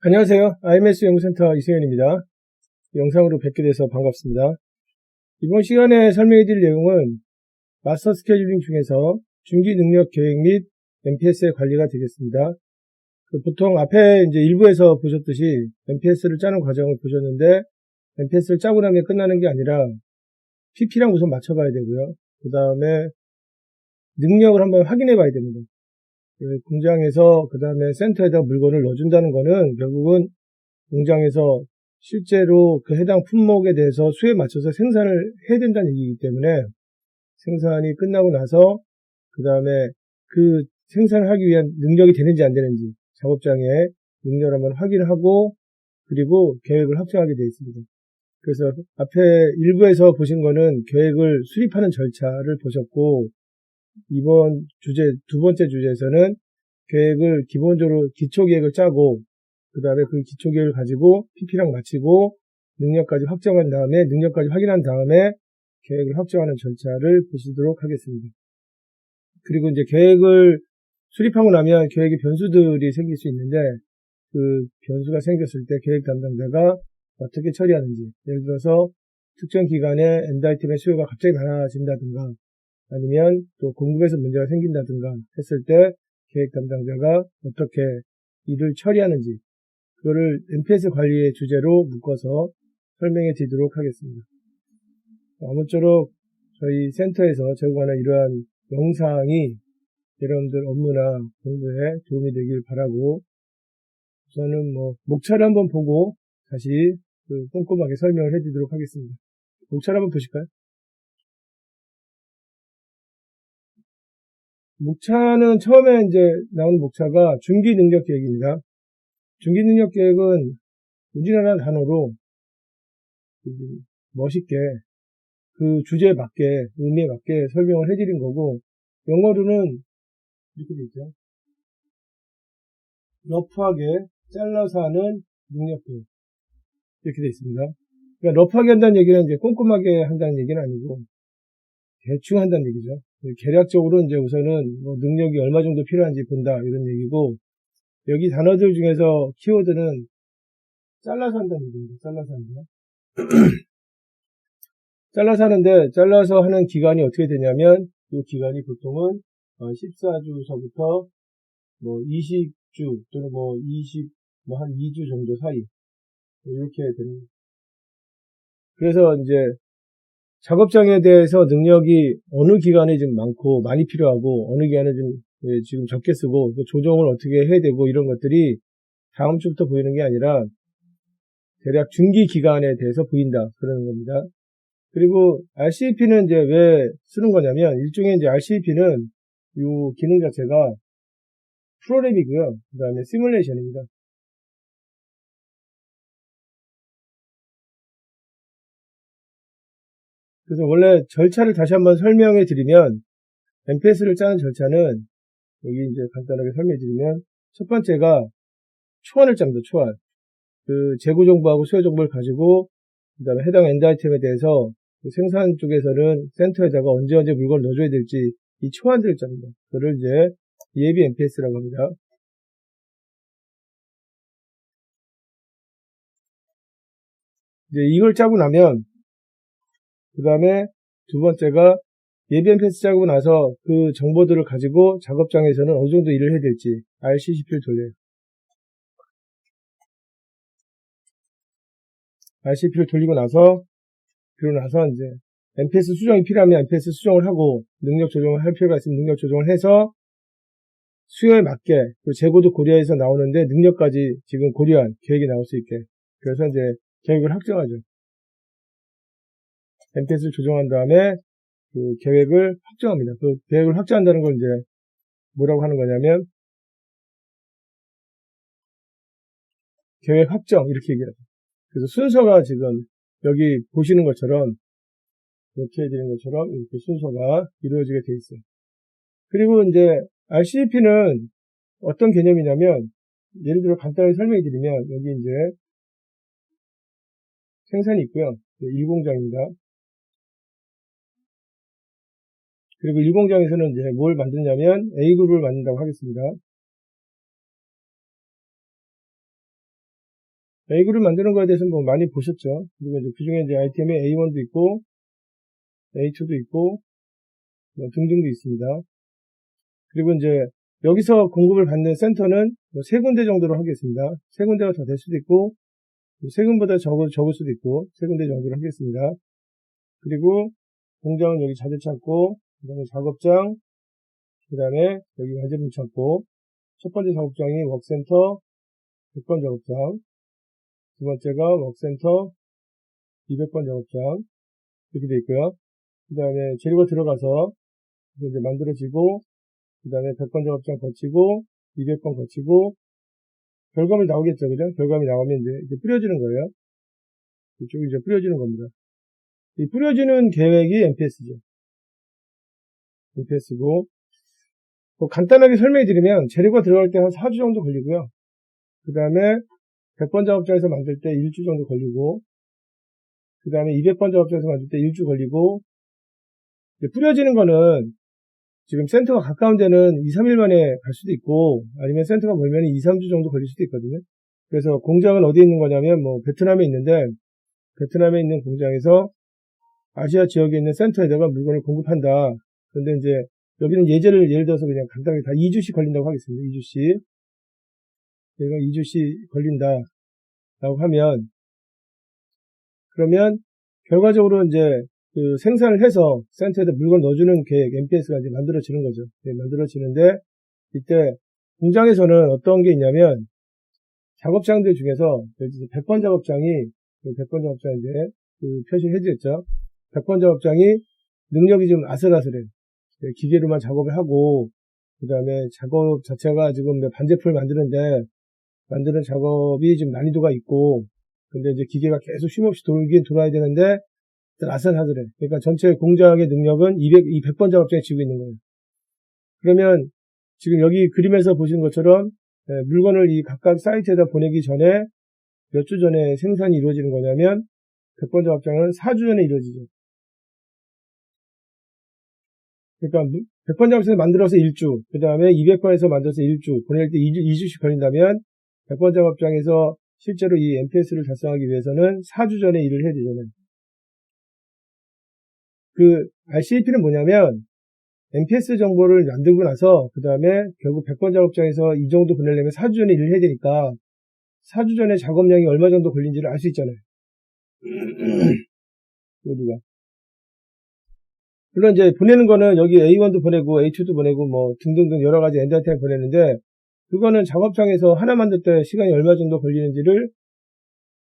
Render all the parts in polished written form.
안녕하세요. IMS 연구센터 이승현입니다. 영상으로 뵙게 돼서 반갑습니다. 이번 시간에 설명해 드릴 내용은 마스터 스케줄링 중에서 중기 능력 계획 및 MPS의 관리가 되겠습니다. 보통 앞에 이제 일부에서 보셨듯이 MPS를 짜는 과정을 보셨는데, MPS를 짜고 나면 끝나는 게 아니라 PP랑 우선 맞춰봐야 되고요. 그 다음에 능력을 한번 확인해 봐야 됩니다. 공장에서 그 다음에 센터에다 물건을 넣어준다는 거는 결국은 공장에서 실제로 그 해당 품목에 대해서 수에 맞춰서 생산을 해야 된다는 얘기이기 때문에, 생산이 끝나고 나서 그 다음에 그 생산을 하기 위한 능력이 되는지 안 되는지 작업장에 능력을 한번 확인하고, 그리고 계획을 확정하게 되어 있습니다. 그래서 앞에 일부에서 보신 거는 계획을 수립하는 절차를 보셨고, 이번 주제, 두 번째 주제에서는 계획을 기본적으로 기초계획을 짜고, 그 다음에 그 기초계획을 가지고 PP랑 마치고 능력까지 확정한 다음에, 능력까지 확인한 다음에 계획을 확정하는 절차를 보시도록 하겠습니다. 그리고 이제 계획을 수립하고 나면 계획의 변수들이 생길 수 있는데, 그 변수가 생겼을 때 계획 담당자가 어떻게 처리하는지, 예를 들어서 특정 기간에 엔드아이템의 수요가 갑자기 많아진다든가, 아니면 또 공급에서 문제가 생긴다든가 했을 때 계획 담당자가 어떻게 일을 처리하는지, 그거를 MPS 관리의 주제로 묶어서 설명해 드리도록 하겠습니다. 아무쪼록 저희 센터에서 제공하는 이러한 영상이 여러분들 업무나 공부에 도움이 되길 바라고, 우선은 목차를 한번 보고 다시 꼼꼼하게 설명을 해 드리도록 하겠습니다. 목차를 한번 보실까요? 목차는 처음에 이제 나오는 목차가 중기 능력 계획입니다. 중기 능력 계획은 우리나라 단어로 멋있게 그 주제에 맞게, 의미에 맞게 설명을 해드린 거고, 영어로는 이렇게 돼 있죠. 러프하게 잘라서 하는 능력 계획. 이렇게 돼 있습니다. 그러니까 러프하게 한다는 얘기는 이제 꼼꼼하게 한다는 얘기는 아니고, 대충 한다는 얘기죠. 계략적으로 이제 우선은 능력이 얼마 정도 필요한지 본다, 이런 얘기고, 여기 단어들 중에서 키워드는 잘라서 한다는 얘기입니다. 잘라서 한다. 잘라서 하는데, 잘라서 하는 기간이 어떻게 되냐면, 이 기간이 보통은 14주서부터 20주 또는 한 2주 정도 사이, 이렇게 됩니다. 그래서 이제 작업장에 대해서 능력이 어느 기간에 좀 많고 많이 필요하고, 어느 기간에 좀 지금 적게 쓰고, 조정을 어떻게 해야 되고, 이런 것들이 다음 주부터 보이는 게 아니라 대략 중기 기간에 대해서 보인다, 그러는 겁니다. 그리고 RCP는 이제 왜 쓰는 거냐면, 일종의 이제 RCP는 이 기능 자체가 프로그램이고요. 그 다음에 시뮬레이션입니다. 그래서 원래 절차를 다시 한번 설명해 드리면, MPS를 짜는 절차는 여기 이제 간단하게 설명해 드리면, 첫 번째가 초안을 짭니다. 초안. 그 재고 정보하고 수요 정보를 가지고, 그 다음에 해당 엔드 아이템에 대해서 생산 쪽에서는 센터에다가 언제 물건을 넣어줘야 될지 이 초안들을 짭니다. 그걸 이제 예비 MPS라고 합니다. 이제 이걸 짜고 나면, 그 다음에 두 번째가 예비 MPS 짜고 나서 그 정보들을 가지고 작업장에서는 어느 정도 일을 해야 될지 RCCP를 돌려요. RCP를 돌리고 나서, 그러고 나서 이제 MPS 수정이 필요하면 MPS 수정을 하고, 능력 조정을 할 필요가 있으면 능력 조정을 해서 수요에 맞게, 그 재고도 고려해서 나오는데 능력까지 지금 고려한 계획이 나올 수 있게, 그래서 이제 계획을 확정하죠. MPS를 조정한 다음에 그 계획을 확정합니다. 그 계획을 확정한다는 걸 이제 뭐라고 하는 거냐면 계획 확정, 이렇게 얘기하죠. 그래서 순서가 지금 여기 보시는 것처럼, 이렇게 해드리는 것처럼 이렇게 순서가 이루어지게 돼 있어요. 그리고 이제 RCP는 어떤 개념이냐면, 예를 들어 간단하게 설명해 드리면, 여기 이제 생산이 있고요. 1공장입니다. 그리고 1공장에서는 이제 뭘 만드냐면 A그룹을 만든다고 하겠습니다. A그룹 만드는 거에 대해서는 뭐 많이 보셨죠. 그리고 이제 그 중에 이제 아이템에 A1도 있고, A2도 있고, 뭐 등등도 있습니다. 그리고 이제 여기서 공급을 받는 센터는 뭐 3군데 정도로 하겠습니다. 3군데가 더 될 수도 있고, 3군보다 적을 수도 있고, 3군데 정도로 하겠습니다. 그리고 공장은 여기 자재창고, 그 다음에 작업장, 그 다음에 여기 화재분 창고, 첫 번째 작업장이 웍센터 100번 작업장, 두 번째가 웍센터 200번 작업장, 이렇게 되어 있고요. 그 다음에 재료가 들어가서 이제 만들어지고, 그 다음에 100번 작업장 거치고, 200번 거치고, 결과물이 나오겠죠, 그죠? 결과물이 나오면 이제 뿌려지는 거예요. 이쪽이 이제 뿌려지는 겁니다. 이 뿌려지는 계획이 MPS죠. MPS고, 뭐 간단하게 설명해 드리면, 재료가 들어갈 때 한 4주 정도 걸리고요. 그 다음에 100번 작업장에서 만들 때 1주 정도 걸리고, 그 다음에 200번 작업장에서 만들 때 1주 걸리고, 뿌려지는 거는 지금 센터가 가까운 데는 2, 3일 만에 갈 수도 있고, 아니면 센터가 멀면 2, 3주 정도 걸릴 수도 있거든요. 그래서 공장은 어디에 있는 거냐면, 뭐, 베트남에 있는데, 베트남에 있는 공장에서 아시아 지역에 있는 센터에다가 물건을 공급한다. 그런데 이제, 여기는 예를 들어서 그냥 간단하게 다 2주씩 걸린다고 하겠습니다. 2주씩. 얘가 2주씩 걸린다. 라고 하면, 그러면, 결과적으로 이제, 그 생산을 해서 센터에다 물건 넣어주는 계획, MPS가 이제 만들어지는 거죠. 네, 만들어지는데, 이때 공장에서는 어떤 게 있냐면, 작업장들 중에서, 100번 작업장이, 100번 작업장인데, 그 표시를 해주겠죠. 100번 작업장이 능력이 좀 아슬아슬해. 기계로만 작업을 하고, 그 다음에 작업 자체가 지금 반제품을 만드는 작업이 좀 난이도가 있고, 근데 이제 기계가 계속 쉼없이 돌긴 돌아야 되는데, 아슬아슬해. 그러니까 전체 공장의 능력은 100번 작업장에 지고 있는 거예요. 그러면 지금 여기 그림에서 보시는 것처럼 물건을 이 각각 사이트에다 보내기 전에 몇 주 전에 생산이 이루어지는 거냐면 100번 작업장은 4주 전에 이루어지죠. 그러니까 100번 작업장에서 만들어서 1주, 그 다음에 200번에서 만들어서 1주, 보낼 때 2주씩 걸린다면 100번 작업장에서 실제로 이 MPS를 달성하기 위해서는 4주 전에 일을 해야 되잖아요. 그 RCAP는 뭐냐면 MPS 정보를 만들고 나서 그 다음에 결국 100번 작업장에서 이 정도 보내려면 4주 전에 일을 해야 되니까 4주 전에 작업량이 얼마 정도 걸린지를 알 수 있잖아요. 여기가. 물론 이제 보내는 거는 여기 A1도 보내고 A2도 보내고 뭐 등등등 여러 가지 엔드한테 보내는데 그거는 작업장에서 하나 만들 때 시간이 얼마 정도 걸리는지를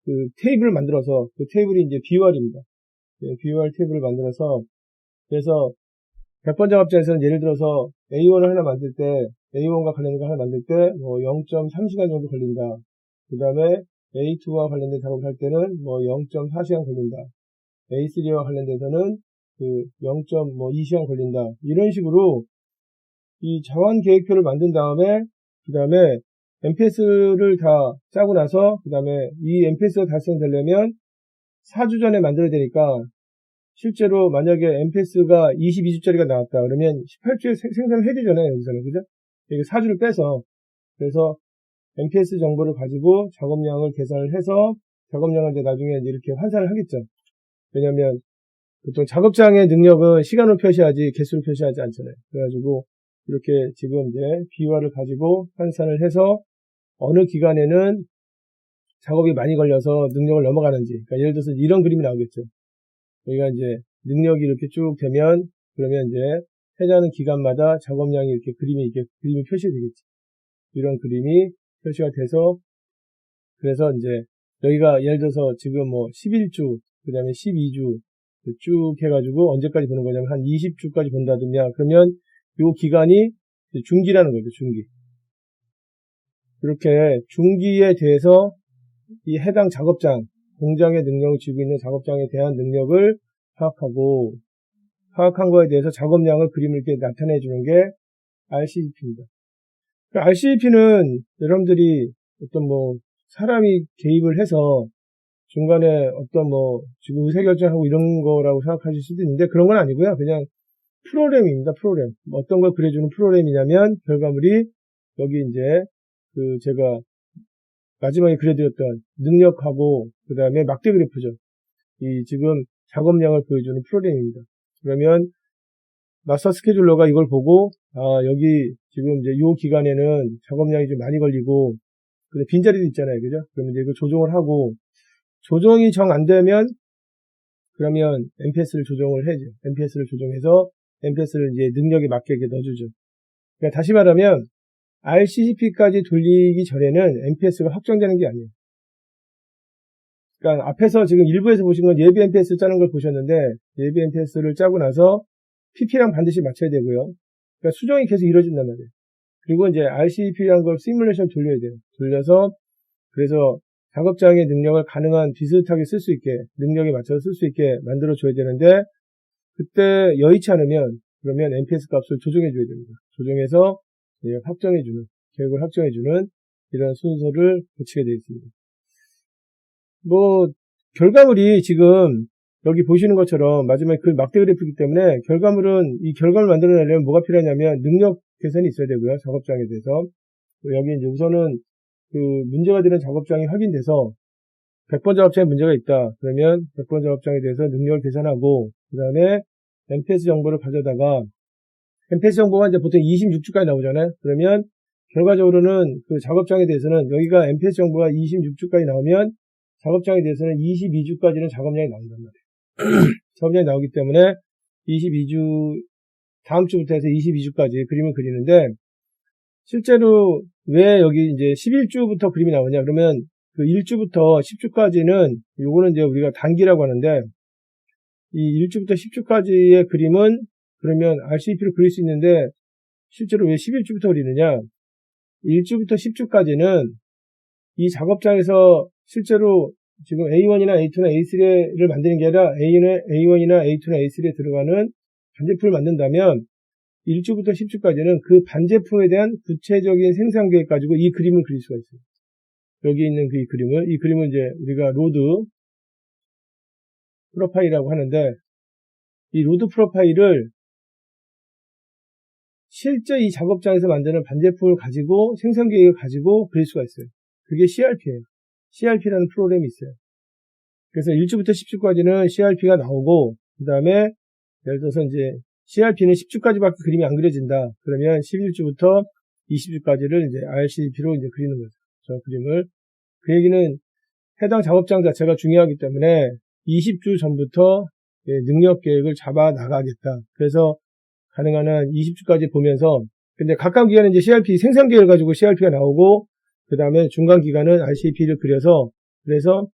그 테이블을 만들어서 그 테이블이 이제 BOR입니다. BOR 테이블을 만들어서 그래서 100번 작업장에서는 예를 들어서 A1을 하나 만들 때 A1과 관련된 거 하나 만들 때 뭐 0.3시간 정도 걸린다. 그 다음에 A2와 관련된 작업을 할 때는 뭐 0.4시간 걸린다. A3와 관련돼서는 그 0.2시간 걸린다. 이런 식으로 이 자원 계획표를 만든 다음에 그 다음에 MPS를 다 짜고 나서 그 다음에 이 MPS가 달성되려면 4주 전에 만들어야 되니까 실제로 만약에 MPS가 22주짜리가 나왔다 그러면 18주에 생산을 해야 되잖아요. 여기서는 그죠? 여기 4주를 빼서 그래서 MPS 정보를 가지고 작업량을 계산을 해서 작업량을 이제 나중에 이렇게 환산을 하겠죠. 왜냐면 보통 작업장의 능력은 시간으로 표시하지 개수로 표시하지 않잖아요. 그래가지고 이렇게 지금 이제 비화를 가지고 환산을 해서 어느 기간에는 작업이 많이 걸려서 능력을 넘어가는지 그러니까 예를 들어서 이런 그림이 나오겠죠. 여기가 이제 능력이 이렇게 쭉 되면 그러면 이제 해제하는 기간마다 작업량이 이렇게 그림이 표시되겠죠. 이런 그림이 표시가 돼서 그래서 이제 여기가 예를 들어서 지금 뭐 11주 그 다음에 12주 쭉 해가지고 언제까지 보는 거냐면 한 20주까지 본다든가 그러면 요 기간이 중기라는 거죠. 중기. 이렇게 중기에 대해서 이 해당 작업장 공장의 능력을 쥐고 있는 작업장에 대한 능력을 파악한 거에 대해서 작업량을 그림을 이렇게 나타내 주는 게 RCEP입니다. RCEP는 여러분들이 어떤 뭐 사람이 개입을 해서 중간에 어떤 뭐 지금 의사결정하고 이런 거라고 생각하실 수도 있는데 그런 건 아니고요. 그냥 프로그램입니다. 프로그램. 어떤 걸 그려주는 프로그램이냐면 결과물이 여기 이제 그 제가 마지막에 그려드렸던 능력하고 그 다음에 막대 그래프죠. 이 지금 작업량을 보여주는 프로그램입니다. 그러면 마스터 스케줄러가 이걸 보고 여기 지금 이제 요 기간에는 작업량이 좀 많이 걸리고 근데 빈자리도 있잖아요. 그죠? 그러면 이제 이걸 조정을 하고 조정이 정 안 되면 그러면 MPS를 조정을 해야죠. MPS를 조정해서 MPS를 이제 능력에 맞게 넣어주죠. 그러니까 다시 말하면 RCCP까지 돌리기 전에는 MPS가 확정되는 게 아니에요. 그러니까 앞에서 지금 일부에서 보신 건 예비 MPS 짜는 걸 보셨는데 예비 MPS를 짜고 나서 PP랑 반드시 맞춰야 되고요. 그러니까 수정이 계속 이루어진단 말이에요. 그리고 이제 RCP라는 걸 시뮬레이션 돌려야 돼요. 돌려서 그래서 작업장의 능력을 가능한 비슷하게 쓸 수 있게 능력에 맞춰서 쓸 수 있게 만들어 줘야 되는데 그때 여의치 않으면 그러면 MPS 값을 조정해 줘야 됩니다. 조정해서 확정해주는 계획을 확정해주는 이런 순서를 거치게 되어 있습니다. 뭐 결과물이 지금 여기 보시는 것처럼 마지막에 그 막대 그래프이기 때문에 결과물은 이 결과를 만들어내려면 뭐가 필요하냐면 능력 개선이 있어야 되고요. 작업장에 대해서 여기 이제 우선은 그 문제가 되는 작업장이 확인돼서 100번 작업장에 문제가 있다. 그러면 100번 작업장에 대해서 능력을 계산하고 그 다음에 MPS 정보를 가져다가 MPS 정보가 이제 보통 26주까지 나오잖아요. 그러면 결과적으로는 그 작업장에 대해서는 여기가 MPS 정보가 26주까지 나오면 작업장에 대해서는 22주까지는 작업량이 나온단 말이에요. 작업량이 나오기 때문에 22주 다음 주부터 해서 22주까지 그림을 그리는데 실제로 왜 여기 이제 11주부터 그림이 나오냐 그러면 그 1주부터 10주까지는 요거는 이제 우리가 단기라고 하는데 이 1주부터 10주까지의 그림은 그러면 RCP로 그릴 수 있는데 실제로 왜 11주부터 그리느냐 1주부터 10주까지는 이 작업장에서 실제로 지금 A1이나 A2나 A3를 만드는 게 아니라 A1이나 A2나 A3에 들어가는 반제품을 만든다면 1주부터 10주까지는 그 반제품에 대한 구체적인 생산 계획 가지고 이 그림을 그릴 수가 있어요. 여기 있는 이 그림을 이제 우리가 로드 프로파일이라고 하는데 이 로드 프로파일을 실제 이 작업장에서 만드는 반제품을 가지고 생산 계획을 가지고 그릴 수가 있어요. 그게 CRP예요. CRP라는 프로그램이 있어요. 그래서 1주부터 10주까지는 CRP가 나오고 그 다음에 예를 들어서 이제 CRP는 10주까지밖에 그림이 안 그려진다. 그러면 11주부터 20주까지를 이제 RCP로 이제 그리는 거죠. 저 그림을. 그 얘기는 해당 작업장 자체가 중요하기 때문에 20주 전부터 능력 계획을 잡아 나가겠다. 그래서 가능한 한 20주까지 보면서 근데 가까운 기간에 이제 CRP 생산 계획을 가지고 CRP가 나오고 그 다음에 중간 기간은 RCP를 그려서 그래서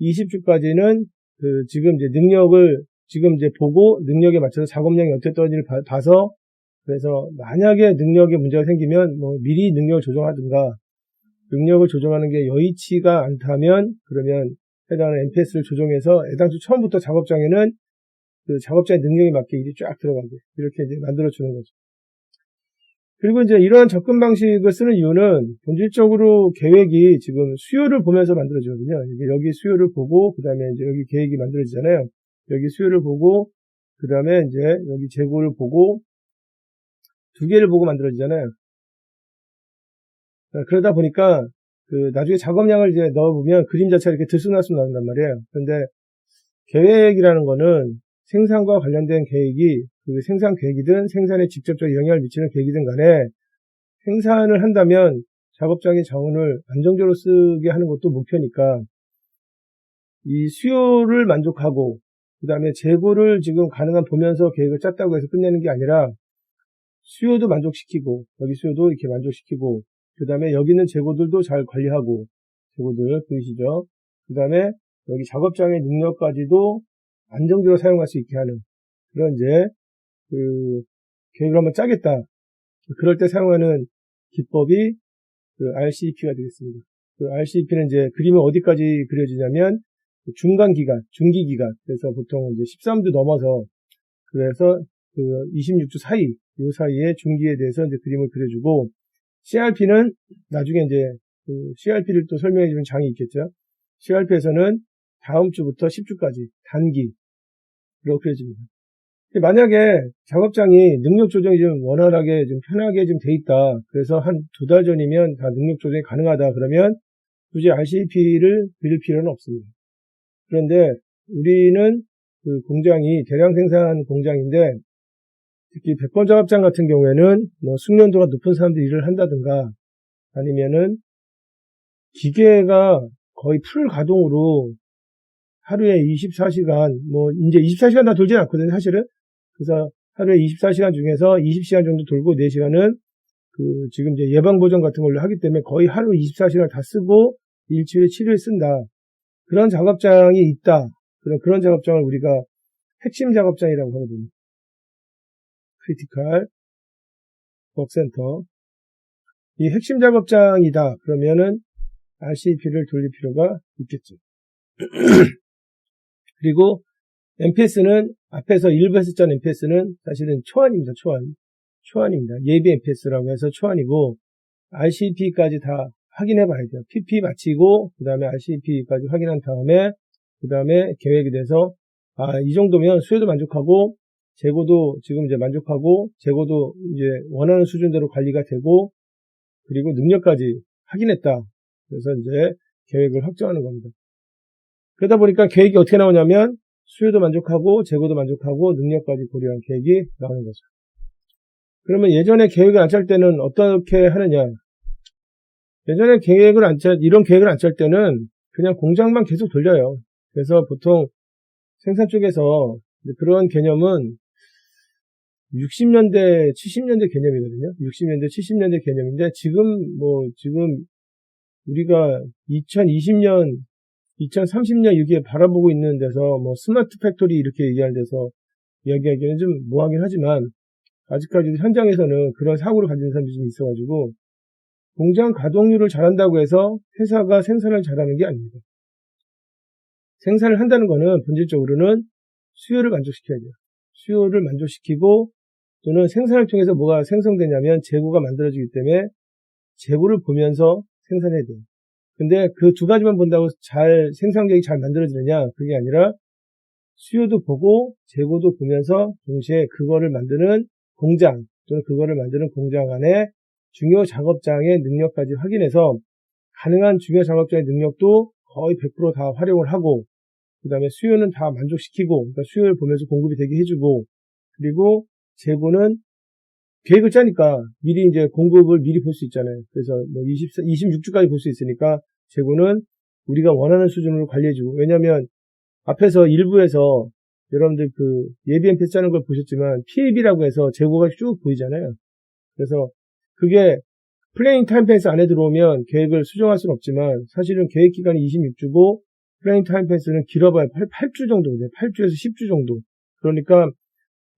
20주까지는 그 지금 이제 능력을 지금 이제 보고 능력에 맞춰서 작업량이 어떻게 떨어지는지를 봐서 그래서 만약에 능력에 문제가 생기면 뭐 미리 능력을 조정하든가 능력을 조정하는 게 여의치가 않다면 그러면 해당하는 MPS를 조정해서 애당초 처음부터 작업장에는 그 작업자의 능력에 맞게 일이 쫙 들어가게 이렇게 이제 만들어주는 거죠. 그리고 이제 이러한 접근 방식을 쓰는 이유는 본질적으로 계획이 지금 수요를 보면서 만들어지거든요. 여기 수요를 보고 그 다음에 이제 여기 계획이 만들어지잖아요. 여기 수요를 보고 그 다음에 이제 여기 재고를 보고 두 개를 보고 만들어지잖아요. 그러다 보니까 그 나중에 작업량을 이제 넣어보면 그림 자체가 이렇게 들쑥날쑥 나온단 말이에요. 그런데 계획이라는 거는 생산과 관련된 계획이 그 생산 계획이든 생산에 직접적인 영향을 미치는 계획이든 간에 생산을 한다면 작업장의 자원을 안정적으로 쓰게 하는 것도 목표니까 이 수요를 만족하고 그 다음에 재고를 지금 가능한 보면서 계획을 짰다고 해서 끝내는 게 아니라 수요도 만족시키고 여기 수요도 이렇게 만족시키고 그 다음에 여기 있는 재고들도 잘 관리하고 재고들 보이시죠? 그 다음에 여기 작업장의 능력까지도 안정적으로 사용할 수 있게 하는 그런 이제 그 계획을 한번 짜겠다. 그럴 때 사용하는 기법이 그 RCP가 되겠습니다. 그 RCP는 이제 그림은 어디까지 그려지냐면 중간 기간, 중기 기간. 그래서 보통 이제 13주 넘어서 그래서 그 26주 사이, 이 사이에 중기에 대해서 이제 그림을 그려주고 CRP는 나중에 이제 그 CRP를 또 설명해 주는 장이 있겠죠. CRP에서는 다음 주부터 10주까지 단기 이렇게 그려집니다. 만약에 작업장이 능력 조정이 좀 원활하게 좀 편하게 좀 돼 있다. 그래서 한 2달 전이면 다 능력 조정이 가능하다. 그러면 굳이 RCP를 빌릴 필요는 없습니다. 그런데 우리는 그 공장이 대량 생산 공장인데 특히 백번 작업장 같은 경우에는 뭐 숙련도가 높은 사람들이 일을 한다든가 아니면은 기계가 거의 풀 가동으로 하루에 24시간, 뭐 이제 24시간 다 돌진 않거든요, 사실은. 그래서 하루에 24시간 중에서 20시간 정도 돌고 4시간은 그 지금 이제 예방 보정 같은 걸로 하기 때문에 거의 하루 24시간 다 쓰고 일주일에 7일 쓴다. 그런 작업장이 있다. 그런 작업장을 우리가 핵심 작업장이라고 하거든요. 크리티컬 워크센터. 이 핵심 작업장이다. 그러면은 RCP를 돌릴 필요가 있겠죠. 그리고 MPS는 앞에서 일부 했었던 MPS는 사실은 초안입니다. 초안입니다. 예비 MPS라고 해서 초안이고 RCP까지 다 확인해 봐야 돼요. PP 마치고 그 다음에 RCP까지 확인한 다음에 그 다음에 계획에 대해서 이 정도면 수요도 만족하고 재고도 지금 이제 만족하고 재고도 이제 원하는 수준대로 관리가 되고 그리고 능력까지 확인했다. 그래서 이제 계획을 확정하는 겁니다. 그러다 보니까 계획이 어떻게 나오냐면 수요도 만족하고 재고도 만족하고 능력까지 고려한 계획이 나오는 거죠. 그러면 예전에 계획을 안 짤 때는 어떻게 하느냐? 예전에 이런 계획을 안 짤 때는 그냥 공장만 계속 돌려요. 그래서 보통 생산 쪽에서 그런 개념은 60년대, 70년대 개념이거든요. 60년대, 70년대 개념인데 지금 우리가 2020년, 2030년 여기에 바라보고 있는 데서 뭐 스마트 팩토리 이렇게 얘기하는 데서 이야기하기는 좀 뭐하긴 하지만 아직까지도 현장에서는 그런 사고를 가진 사람들이 좀 있어가지고 공장 가동률을 잘한다고 해서 회사가 생산을 잘하는 게 아닙니다. 생산을 한다는 거는 본질적으로는 수요를 만족시켜야 돼요. 수요를 만족시키고 또는 생산을 통해서 뭐가 생성되냐면 재고가 만들어지기 때문에 재고를 보면서 생산해야 돼요. 근데 그 두 가지만 본다고 생산 계획이 잘 만들어지느냐? 그게 아니라 수요도 보고 재고도 보면서 동시에 그거를 만드는 공장 또는 그거를 만드는 공장 안에 중요 작업장의 능력까지 확인해서 가능한 중요 작업장의 능력도 거의 100% 다 활용을 하고 그 다음에 수요는 다 만족시키고 그러니까 수요를 보면서 공급이 되게 해주고 그리고 재고는 계획을 짜니까 미리 이제 공급을 미리 볼 수 있잖아요. 그래서 뭐 26주까지 볼 수 있으니까 재고는 우리가 원하는 수준으로 관리해주고 왜냐면 앞에서 일부에서 여러분들 그 예비 MPS 짜는 걸 보셨지만 PAB라고 해서 재고가 쭉 보이잖아요. 그래서 그게 플래닝 타임펜스 안에 들어오면 계획을 수정할 수는 없지만 사실은 계획 기간이 26주고 플래닝 타임펜스는 길어봐야 8주 정도 돼요. 8주에서 10주 정도. 그러니까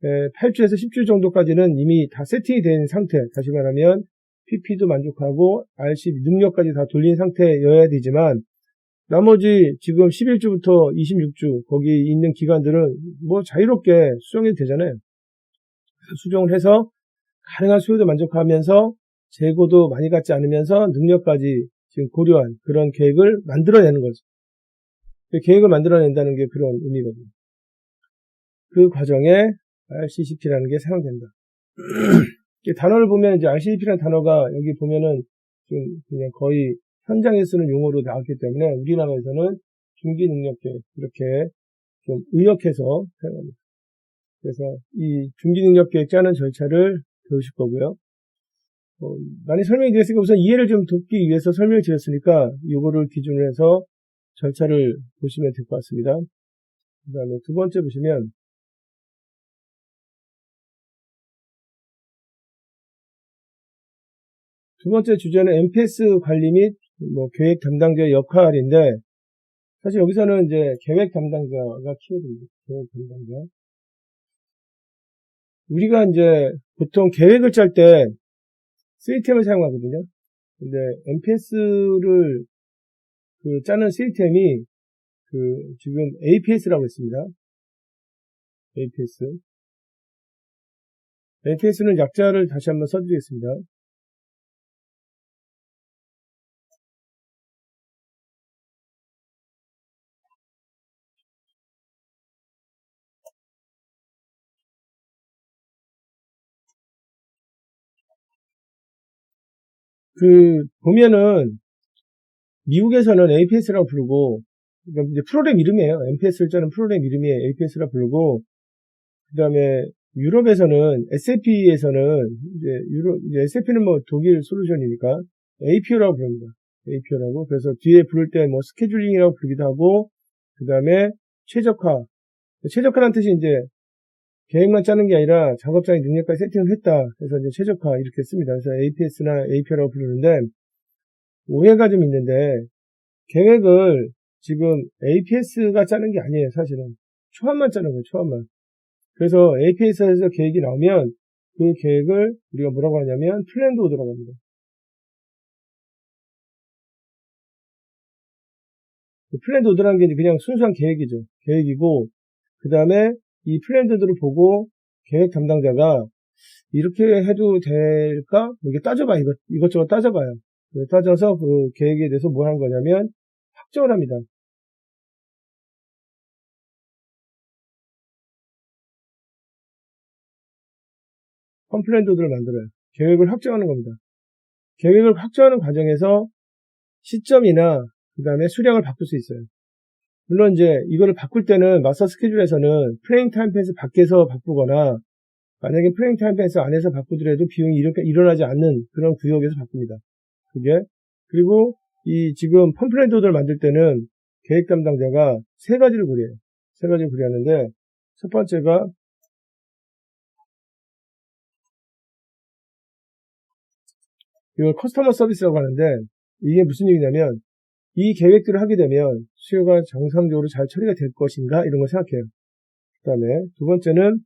8주에서 10주 정도까지는 이미 다 세팅이 된 상태. 다시 말하면 PP도 만족하고 RCP 능력까지 다 돌린 상태여야 되지만 나머지 지금 11주부터 26주 거기 있는 기간들은 뭐 자유롭게 수정해도 되잖아요. 수정을 해서 가능한 수요도 만족하면서 재고도 많이 갖지 않으면서 능력까지 지금 고려한 그런 계획을 만들어내는 거죠. 계획을 만들어낸다는 게 그런 의미거든요. 그 과정에 RCCP라는 게 사용된다. 단어를 보면 이제 RCCP라는 단어가 여기 보면은 좀 그냥 거의 현장에 쓰는 용어로 나왔기 때문에 우리나라에서는 중기 능력계 이렇게 좀 의역해서 사용합니다. 그래서 이 중기 능력 계획 짜는 절차를 배우실 거고요. 많이 설명이 드렸으니까 우선 이해를 좀 돕기 위해서 설명을 드렸으니까 이거를 기준으로 해서 절차를 보시면 될 것 같습니다. 그 다음에 두 번째 보시면 두 번째 주제는 MPS 관리 및 뭐 계획 담당자의 역할인데 사실 여기서는 이제 계획 담당자가 키워드입니다. 계획 담당자. 우리가 이제 보통 계획을 짤 때 시스템을 사용하거든요. 근데 MPS를 그 짜는 시스템이 그 지금 APS라고 했습니다. APS. APS는 약자를 다시 한번 써드리겠습니다. 보면은, 미국에서는 APS라고 부르고, 그러니까 이제 프로그램 이름이에요. MPS를 짜는 프로그램 이름이 APS라 부르고, 그 다음에 유럽에서는 SAP에서는 이제 SAP는 뭐 독일 솔루션이니까 APO라고 부릅니다. APO라고. 그래서 뒤에 부를 때 뭐 스케줄링이라고 부르기도 하고, 그 다음에 최적화. 최적화라는 뜻이 이제 계획만 짜는 게 아니라 작업장의 능력까지 세팅을 했다. 그래서 이제 최적화 이렇게 씁니다. 그래서 APS나 APO라고 부르는데, 오해가 좀 있는데, 계획을 지금 APS가 짜는 게 아니에요, 사실은. 초안만 짜는 거예요, 초안만. 그래서 APS에서 계획이 나오면 그 계획을 우리가 뭐라고 하냐면 플랜드 오더라고 합니다. 플랜드 오더라는 게 그냥 순수한 계획이죠. 계획이고, 그 다음에 이 플랜드 오더를 보고 계획 담당자가 이렇게 해도 될까? 이렇게 따져봐. 이것저것 따져봐요. 따져서 그 계획에 대해서 뭘 한 거냐면 확정을 합니다. 컴플랜드 오더를 만들어요. 계획을 확정하는 겁니다. 계획을 확정하는 과정에서 시점이나 그 다음에 수량을 바꿀 수 있어요. 물론 이제 이거를 바꿀 때는 마스터 스케줄에서는 프레임 타임 펜스 밖에서 바꾸거나 만약에 프레임 타임 펜스 안에서 바꾸더라도 비용이 이렇게 일어나지 않는 그런 구역에서 바꿉니다. 그게. 그리고 이 지금 펌플랜드 오더를 만들 때는 계획 담당자가 세 가지를 고려해요. 세 가지를 고려하는데 첫 번째가 이걸 커스터머 서비스라고 하는데 이게 무슨 얘기냐면 이 계획들을 하게 되면 수요가 정상적으로 잘 처리가 될 것인가 이런 걸 생각해요. 그 다음에 두 번째는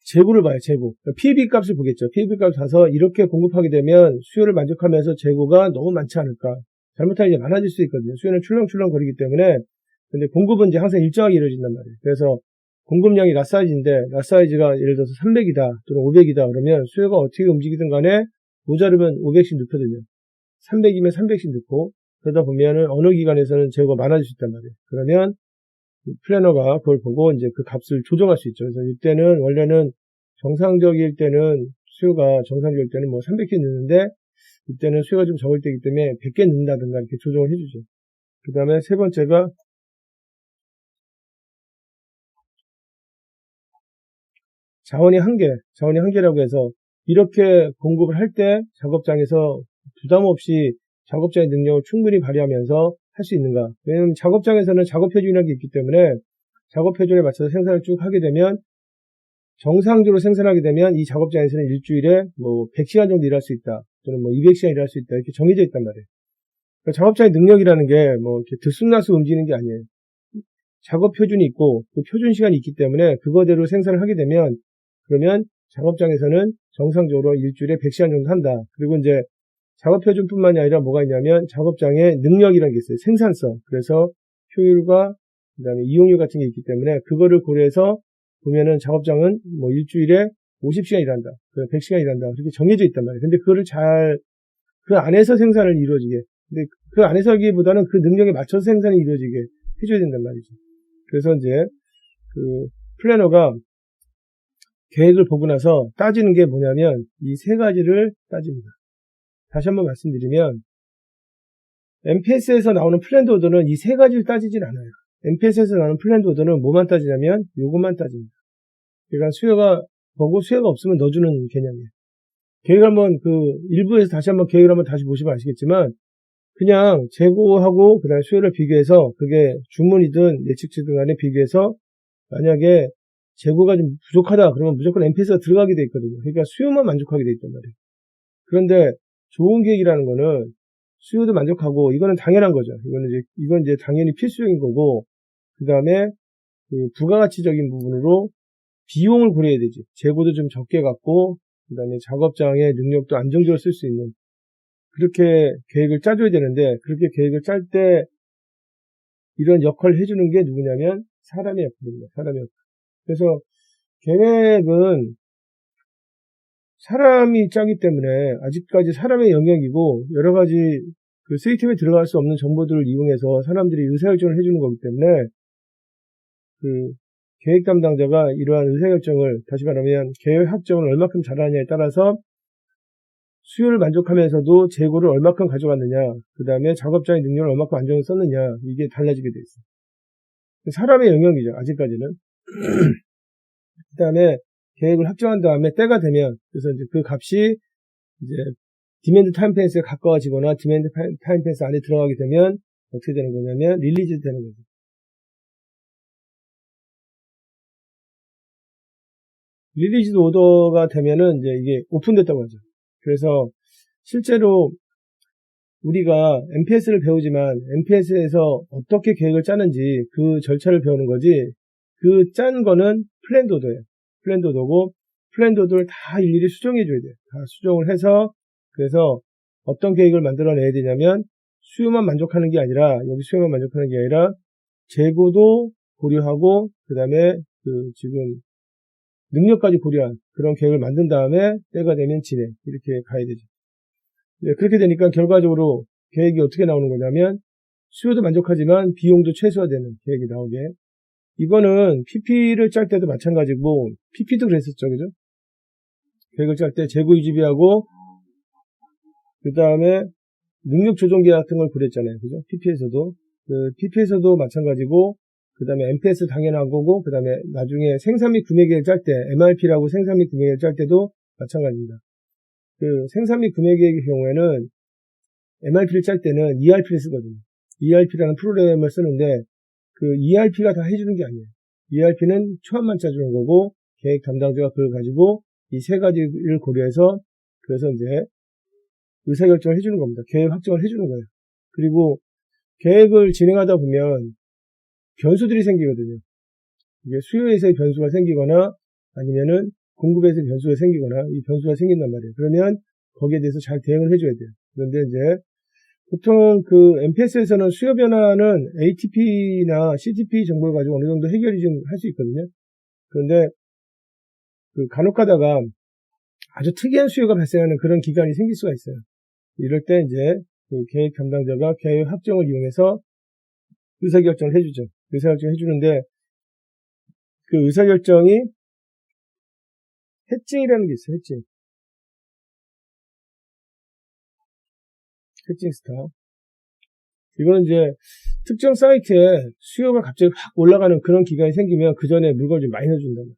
재고를 봐요, 재고. PB 값을 보겠죠. PB 값을 봐서 이렇게 공급하게 되면 수요를 만족하면서 재고가 너무 많지 않을까. 잘못하면 이제 많아질 수 있거든요. 수요는 출렁출렁 거리기 때문에. 근데 공급은 이제 항상 일정하게 이루어진단 말이에요. 그래서 공급량이 랏사이즈인데, 랏사이즈가 예를 들어서 300이다, 또는 500이다, 그러면 수요가 어떻게 움직이든 간에 모자르면 500씩 넣거든요. 300이면 300씩 넣고, 그러다 보면은 어느 기간에서는 재고가 많아질 수 있단 말이에요. 그러면 플래너가 그걸 보고 이제 그 값을 조정할 수 있죠. 그래서 이때는 원래는 정상적일 때는 수요가 정상적일 때는 뭐 300개 넣는데 이때는 수요가 좀 적을 때이기 때문에 100개 넣는다든가 이렇게 조정을 해주죠. 그 다음에 세 번째가 자원이 한계라고 해서 이렇게 공급을 할 때 작업장에서 부담 없이 작업자의 능력을 충분히 발휘하면서 할 수 있는가. 왜냐하면 작업장에서는 작업 표준이라는 게 있기 때문에 작업 표준에 맞춰서 생산을 쭉 하게 되면 정상적으로 생산하게 되면 이 작업장에서는 일주일에 뭐 100시간 정도 일할 수 있다. 또는 뭐 200시간 일할 수 있다. 이렇게 정해져 있단 말이에요. 그러니까 작업장의 능력이라는 게 뭐 이렇게 들쑥날쑥 움직이는 게 아니에요. 작업 표준이 있고 그 표준 시간이 있기 때문에 그거대로 생산을 하게 되면 그러면 작업장에서는 정상적으로 일주일에 100시간 정도 한다. 그리고 이제 작업 표준뿐만이 아니라 뭐가 있냐면 작업장의 능력이라는 게 있어요. 생산성. 그래서 효율과 그다음에 이용률 같은 게 있기 때문에 그거를 고려해서 보면은 작업장은 뭐 일주일에 50시간 일한다. 100시간 일한다. 그렇게 정해져 있단 말이에요. 근데 그거를 그 안에서 생산을 이루어지게. 근데 그 안에서 하기보다는 그 능력에 맞춰서 생산이 이루어지게 해줘야 된단 말이죠. 그래서 이제 그 플래너가 계획을 보고 나서 따지는 게 뭐냐면 이 세 가지를 따집니다. 다시 한번 말씀드리면 MPS에서 나오는 플랜드 오더는 이 세 가지를 따지진 않아요. MPS에서 나오는 플랜드 오더는 뭐만 따지냐면 요것만 따집니다. 그러니까 수요가 보고 수요가 없으면 넣어주는 개념이에요. 계획 한번 일부에서 다시 한번 계획을 한번 다시 보시면 아시겠지만 그냥 재고하고 그다음에 수요를 비교해서 그게 주문이든 예측치든 간에 비교해서 만약에 재고가 좀 부족하다 그러면 무조건 MPS가 들어가게 돼 있거든요. 그러니까 수요만 만족하게 돼 있단 말이에요. 그런데 좋은 계획이라는 거는 수요도 만족하고 이거는 당연한 거죠. 이건 이제 당연히 필수적인 거고 그 다음에 그 부가가치적인 부분으로 비용을 고려해야 되지. 재고도 좀 적게 갖고 그 다음에 작업장의 능력도 안정적으로 쓸 수 있는 그렇게 계획을 짜줘야 되는데 그렇게 계획을 짤 때 이런 역할을 해주는 게 누구냐면 사람의 역할입니다. 사람의 역할. 그래서 계획은 사람이 짜기 때문에 아직까지 사람의 영역이고 여러 가지 그 시스템에 들어갈 수 없는 정보들을 이용해서 사람들이 의사결정을 해주는 거기 때문에 계획 담당자가 이러한 의사결정을, 다시 말하면 계획 확정을 얼마큼 잘하느냐에 따라서 수요를 만족하면서도 재고를 얼마큼 가져갔느냐, 그 다음에 작업장의 능력을 얼마큼 안정을 썼느냐, 이게 달라지게 돼 있어요. 사람의 영역이죠, 아직까지는. 그 다음에 계획을 확정한 다음에 때가 되면, 그래서 이제 그 값이 이제 디맨드 타임 펜스에 가까워지거나 디맨드 타임 펜스 안에 들어가게 되면 어떻게 되는 거냐면 릴리즈 되는 거죠. 릴리즈 오더가 되면은 이제 이게 오픈됐다고 하죠. 그래서 실제로 우리가 MPS를 배우지만 MPS에서 어떻게 계획을 짜는지 그 절차를 배우는 거지, 그 짠 거는 플랜도더예요. 플랜도더고 플랜도더를 다 일일이 수정해 줘야 돼요. 다 수정을 해서, 그래서 어떤 계획을 만들어내야 되냐면 수요만 만족하는 게 아니라, 여기 수요만 만족하는 게 아니라 재고도 고려하고 그 다음에 그 지금 능력까지 고려한 그런 계획을 만든 다음에 때가 되면 진행, 이렇게 가야 되죠. 네, 그렇게 되니까 결과적으로 계획이 어떻게 나오는 거냐면 수요도 만족하지만 비용도 최소화되는 계획이 나오게. 이거는 PP를 짤 때도 마찬가지고, PP도 그랬었죠, 그죠? 계획을 짤 때 재고 유지비하고 그 다음에 능력 조정 계약 같은 걸 그랬잖아요, 그죠? PP에서도 PP에서도 마찬가지고, 그 다음에 MPS 당연한 거고, 그 다음에 나중에 생산 및 구매 계획 짤 때 MRP라고 생산 및 구매 계획 짤 때도 마찬가지입니다. 그 생산 및 구매 계획의 경우에는 MRP를 짤 때는 ERP를 쓰거든요. ERP라는 프로그램을 쓰는데 그 ERP가 다 해주는 게 아니에요. ERP는 초안만 짜주는 거고, 계획 담당자가 그걸 가지고 이 세 가지를 고려해서, 그래서 이제 의사결정을 해주는 겁니다. 계획 확정을 해주는 거예요. 그리고 계획을 진행하다 보면 변수들이 생기거든요. 이게 수요에서의 변수가 생기거나 아니면은 공급에서의 변수가 생기거나, 이 변수가 생긴단 말이에요. 그러면 거기에 대해서 잘 대응을 해줘야 돼요. 그런데 이제 보통 그 MPS에서는 수요 변화는 ATP나 CTP 정보를 가지고 어느 정도 해결이 좀 할 수 있거든요. 그런데 그 간혹 가다가 아주 특이한 수요가 발생하는 그런 기간이 생길 수가 있어요. 이럴 때 이제 그 계획 담당자가 계획 확정을 이용해서 의사결정을 해주죠. 의사결정을 해주는데 그 의사결정이 해칭이라는 게 있어요. 해칭 스타. 이거는 이제 특정 사이트에 수요가 갑자기 확 올라가는 그런 기간이 생기면 그 전에 물건을 좀 많이 넣어준단 말이에요.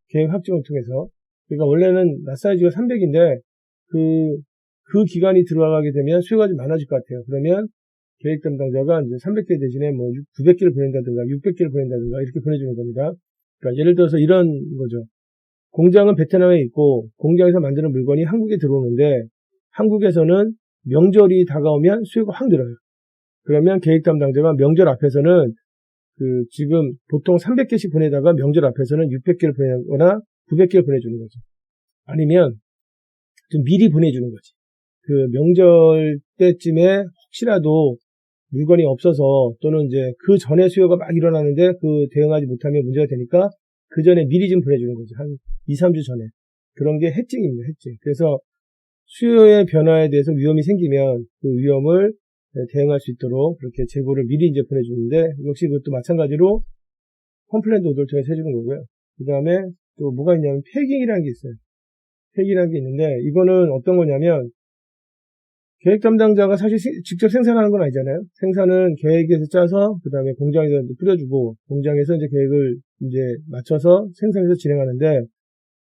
계획 확정을 통해서. 그러니까 원래는 나 사이즈가 300인데 그 기간이 들어가게 되면 수요가 좀 많아질 것 같아요. 그러면 계획 담당자가 이제 300개 대신에 뭐 900개를 보낸다든가 600개를 보낸다든가 이렇게 보내주는 겁니다. 그러니까 예를 들어서 이런 거죠. 공장은 베트남에 있고 공장에서 만드는 물건이 한국에 들어오는데 한국에서는 명절이 다가오면 수요가 확 늘어요. 그러면 계획 담당자가 명절 앞에서는 그 지금 보통 300개씩 보내다가 명절 앞에서는 600개를 보내거나 900개를 보내주는 거죠. 아니면 좀 미리 보내주는 거지. 그 명절 때쯤에 혹시라도 물건이 없어서 또는 이제 그 전에 수요가 막 일어나는데 그 대응하지 못하면 문제가 되니까 그 전에 미리 좀 보내주는 거죠. 한 2, 3주 전에. 그런 게 해칭입니다. 해칭. 그래서 수요의 변화에 대해서 위험이 생기면 그 위험을 대응할 수 있도록 그렇게 재고를 미리 이제 보내주는데, 역시 그것도 마찬가지로 컴플레인트 오더를 통해서 해주는 거고요. 그 다음에 또 뭐가 있냐면 패깅이라는 게 있어요. 패깅이라는 게 있는데, 이거는 어떤 거냐면 계획 담당자가 사실 직접 생산하는 건 아니잖아요. 생산은 계획에서 짜서 그 다음에 공장에서 뿌려주고 공장에서 이제 계획을 이제 맞춰서 생산해서 진행하는데,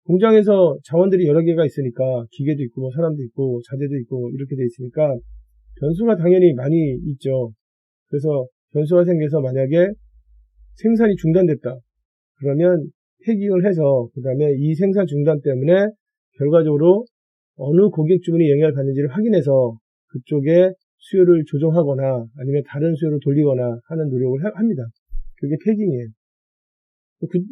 공장에서 자원들이 여러 개가 있으니까 기계도 있고 뭐 사람도 있고 자재도 있고 이렇게 돼 있으니까 변수가 당연히 많이 있죠. 그래서 변수가 생겨서 만약에 생산이 중단됐다 그러면 폐기을 해서 그 다음에 이 생산 중단 때문에 결과적으로 어느 고객 주문이 영향을 받는지를 확인해서 그쪽에 수요를 조정하거나 아니면 다른 수요를 돌리거나 하는 노력을 합니다. 그게 패깅이에요.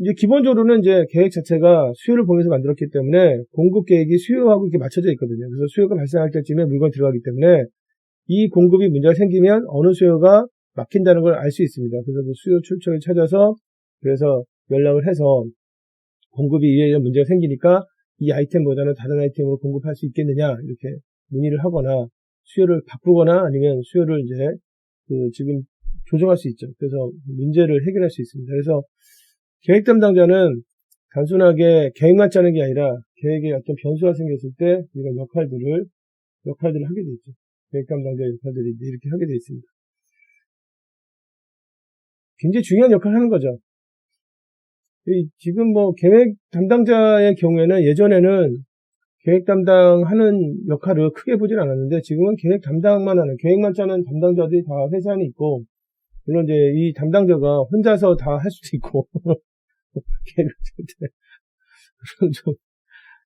이제 기본적으로는 이제 계획 자체가 수요를 보면서 만들었기 때문에 공급 계획이 수요하고 이렇게 맞춰져 있거든요. 그래서 수요가 발생할 때쯤에 물건이 들어가기 때문에 이 공급이 문제가 생기면 어느 수요가 막힌다는 걸 알 수 있습니다. 그래서 그 수요 출처를 찾아서 그래서 연락을 해서 공급이 이런 문제가 생기니까 이 아이템보다는 다른 아이템으로 공급할 수 있겠느냐 이렇게 문의를 하거나 수요를 바꾸거나 아니면 수요를 이제 지금 조정할 수 있죠. 그래서 문제를 해결할 수 있습니다. 그래서 계획 담당자는 단순하게 계획만 짜는 게 아니라 계획에 어떤 변수가 생겼을 때 이런 역할들을 하게 돼 있죠. 계획 담당자 역할들이 이렇게 하게 돼 있습니다. 굉장히 중요한 역할을 하는 거죠. 지금 뭐 계획 담당자의 경우에는 예전에는 계획 담당하는 역할을 크게 보진 않았는데 지금은 계획 담당만 하는, 계획만 짜는 담당자들이 다 회사 안에 있고, 물론 이제 이 담당자가 혼자서 다 할 수도 있고, 계획을 짤 때. 그건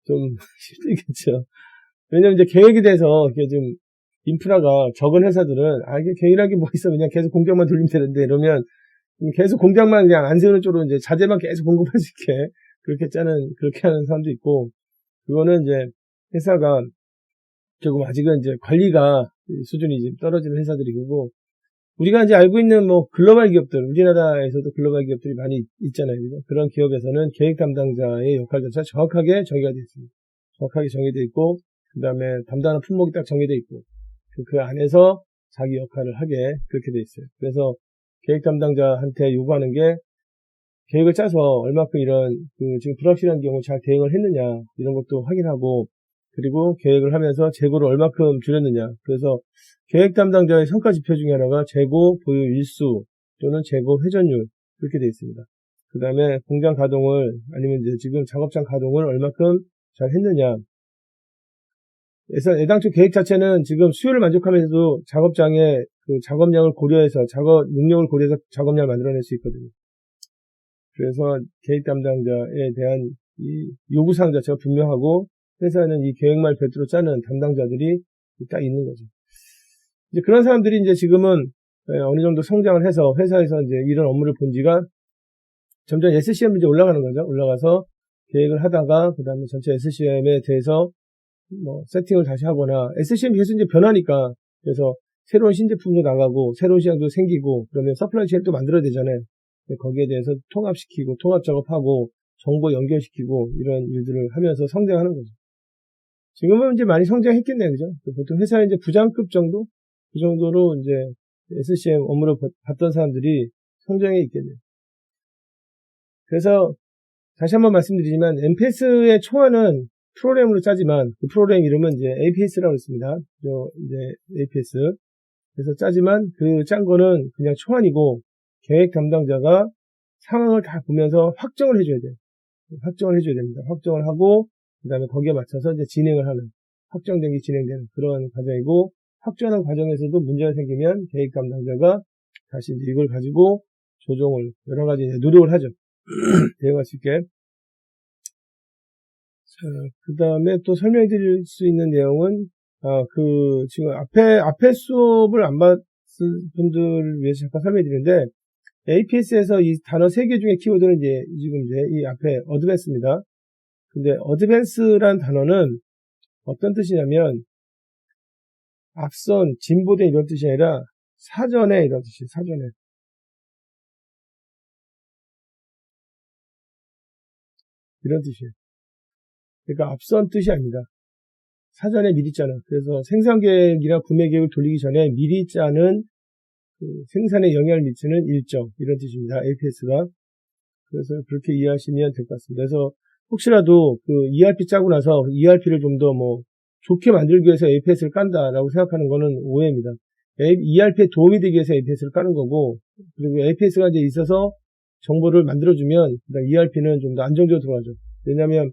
좀 힘들겠죠. 왜냐면 이제 계획에 대해서 이게 좀 인프라가 적은 회사들은, 이게 계획이라는 게 뭐 있어. 그냥 계속 공장만 돌리면 되는데, 이러면 계속 공장만 그냥 안 세우는 쪽으로 이제 자재만 계속 공급할 수 있게 그렇게 하는 사람도 있고, 그거는 이제 회사가 조금 아직은 이제 관리가 수준이 좀 떨어지는 회사들이고, 우리가 이제 알고 있는 뭐 글로벌 기업들, 우리나라에서도 글로벌 기업들이 많이 있잖아요. 그런 기업에서는 계획 담당자의 역할 자체가 정확하게 정의가 되어 있습니다. 정확하게 정의되어 있고, 그 다음에 담당하는 품목이 딱 정의되어 있고, 그 안에서 자기 역할을 하게 그렇게 되어 있어요. 그래서 계획 담당자한테 요구하는 게 계획을 짜서 얼마큼 이런 지금 불확실한 경우 잘 대응을 했느냐 이런 것도 확인하고, 그리고 계획을 하면서 재고를 얼마큼 줄였느냐. 그래서 계획 담당자의 성과 지표 중에 하나가 재고 보유 일수 또는 재고 회전율 그렇게 되어 있습니다. 그 다음에 공장 가동을 아니면 이제 지금 작업장 가동을 얼마큼 잘 했느냐. 그래서 애당초 계획 자체는 지금 수요를 만족하면서도 작업장의 그 작업량을 고려해서 작업 능력을 고려해서 작업량을 만들어낼 수 있거든요. 그래서 계획 담당자에 대한 이 요구사항 자체가 분명하고 회사는 이 계획만 별도로 짜는 담당자들이 딱 있는 거죠. 이제 그런 사람들이 이제 지금은 어느 정도 성장을 해서 회사에서 이제 이런 업무를 본 지가 점점 SCM이 이제 올라가는 거죠. 올라가서 계획을 하다가 그 다음에 전체 SCM에 대해서 뭐 세팅을 다시 하거나 SCM이 계속 이제 변하니까 그래서 새로운 신제품도 나가고 새로운 시장도 생기고 그러면 서플라이 체인을 또 만들어야 되잖아요. 거기에 대해서 통합시키고 통합 작업하고 정보 연결시키고 이런 일들을 하면서 성장하는 거죠. 지금은 이제 많이 성장했겠네요, 그죠? 보통 회사의 이제 부장급 정도? 그 정도로 이제 SCM 업무를 받던 사람들이 성장해 있겠네요. 그래서 다시 한번 말씀드리지만 MPS의 초안은 프로그램으로 짜지만 그 프로그램 이름은 이제 APS라고 했습니다. 이제 APS. 그래서 짜지만 그 짠 거는 그냥 초안이고 계획 담당자가 상황을 다 보면서 확정을 해줘야 돼요. 확정을 해줘야 됩니다. 확정을 하고 그 다음에 거기에 맞춰서 이제 진행을 하는, 확정된 게 진행되는 그런 과정이고, 확정하는 과정에서도 문제가 생기면 계획 담당자가 다시 이제 이걸 가지고 조정을 여러 가지 노력을 하죠. 대응할 수 있게. 자, 그 다음에 또 설명해 드릴 수 있는 내용은 지금 앞에 수업을 안 봤을 분들을 위해서 잠깐 설명해 드리는데, APS에서 이 단어 3개 중에 키워드는 지금 이 앞에 어드밴스입니다. 근데 어드밴스란 단어는 어떤 뜻이냐면 앞선, 진보된 이런 뜻이 아니라 사전에 이런 뜻이에요. 사전에. 이런 뜻이에요. 그러니까 앞선 뜻이 아닙니다. 사전에 미리 짜는. 그래서 생산계획이나 구매계획을 돌리기 전에 미리 짜는 생산에 영향을 미치는 일정 이런 뜻입니다. APS가. 그래서 그렇게 이해하시면 될 것 같습니다. 그래서 혹시라도 ERP 짜고 나서 ERP를 좀 더 좋게 만들기 위해서 APS를 깐다라고 생각하는 거는 오해입니다. ERP에 도움이 되기 위해서 APS를 까는 거고, 그리고 APS가 이제 있어서 정보를 만들어주면 ERP는 좀 더 안정적으로 들어가죠. 왜냐하면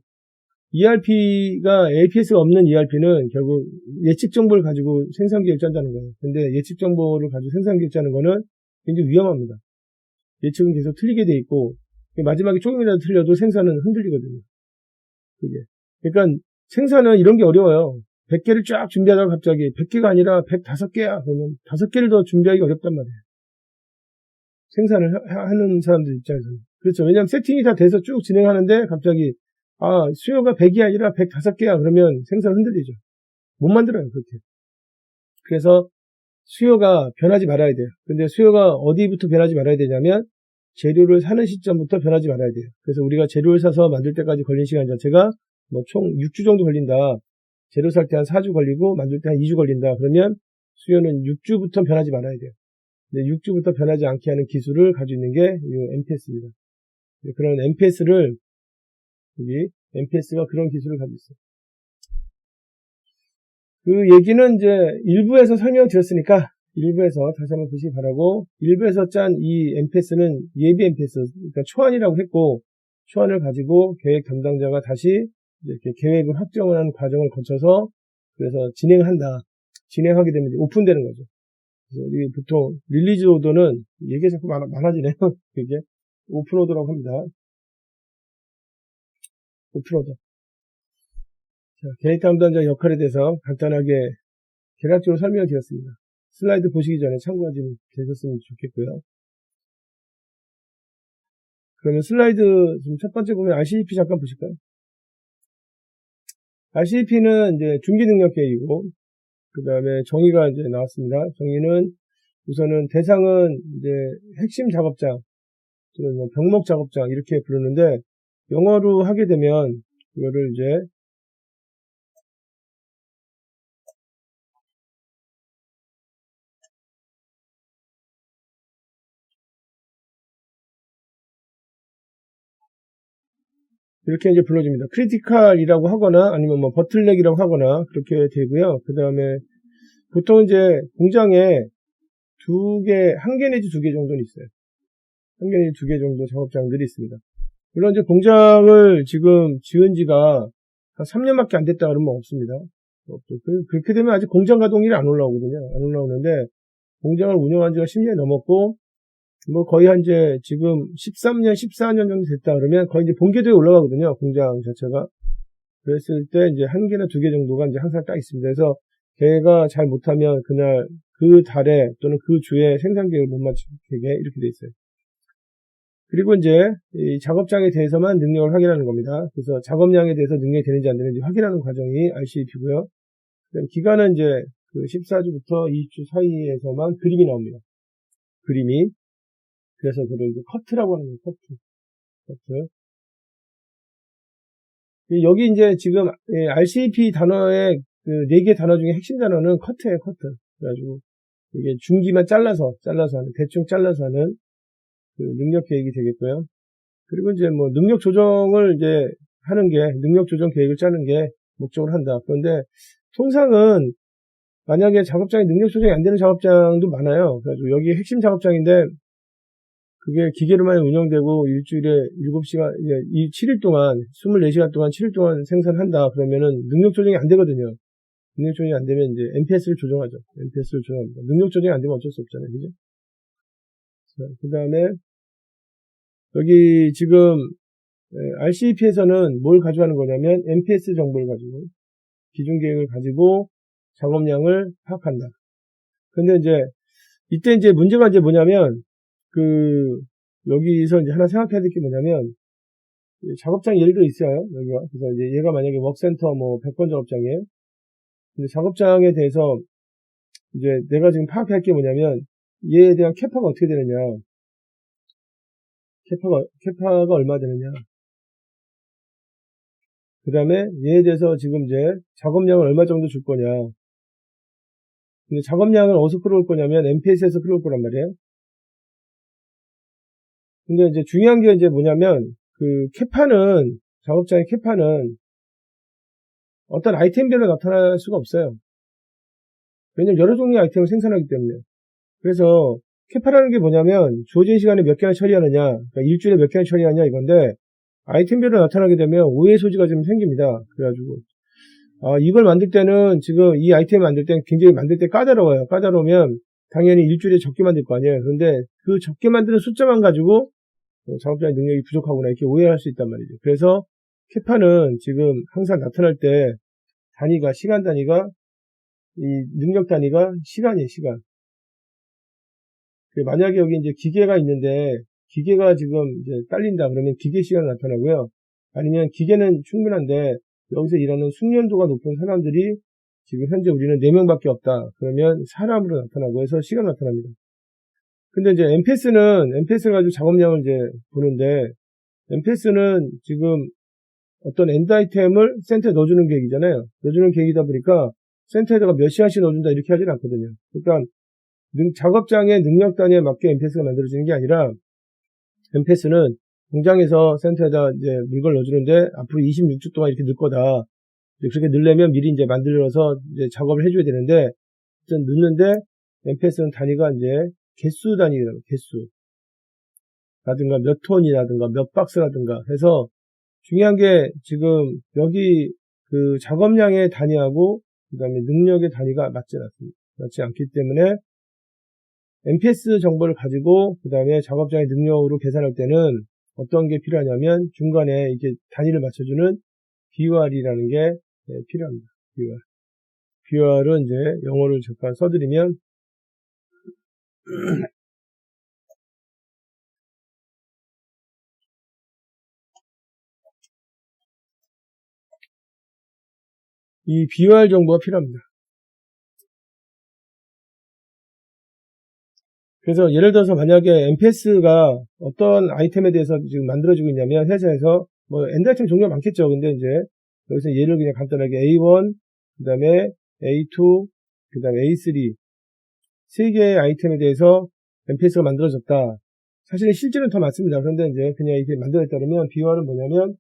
ERP가 APS가 없는 ERP는 결국 예측 정보를 가지고 생산 계획 짠다는 거예요. 근데 예측 정보를 가지고 생산 계획 짜는 거는 굉장히 위험합니다. 예측은 계속 틀리게 돼 있고 마지막에 조금이라도 틀려도 생산은 흔들리거든요. 그게. 그러니까 생산은 이런 게 어려워요. 100개를 쫙 준비하다가 갑자기 100개가 아니라 105개야. 그러면 5개를 더 준비하기 어렵단 말이에요. 생산을 하는 사람들 입장에서는. 그렇죠. 왜냐하면 세팅이 다 돼서 쭉 진행하는데 갑자기 수요가 100이 아니라 105개야. 그러면 생산 흔들리죠. 못 만들어요. 그렇게. 그래서 수요가 변하지 말아야 돼요. 근데 수요가 어디부터 변하지 말아야 되냐면 재료를 사는 시점부터 변하지 말아야 돼요. 그래서 우리가 재료를 사서 만들 때까지 걸린 시간 자체가 총 6주 정도 걸린다. 재료 살 때 한 4주 걸리고 만들 때 한 2주 걸린다. 그러면 수요는 6주부터 변하지 말아야 돼요. 근데 6주부터 변하지 않게 하는 기술을 가지고 있는 게 이 MPS입니다. 그런 MPS를, 여기, MPS가 그런 기술을 가지고 있어요. 그 얘기는 이제 일부에서 설명드렸으니까, 일부에서 다시 한번 보시기 바라고, 일부에서 짠 이 MPS는 예비 MPS, 그러니까 초안이라고 했고, 초안을 가지고 계획 담당자가 다시 이렇게 계획을 확정하는 과정을 거쳐서, 그래서 진행하게 되면 오픈되는 거죠. 그래서 우리 보통 릴리즈 오더는 얘기가 자꾸 많아지네요. 이게 오픈 오더라고 합니다. 오픈 오더. 자, 계획 담당자 역할에 대해서 간단하게 개략적으로 설명을 드렸습니다. 슬라이드 보시기 전에 참고하시면 되셨으면 좋겠고요. 그러면 슬라이드 첫 번째 보면 RCEP 잠깐 보실까요? RCEP는 이제 중기 능력 계획이고, 그 다음에 정의가 이제 나왔습니다. 정의는 우선은 대상은 이제 핵심 작업장, 또는 병목 작업장 이렇게 부르는데, 영어로 하게 되면 이거를 이제 이렇게 이제 불러줍니다. 크리티컬이라고 하거나 아니면 뭐 버틀넥이라고 하거나 그렇게 되고요. 그 다음에 보통 이제 공장에 한 개 내지 두 개 정도는 있어요. 한 개 내지 두 개 정도 작업장들이 있습니다. 물론 이제 공장을 지금 지은 지가 한 3년밖에 안 됐다 그러면 없습니다. 그렇게 되면 아직 공장 가동률이 안 올라오거든요. 안 올라오는데 공장을 운영한 지가 10년이 넘었고 뭐 거의 한 이제 지금 13년, 14년 정도 됐다 그러면 거의 이제 본궤도에 올라가거든요. 공장 자체가. 그랬을 때 이제 한 개나 두 개 정도가 이제 항상 딱 있습니다. 그래서 걔가 잘 못하면 그날 그 달에 또는 그 주에 생산 계획을 못 맞추게 이렇게 돼 있어요. 그리고 이제 이 작업장에 대해서만 능력을 확인하는 겁니다. 그래서 작업량에 대해서 능력이 되는지 안 되는지 확인하는 과정이 RCEP고요. 기간은 이제 그 14주부터 20주 사이에서만 그림이 나옵니다. 그림이. 그래서 그걸 이제 커트라고 하는 거예요. 커트. 여기 이제 지금 RCEP 단어의 그 4개 단어 중에 핵심 단어는 커트예요, 커트. 그래가지고 이게 중기만 잘라서 하는, 대충 잘라서 하는 그 능력 계획이 되겠고요. 그리고 이제 뭐 능력 조정을 이제 하는 게, 능력 조정 계획을 짜는 게 목적으로 한다. 그런데 통상은 만약에 작업장이 능력 조정이 안 되는 작업장도 많아요. 그래가지고 여기 핵심 작업장인데 그게 기계로만 운영되고 일주일에 7시간, 7일 동안, 24시간 동안 7일 동안 생산한다. 그러면은 능력 조정이 안 되거든요. 능력 조정이 안 되면 이제 MPS를 조정하죠. MPS를 조정합니다. 능력 조정이 안 되면 어쩔 수 없잖아요. 그죠? 그 다음에 여기 지금 RCEP에서는 뭘 가져가는 거냐면 MPS 정보를 가지고 기준 계획을 가지고 작업량을 파악한다. 근데 이제 이때 이제 문제가 이제 뭐냐면 여기서 이제 하나 생각해야 될 게 뭐냐면 작업장 예를 들어 있어요. 여기가. 그래서 이제 얘가 만약에 워크센터 뭐 100번 작업장이에요. 근데 작업장에 대해서 이제 내가 지금 파악할 게 뭐냐면 얘에 대한 캐파가 어떻게 되느냐. 캐파가 얼마 되느냐. 그 다음에 얘에 대해서 지금 이제 작업량을 얼마 정도 줄 거냐. 근데 작업량을 어디서 끌어올 거냐면 MPS에서 끌어올 거란 말이에요. 근데 이제 중요한 게 이제 뭐냐면 작업장의 캐파는 어떤 아이템별로 나타날 수가 없어요. 왜냐면 여러 종류의 아이템을 생산하기 때문에. 그래서 캐파라는 게 뭐냐면 주어진 시간에 몇 개나 처리하느냐, 그러니까 일주일에 몇 개나 처리하냐 이건데 아이템별로 나타나게 되면 오해 소지가 좀 생깁니다. 그래가지고 이걸 만들 때는 지금 이 아이템을 만들 때는 굉장히 만들 때 까다로워요. 까다로우면 당연히 일주일에 적게 만들 거 아니에요. 그런데 그 적게 만드는 숫자만 가지고 작업자의 능력이 부족하구나 이렇게 오해할 수 있단 말이죠. 그래서 캐파는 지금 항상 나타날 때 시간 단위가 이 능력 단위가 시간이에요. 시간. 만약에 여기 이제 기계가 있는데 기계가 지금 이제 딸린다 그러면 기계 시간 나타나고요. 아니면 기계는 충분한데 여기서 일하는 숙련도가 높은 사람들이 지금 현재 우리는 4명밖에 없다. 그러면 사람으로 나타나고 해서 시간 나타납니다. 근데 이제 MPS를 가지고 작업량을 이제 보는데 MPS는 지금 어떤 엔드 아이템을 센터에 넣어주는 계획이잖아요. 넣어주는 계획이다 보니까 센터에다가 몇 시간씩 넣어준다 이렇게 하진 않거든요. 그러니까 작업장의 능력 단위에 맞게 MPS가 만들어지는 게 아니라 MPS는 공장에서 센터에다 이제 물건을 넣어주는데 앞으로 26주 동안 이렇게 넣을 거다. 그렇게 넣으려면 미리 이제 만들어서 이제 작업을 해줘야 되는데, 일단 넣는데, MPS는 단위가 이제 개수 단위라고, 개수. 라든가 몇 톤이라든가 몇 박스라든가 해서 중요한 게 지금 여기 그 작업량의 단위하고 그 다음에 능력의 단위가 맞지 않습니다. 맞지 않기 때문에 MPS 정보를 가지고 그 다음에 작업장의 능력으로 계산할 때는 어떤 게 필요하냐면 중간에 이렇게 단위를 맞춰주는 BOR이라는 게 필요합니다. BOR. BOR은 이제 영어를 잠깐 써드리면 이 BOR 정보가 필요합니다. 그래서 예를 들어서 만약에 MPS가 어떤 아이템에 대해서 지금 만들어지고 있냐면 회사에서 뭐 엔드 아이템 종류가 많겠죠. 근데 이제 여기서 예를 그냥 간단하게 A1, 그 다음에 A2, 그 다음에 A3 세 개의 아이템에 대해서 MPS가 만들어졌다. 사실은 실제는 더 많습니다. 그런데 이제 그냥 이렇게 만들어졌다 그러면 BOR은 뭐냐면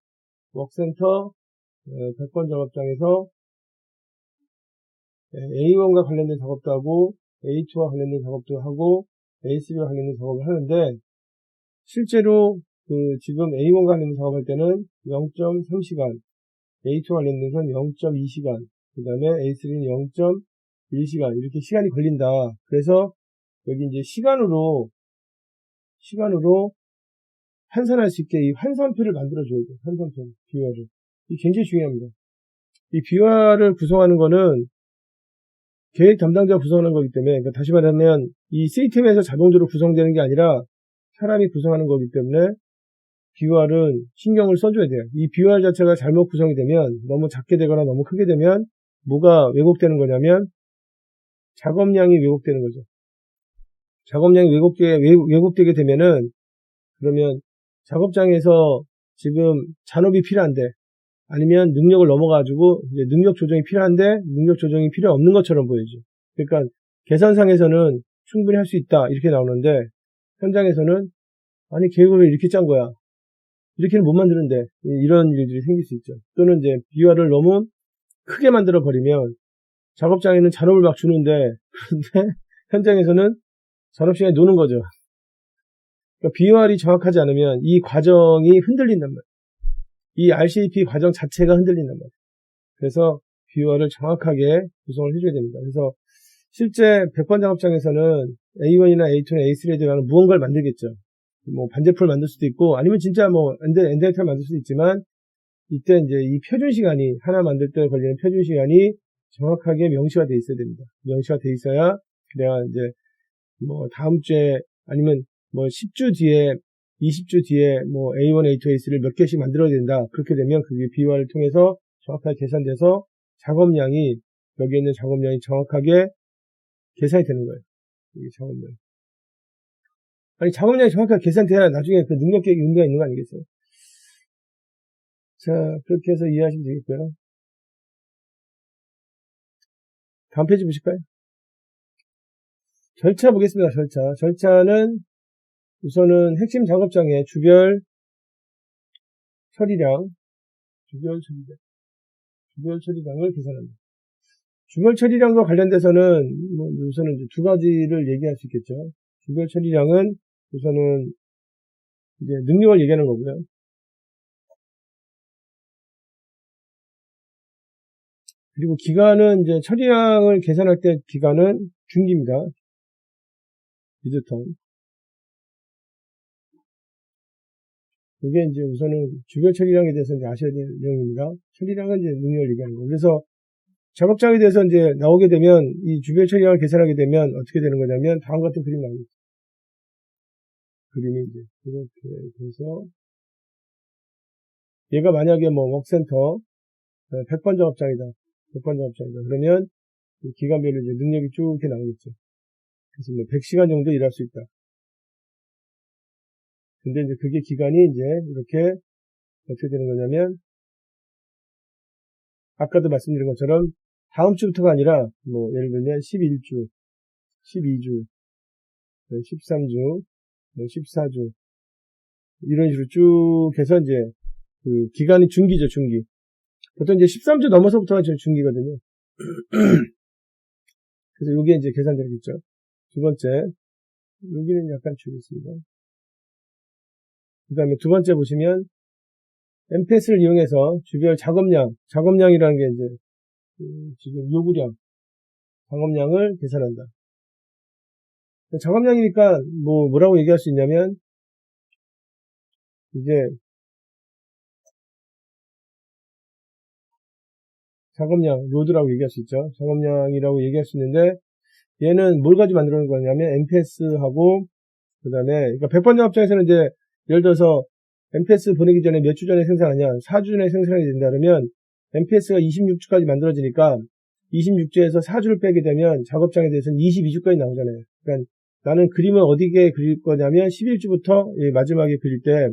워크센터 100번 작업장에서 A1과 관련된 작업도 하고 A2와 관련된 작업도 하고 A3와 관련된 작업을 하는데 실제로 그 지금 A1과 관련된 작업할 때는 0.3시간, A2와 관련된 건 0.2시간, 그 다음에 A3는 0.1시간 이렇게 시간이 걸린다. 그래서 여기 이제 시간으로 환산할 수 있게 이 환산표를 만들어줘야 돼요. 환산표, BOR을. 이게 굉장히 중요합니다. 이 BOR을 구성하는 거는 계획 담당자가 구성하는 거기 때문에, 그러니까 다시 말하면 이 시스템에서 자동적으로 구성되는 게 아니라 사람이 구성하는 거기 때문에 BOR은 신경을 써줘야 돼요. 이 BOR 자체가 잘못 구성이 되면 너무 작게 되거나 너무 크게 되면 뭐가 왜곡되는 거냐면 작업량이 왜곡되는 거죠. 작업량이 왜곡되게 되면은 그러면 작업장에서 지금 잔업이 필요한데 아니면 능력을 넘어가지고 이제 능력 조정이 필요한데 능력 조정이 필요 없는 것처럼 보이죠. 그러니까 계산상에서는 충분히 할 수 있다 이렇게 나오는데 현장에서는 아니 계획을 이렇게 짠 거야. 이렇게는 못 만드는데 이런 일들이 생길 수 있죠. 또는 이제 BOR을 너무 크게 만들어 버리면 작업장에는 잔업을 막 주는데 그런데 현장에서는 잔업시간에 노는 거죠. 그러니까 BOR이 정확하지 않으면 이 과정이 흔들린단 말이에요. 이 RCP 과정 자체가 흔들린단 말이에요. 그래서 BOR을 정확하게 구성을 해줘야 됩니다. 그래서 실제 100번 작업장에서는 A1이나 A2나 A3에 대한 무언가를 만들겠죠. 뭐 반제품을 만들 수도 있고 아니면 진짜 뭐 엔드아이템을 만들 수도 있지만 이때 이제 이 표준 시간이 하나 만들 때 걸리는 표준 시간이 정확하게 명시가 돼 있어야 됩니다. 명시가 돼 있어야 그래야 이제 뭐 다음 주에 아니면 뭐 10주 뒤에 20주 뒤에 뭐 A1, A2, A3를 몇 개씩 만들어야 된다. 그렇게 되면 그게 BOR을 통해서 정확하게 계산돼서 작업량이 여기에 있는 작업량이 정확하게 계산이 되는 거예요. 이게 작업량. 아니 작업량이 정확하게 계산돼야 나중에 그 능력 계획 의미가 있는 거 아니겠어요? 자, 그렇게 해서 이해하시면 되겠고요. 다음 페이지 보실까요? 절차 보겠습니다. 절차는 우선은 핵심 작업장의 주별 처리량을 계산합니다. 주별 처리량과 관련돼서는 우선은 이제 두 가지를 얘기할 수 있겠죠. 주별 처리량은 우선은 이제 능력을 얘기하는 거고요. 그리고 기간은 이제 처리량을 계산할 때 기간은 중기입니다. 미드텀. 이게 이제 우선은 주별 처리량에 대해서 이제 아셔야 될 내용입니다. 처리량은 이제 능력을 얘기하는 거고. 그래서 작업장에 대해서 이제 나오게 되면 이 주별 처리량을 계산하게 되면 어떻게 되는 거냐면 다음 같은 그림이 나옵니다. 그림이 이제 이렇게 돼서 얘가 만약에 뭐 워크센터 100번 작업장이다. 100번 작업장이다. 그러면 기간별로 이제 능력이 쭉 이렇게 나오겠죠. 그래서 뭐 100시간 정도 일할 수 있다. 근데 이제 그게 기간이 이제 이렇게 어떻게 되는 거냐면 아까도 말씀드린 것처럼 다음 주부터가 아니라 뭐 예를 들면 11주, 12주, 13주, 14주 이런 식으로 쭉 해서 이제 그 기간이 중기죠, 중기. 보통 이제 13주 넘어서부터가 중기거든요. 그래서 요게 이제 계산되겠죠. 두 번째, 여기는 약간 줄였습니다. 그 다음에 두 번째 보시면, MPS를 이용해서 주별 작업량이라는 게 이제, 지금 요구량, 작업량을 계산한다. 작업량이니까, 뭐라고 얘기할 수 있냐면, 이제, 작업량, 로드라고 얘기할 수 있죠. 작업량이라고 얘기할 수 있는데, 얘는 뭘 가지고 만들어 놓은 거냐면, MPS하고, 그 다음에, 그러니까 100번 작업장에서는 이제, 예를 들어서, MPS 보내기 전에 몇 주 전에 생산하냐, 4주 전에 생산이 된다 그러면, MPS가 26주까지 만들어지니까, 26주에서 4주를 빼게 되면, 작업장에 대해서는 22주까지 나오잖아요. 그러니까, 나는 그림을 어디게 그릴 거냐면, 11주부터 마지막에 그릴 때,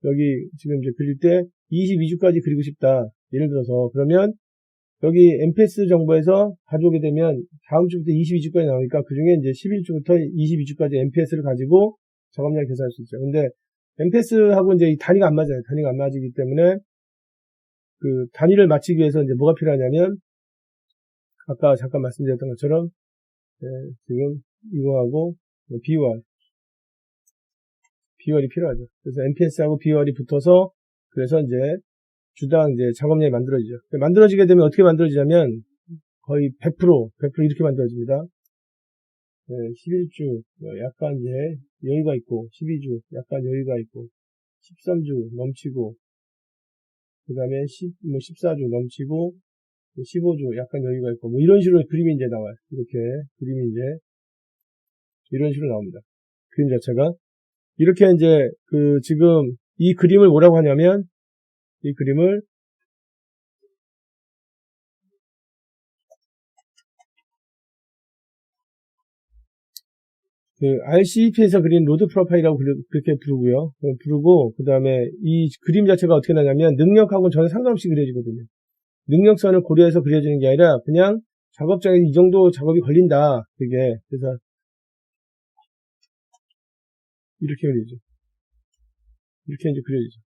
여기 지금 이제 그릴 때, 22주까지 그리고 싶다. 예를 들어서, 그러면, 여기 MPS 정보에서 가져오게 되면 다음 주부터 22주까지 나오니까 그 중에 이제 11주부터 22주까지 MPS를 가지고 작업량을 계산할 수 있죠. 근데 MPS하고 이제 이 단위가 안 맞아요. 단위가 안 맞기 때문에 그 단위를 맞추기 위해서 이제 뭐가 필요하냐면 아까 잠깐 말씀드렸던 것처럼 지금 이거하고 비월이 필요하죠. 그래서 MPS하고 비월이 붙어서 그래서 이제 주당 이제 작업량이 만들어지죠. 만들어지게 되면 어떻게 만들어지냐면 거의 100% 이렇게 만들어집니다. 11주 약간 이제 여유가 있고 12주 약간 여유가 있고 13주 넘치고 그 다음에 14주 넘치고 15주 약간 여유가 있고 뭐 이런 식으로 그림이 이제 나와요. 이렇게 그림이 이제 이런 식으로 나옵니다. 그림 자체가 이렇게 이제 그 지금 이 그림을 뭐라고 하냐면 이 그림을 그 RCEP에서 그린 로드 프로파일이라고 그렇게 부르고요. 그 다음에 이 그림 자체가 어떻게 나냐면 능력하고는 전혀 상관없이 그려지거든요. 능력선을 고려해서 그려지는 게 아니라 그냥 작업장에 이 정도 작업이 걸린다. 그게 그래서 이렇게 그려지죠. 이렇게 이제 그려지죠.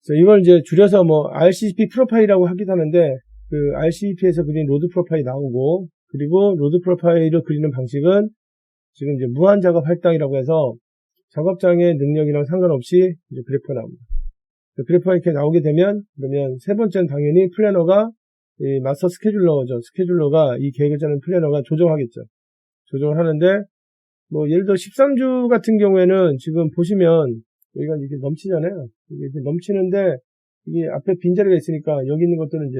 그래서 이걸 이제 줄여서 뭐 RCEP 프로파일이라고 하기도 하는데 그 RCEP에서 그린 로드 프로파일이 나오고 그리고 로드 프로파일을 그리는 방식은 지금 이제 무한 작업 할당이라고 해서 작업장의 능력이랑 상관없이 이제 그래프가 나옵니다. 그래프가 이렇게 나오게 되면 그러면 세 번째는 당연히 플래너가 이 마스터 스케줄러죠. 스케줄러가 이 계획을 짜는 플래너가 조정하겠죠. 조정을 하는데 뭐 예를 들어 13주 같은 경우에는 지금 보시면 여기가 이렇게 넘치잖아요. 이게 넘치는데 이게 앞에 빈자리가 있으니까 여기 있는 것들은 이제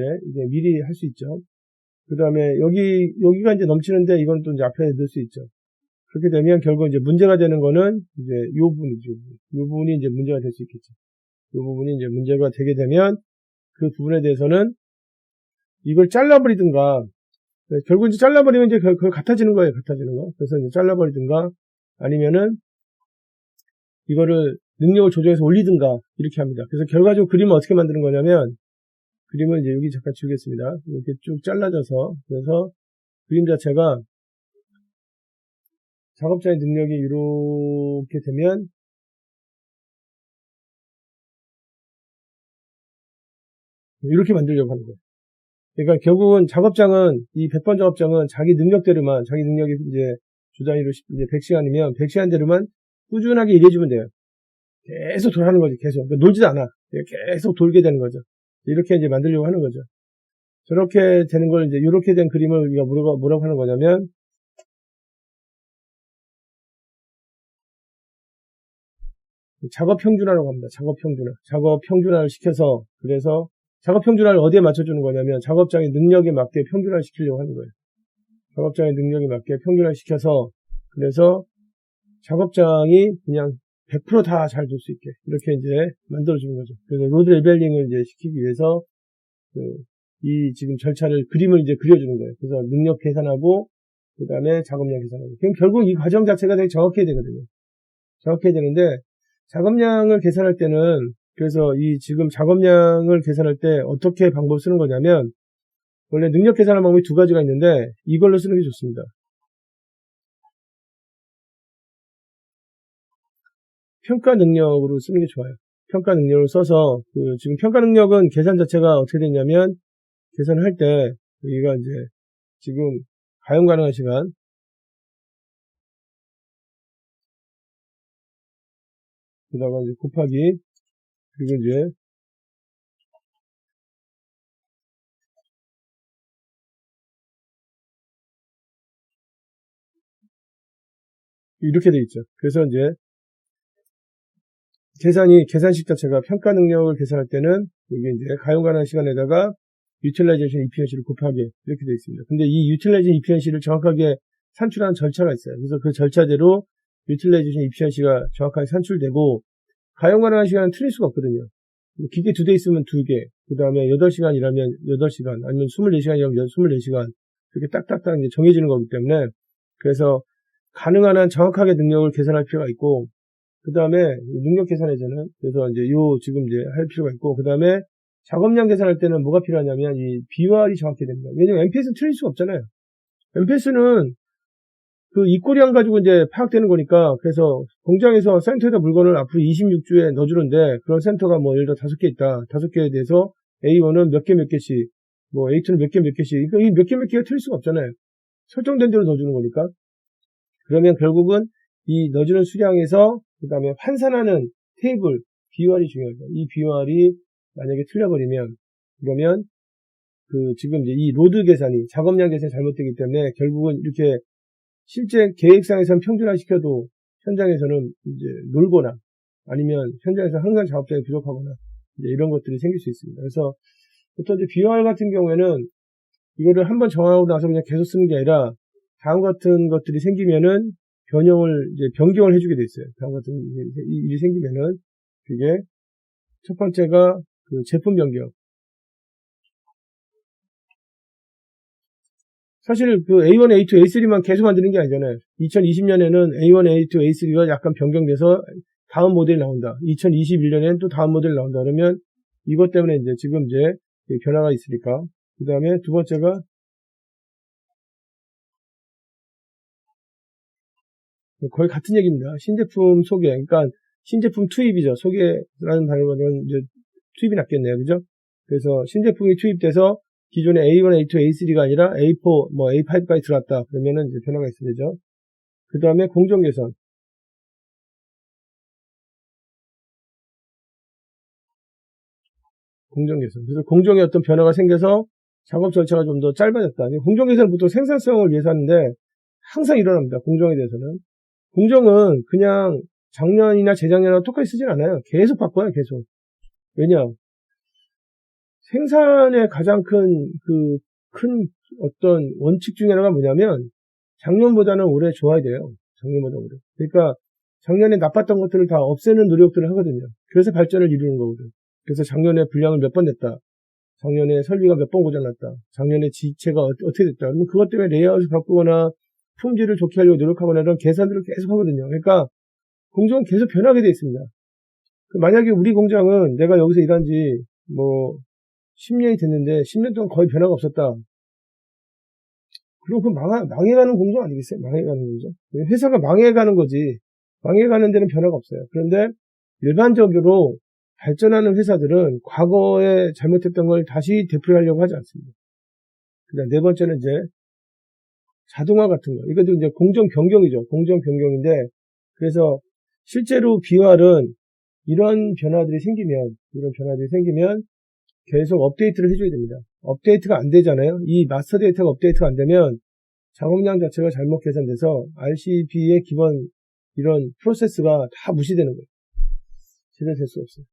미리 할 수 있죠. 그 다음에 여기가 이제 넘치는데 이건 또 이제 앞에 넣을 수 있죠. 그렇게 되면 결국 이제 문제가 되는 거는 이제 요 부분이죠. 요 부분이 이제 문제가 될 수 있겠죠. 요 부분이 이제 문제가 되게 되면 그 부분에 대해서는 이걸 잘라버리든가 결국 이제 잘라버리면 이제 그거 같아지는 거예요. 같아지는 거. 그래서 이제 잘라버리든가 아니면은 이거를 능력을 조정해서 올리든가 이렇게 합니다. 그래서 결과적으로 그림을 어떻게 만드는 거냐면 그림을 이제 여기 잠깐 지우겠습니다. 이렇게 쭉 잘라져서 그래서 그림 자체가 작업자의 능력이 이렇게 되면 이렇게 만들려고 하는 거예요. 그러니까 결국은 작업장은 이 100번 작업장은 자기 능력대로만 자기 능력이 이제 주 단위로 이제 100시간이면 100시간대로만 꾸준하게 일해주면 돼요. 계속 돌아가는 거지. 계속 놀지도 않아. 계속 돌게 되는 거죠. 이렇게 이제 만들려고 하는 거죠. 저렇게 되는 걸 이제 이렇게 된 그림을 우리가 뭐라고 하는 거냐면 작업 평준화라고 합니다. 작업 평준화를 시켜서 그래서 작업 평준화를 어디에 맞춰주는 거냐면 작업장의 능력에 맞게 평준화를 시키려고 하는 거예요. 작업장의 능력에 맞게 평준화를 시켜서 그래서 작업장이 그냥 100% 다 잘 돌 수 있게 이렇게 이제 만들어주는 거죠. 그래서 로드 레벨링을 이제 시키기 위해서 이 지금 절차를 그림을 이제 그려주는 거예요. 그래서 능력 계산하고 그 다음에 작업량 계산하고 그럼 결국 이 과정 자체가 되게 정확해야 되거든요. 정확해야 되는데 작업량을 계산할 때는 그래서 이 지금 작업량을 계산할 때 어떻게 방법을 쓰는 거냐면 원래 능력 계산하는 방법이 두 가지가 있는데 이걸로 쓰는 게 좋습니다. 평가 능력으로 쓰는 게 좋아요. 평가 능력을 써서, 지금 평가 능력은 계산 자체가 어떻게 됐냐면, 계산을 할 때, 여기가 이제, 지금, 가용 가능한 시간, 그다가 이제 곱하기, 그리고 이제, 이렇게 돼 있죠. 그래서 이제, 계산식 자체가 평가 능력을 계산할 때는, 이게 이제, 가용 가능한 시간에다가, utilization efficiency를 곱하기, 이렇게 돼 있습니다. 근데 이 utilization efficiency를 정확하게 산출하는 절차가 있어요. 그래서 그 절차대로 utilization efficiency가 정확하게 산출되고, 가용 가능한 시간은 틀릴 수가 없거든요. 기계 2대 있으면 2개, 그 다음에 8시간 일하면 8시간, 아니면 24시간 일하면 24시간, 이렇게 딱딱딱 이제 정해지는 거기 때문에, 그래서 가능한 한 정확하게 능력을 계산할 필요가 있고, 그 다음에 능력 계산에서는, 그래서 이제 지금 이제 할 필요가 있고, 그 다음에 작업량 계산할 때는 뭐가 필요하냐면, 이 비활이 정확히 됩니다. 왜냐면 MPS는 틀릴 수가 없잖아요. MPS는 그 입고량 가지고 이제 파악되는 거니까, 그래서 공장에서 센터에다 물건을 앞으로 26주에 넣어주는데, 그런 센터가 뭐 예를 들어 5개 있다. 5개에 대해서 A1은 몇 개씩, 뭐 A2는 몇 개씩, 그러니까 이 몇 개가 틀릴 수가 없잖아요. 설정된 대로 넣어주는 거니까. 그러면 결국은 이 넣어주는 수량에서, 그 다음에 환산하는 테이블, 비활이 중요합니다. 이 비활이 만약에 틀려버리면, 그러면 지금 이제 이 로드 계산이, 작업량 계산이 잘못되기 때문에 결국은 이렇게 실제 계획상에서는 평준화시켜도 현장에서는 이제 놀거나 아니면 현장에서 항상 작업장이 부족하거나 이제 이런 것들이 생길 수 있습니다. 그래서 보통 이제 비활 같은 경우에는 이거를 한번 정하고 나서 그냥 계속 쓰는 게 아니라 다음 같은 것들이 생기면은 변경을 해주게 돼 있어요. 다음 같은 일이 생기면은 그게 첫 번째가 제품 변경. 사실 A1, A2, A3만 계속 만드는 게 아니잖아요. 2020년에는 A1, A2, A3가 약간 변경돼서 다음 모델이 나온다. 2021년에는 또 다음 모델이 나온다. 그러면 이것 때문에 이제 지금 이제 변화가 있으니까. 그 다음에 두 번째가 거의 같은 얘기입니다. 신제품 소개. 그러니까 신제품 투입이죠. 소개라는 단어는 이제 투입이 낫겠네요. 그죠? 그래서 신제품이 투입돼서 기존의 A1, A2, A3가 아니라 A4, 뭐 A5까지 들어왔다. 그러면은 이제 변화가 있어야 되죠. 그 다음에 공정 개선. 그래서 공정에 어떤 변화가 생겨서 작업 절차가 좀 더 짧아졌다. 공정 개선은 보통 생산성을 위해서 하는데 항상 일어납니다. 공정에 대해서는. 공정은 그냥 작년이나 재작년이나 똑같이 쓰진 않아요. 계속 바꿔요. 계속. 왜냐? 생산의 가장 큰 어떤 원칙 중에 하나가 뭐냐면 작년보다는 올해 좋아야 돼요. 작년보다 올해. 그러니까 작년에 나빴던 것들을 다 없애는 노력들을 하거든요. 그래서 발전을 이루는 거거든. 그래서 작년에 분량을 몇 번 냈다. 작년에 설비가 몇 번 고장났다. 작년에 지체가 어떻게 됐다. 그러면 그것 때문에 레이아웃을 바꾸거나 품질을 좋게 하려고 노력하거나 이런 계산들을 계속 하거든요. 그러니까 공정은 계속 변하게 돼 있습니다. 만약에 우리 공장은 내가 여기서 일한 지 뭐 10년이 됐는데 10년 동안 거의 변화가 없었다. 그럼 그 망해가는 공정 아니겠어요? 망해가는 공정. 회사가 망해가는 거지. 망해가는 데는 변화가 없어요. 그런데 일반적으로 발전하는 회사들은 과거에 잘못했던 걸 다시 되풀이하려고 하지 않습니다. 그다음 네 번째는 이제 자동화 같은 거. 이것도 이제 공정 변경이죠. 공정 변경인데 그래서 실제로 비활은 이런 변화들이 생기면 계속 업데이트를 해줘야 됩니다. 업데이트가 안 되잖아요. 이 마스터 데이터가 업데이트가 안 되면 작업량 자체가 잘못 계산돼서 RCB의 기본 이런 프로세스가 다 무시되는 거예요. 제대로 될 수 없어요.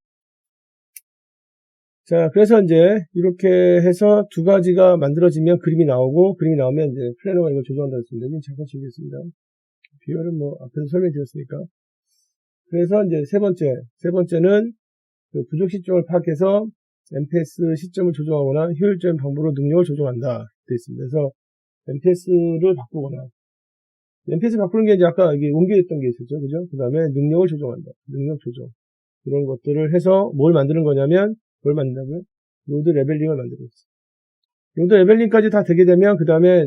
자, 그래서 이제 이렇게 해서 두 가지가 만들어지면 그림이 나오고 그림이 나오면 이제 플래너가 이걸 조정한다고 했습니다. 이건 잠깐 주겠습니다. 비율은 뭐 앞에서 설명드렸으니까. 그래서 이제 세 번째는 그 부족 시점을 파악해서 MPS 시점을 조정하거나 효율적인 방법으로 능력을 조정한다. 되어 있습니다. 그래서 MPS를 바꾸거나 MPS 바꾸는 게 이제 아까 여기 옮겨졌던 게 있었죠. 그죠? 그 다음에 능력을 조정한다. 능력 조정. 이런 것들을 해서 뭘 만드는 거냐면 뭘 만든다고요? 로드 레벨링을 만들고 있어요. 로드 레벨링까지 다 되게 되면 그 다음에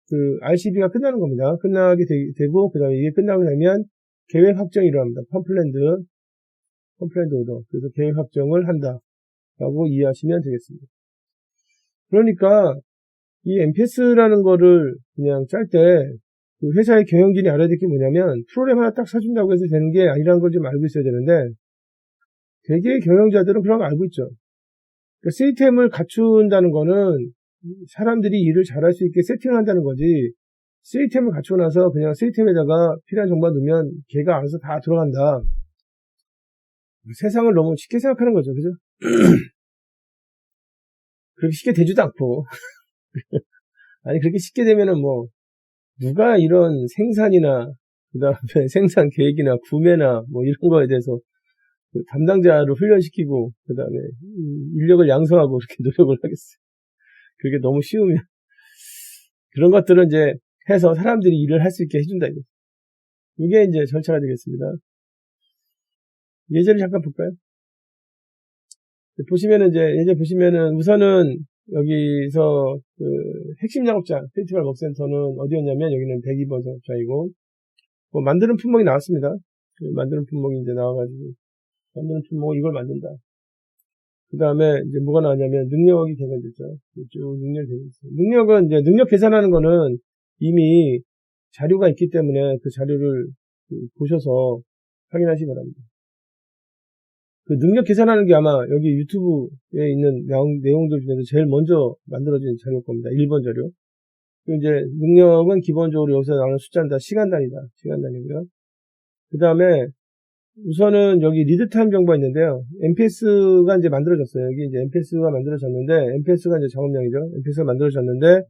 그 RCB가 끝나는 겁니다. 끝나게 되고 그 다음에 이게 끝나고 나면 계획 확정이 일어납니다. 펌플랜드 컴플레인트 오더. 그래서 계획 확정을 한다라고 이해하시면 되겠습니다. 그러니까 이 MPS라는 거를 그냥 짤 때 그 회사의 경영진이 알아야 될 게 뭐냐면 프로그램 하나 딱 사준다고 해서 되는 게 아니라는 걸 좀 알고 있어야 되는데 대개의 경영자들은 그런 거 알고 있죠. 그러니까 시스템을 갖춘다는 거는 사람들이 일을 잘할 수 있게 세팅한다는 거지 시스템을 갖추고 나서 그냥 시스템에다가 필요한 정보만 넣으면 걔가 알아서 다 들어간다. 세상을 너무 쉽게 생각하는 거죠. 그죠? 그렇게 쉽게 되지도 않고 아니 그렇게 쉽게 되면은 뭐 누가 이런 생산이나 그 다음에 생산 계획이나 구매나 뭐 이런 거에 대해서 그 담당자를 훈련시키고 그 다음에 인력을 양성하고 그렇게 노력을 하겠어요. 그게 너무 쉬우면 그런 것들은 이제 해서 사람들이 일을 할 수 있게 해준다 이거. 이게 이제 절차가 되겠습니다. 예제를 잠깐 볼까요? 보시면은 이제 예제 보시면은 우선은 여기서 그 핵심 작업장 크리티컬 워크센터는 어디였냐면 여기는 102번 작업장이고 뭐 만드는 품목이 나왔습니다. 만드는 품목이 이제 나와가지고 만드는 품목 이걸 만든다. 그 다음에 이제 뭐가 나왔냐면 능력이 개선됐죠. 쭉 능력이 개선됐어요. 능력은 이제 능력 계산하는 거는 이미 자료가 있기 때문에 그 자료를 보셔서 확인하시기 바랍니다. 그 능력 계산하는 게 아마 여기 유튜브에 있는 내용들 중에서 제일 먼저 만들어진 자료일 겁니다. 1번 자료. 이제 능력은 기본적으로 여기서 나오는 숫자는 다 시간 단위다. 시간 단위고요. 그 다음에 우선은 여기 리드타임 정보가 있는데요. MPS가 이제 만들어졌어요. 여기 이제 MPS가 만들어졌는데, MPS가 이제 작업량이죠. MPS가 만들어졌는데,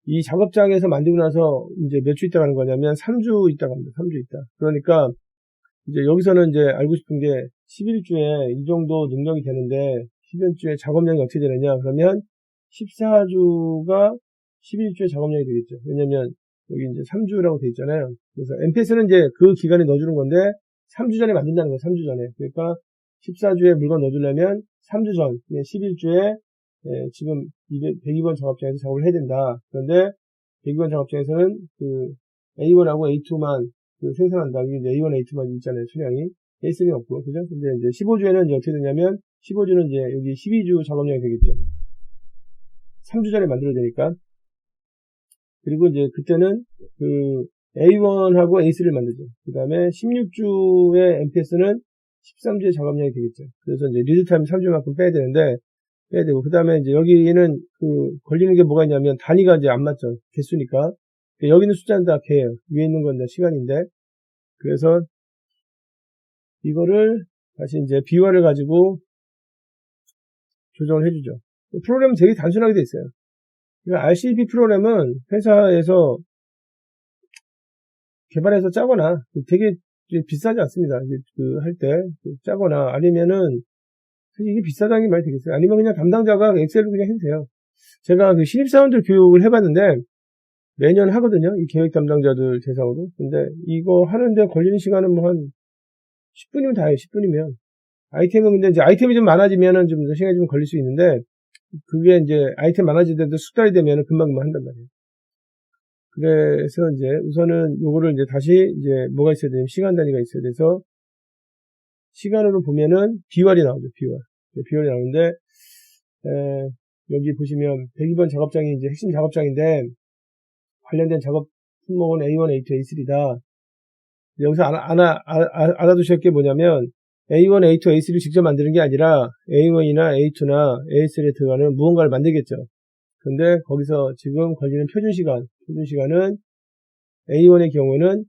이 작업장에서 만들고 나서 이제 몇 주 있다 가는 거냐면 3주 있다 갑니다. 3주 있다. 그러니까 이제 여기서는 이제 알고 싶은 게 11주에 이 정도 능력이 되는데 11주에 작업량이 어떻게 되느냐 그러면 14주가 11주에 작업량이 되겠죠. 왜냐면 여기 이제 3주라고 돼 있잖아요. 그래서 MPS는 이제 그 기간에 넣어주는 건데 3주 전에 만든다는 거예요. 3주 전에. 그러니까 14주에 물건 넣어주려면 3주 전, 11주에 지금 102번 작업장에서 작업을 해야 된다. 그런데 102번 작업장에서는 그 A1하고 A2만 그 생산한다. 이게 이제 A1, A2만 있잖아요. 수량이. A3는 없고, 그죠? 근데 이제 15주에는 이제 어떻게 되냐면, 15주는 이제 여기 12주 작업량이 되겠죠. 3주 전에 만들어야 되니까. 그리고 이제 그때는 그 A1하고 A3를 만들죠. 그 다음에 16주의 MPS는 13주의 작업량이 되겠죠. 그래서 이제 리드타임 3주만큼 빼야 되는데, 빼야 되고, 그 다음에 이제 여기는 그 걸리는 게 뭐가 있냐면 단위가 이제 안 맞죠. 개수니까. 여기 있는 숫자는 다 개예요. 위에 있는 건 다 시간인데. 그래서 이거를 다시 이제 비화를 가지고 조정을 해주죠. 프로그램은 되게 단순하게 돼 있어요. RCP 프로그램은 회사에서 개발해서 짜거나 되게 비싸지 않습니다. 그 할 때 짜거나 아니면은 이게 비싸다는 게 많이 되겠어요. 아니면 그냥 담당자가 엑셀로 그냥 해도 돼요. 제가 그 신입사원들 교육을 해봤는데 매년 하거든요. 이 계획 담당자들 대상으로. 근데 이거 하는데 걸리는 시간은 뭐 한 10분이면 다예요. 10분이면. 아이템은 근데 이제 아이템이 좀 많아지면은 좀 시간이 좀 걸릴 수 있는데 그게 이제 아이템 많아질 때도 숙달이 되면은 금방 한단 말이에요. 그래서 이제 우선은 요거를 이제 다시 이제 뭐가 있어야 되냐면 시간 단위가 있어야 돼서 시간으로 보면은 비활이 나오죠. 비활이 나오는데 여기 보시면 102번 작업장이 이제 핵심 작업장인데 관련된 작업 품목은 A1, A2, A3다. 여기서 알아두실 게 뭐냐면 A1, A2, A3를 직접 만드는 게 아니라 A1이나 A2나 A3에 들어가는 무언가를 만들겠죠. 근데 거기서 지금 걸리는 표준시간은 A1의 경우에는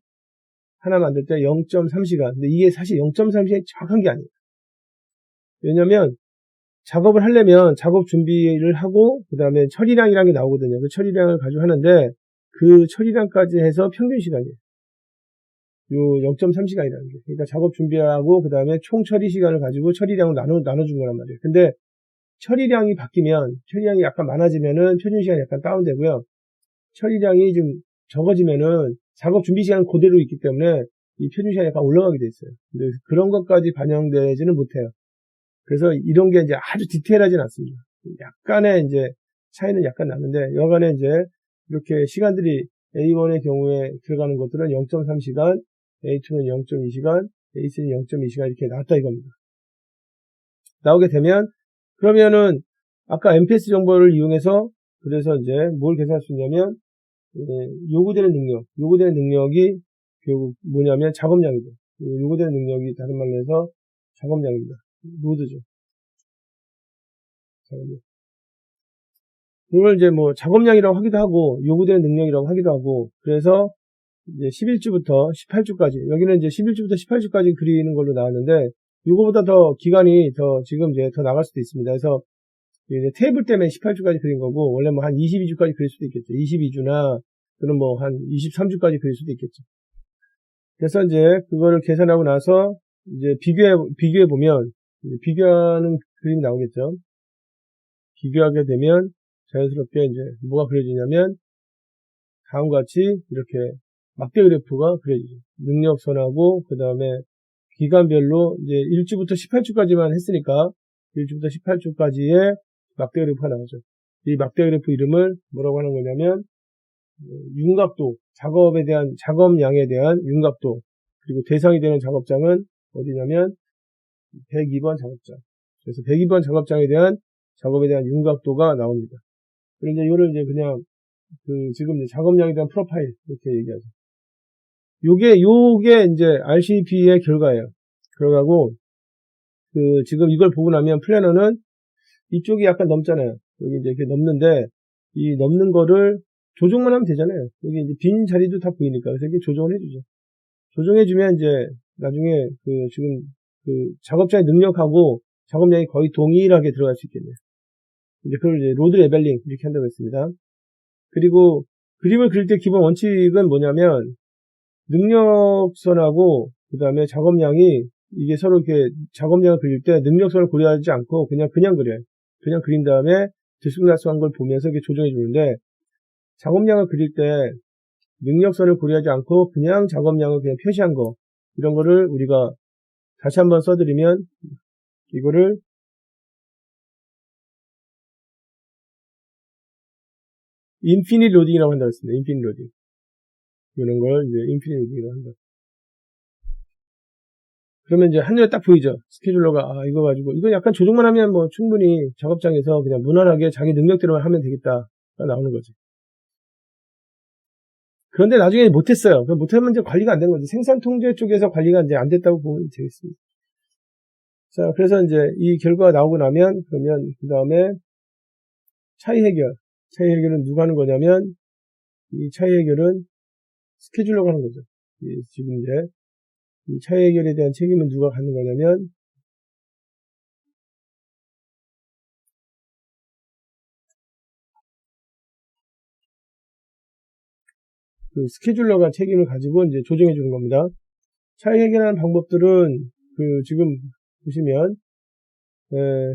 하나 만들 때 0.3시간. 근데 이게 사실 0.3시간이 정확한 게 아니에요. 왜냐면 작업을 하려면 작업 준비를 하고 그 다음에 처리량이라는 게 나오거든요. 그 처리량을 가지고 하는데 그 처리량까지 해서 평균 시간이에요. 요 0.3시간이라는 게. 그러니까 작업 준비하고 그 다음에 총 처리 시간을 가지고 처리량을 나눠준 거란 말이에요. 근데 처리량이 바뀌면 처리량이 약간 많아지면은 표준 시간이 약간 다운되고요. 처리량이 좀 적어지면은 작업 준비 시간은 그대로 있기 때문에 이 표준 시간이 약간 올라가게 돼 있어요. 근데 그런 것까지 반영되지는 못해요. 그래서 이런 게 이제 아주 디테일하진 않습니다. 약간의 이제 차이는 약간 나는데 여간에 이제 이렇게 시간들이 A1의 경우에 들어가는 것들은 0.3시간, A2는 0.2시간, AC는 0.2시간 이렇게 나왔다 이겁니다. 나오게 되면, 그러면은, 아까 MPS 정보를 이용해서, 그래서 이제 뭘 계산할 수 있냐면, 요구되는 능력이 결국 뭐냐면 작업량이죠. 요구되는 능력이 다른 말로 해서 작업량입니다. 로드죠. 작업량. 이걸 이제 뭐 작업량이라고 하기도 하고, 요구되는 능력이라고 하기도 하고, 그래서 이제 11주부터 18주까지, 여기는 이제 11주부터 18주까지 그리는 걸로 나왔는데, 이거보다 더 기간이 지금 이제 더 나갈 수도 있습니다. 그래서 이제 테이블 때문에 18주까지 그린 거고, 원래 뭐 한 22주까지 그릴 수도 있겠죠. 22주나, 또는 뭐 한 23주까지 그릴 수도 있겠죠. 그래서 이제 그거를 계산하고 나서 이제 비교해 보면, 비교하는 그림이 나오겠죠. 비교하게 되면 자연스럽게 이제 뭐가 그려지냐면, 다음과 같이 이렇게 막대 그래프가 그려지죠. 능력선하고, 그 다음에 기간별로 이제 1주부터 18주까지만 했으니까, 1주부터 18주까지의 막대 그래프가 나오죠. 이 막대 그래프 이름을 뭐라고 하는 거냐면, 윤곽도, 작업량에 대한 윤곽도, 그리고 대상이 되는 작업장은 어디냐면, 102번 작업장. 그래서 102번 작업장에 대한 작업에 대한 윤곽도가 나옵니다. 그런데 이거를 이제 그냥, 지금 이제 작업량에 대한 프로파일, 이렇게 얘기하죠. 요게 이제 RCP의 결과예요. 결과고, 지금 이걸 보고 나면 플래너는 이쪽이 약간 넘잖아요. 여기 이제 이렇게 넘는데, 이 넘는 거를 조정만 하면 되잖아요. 여기 이제 빈 자리도 다 보이니까. 그래서 이렇게 조정을 해주죠. 조정해주면 이제 나중에 지금 작업자의 능력하고 작업량이 거의 동일하게 들어갈 수 있겠네요. 이제 그걸 이제 로드 레벨링 이렇게 한다고 했습니다. 그리고 그림을 그릴 때 기본 원칙은 뭐냐면, 능력선하고 그 다음에 작업량이 이게 서로 이렇게 작업량을 그릴 때 능력선을 고려하지 않고 그냥 그려요. 그냥 그린 다음에 들쑥날쑥한 걸 보면서 이렇게 조정해 주는데, 작업량을 그릴 때 능력선을 고려하지 않고 그냥 작업량을 그냥 표시한 거, 이런 거를 우리가 다시 한번 써드리면, 이거를 인피니트 로딩이라고 한다고 했습니다. 인피니트 로딩. 이런 걸 이제 인피니트 로딩이라고 한다. 그러면 이제 한눈에 딱 보이죠. 스케줄러가, 이거 가지고, 이거 약간 조정만 하면 뭐 충분히 작업장에서 그냥 무난하게 자기 능력대로만 하면 되겠다가 나오는 거지. 그런데 나중에 못했어요. 못하면 이제 관리가 안 된 거지. 생산 통제 쪽에서 관리가 이제 안 됐다고 보면 되겠습니다. 자, 그래서 이제 이 결과가 나오고 나면, 그러면 그 다음에 차이 해결은 누가 하는 거냐면, 이 차이 해결은 스케줄러가 하는 거죠. 지금 이제 이 차이 해결에 대한 책임은 누가 갖는 거냐면, 스케줄러가 책임을 가지고 이제 조정해 주는 겁니다. 차이 해결하는 방법들은 지금 보시면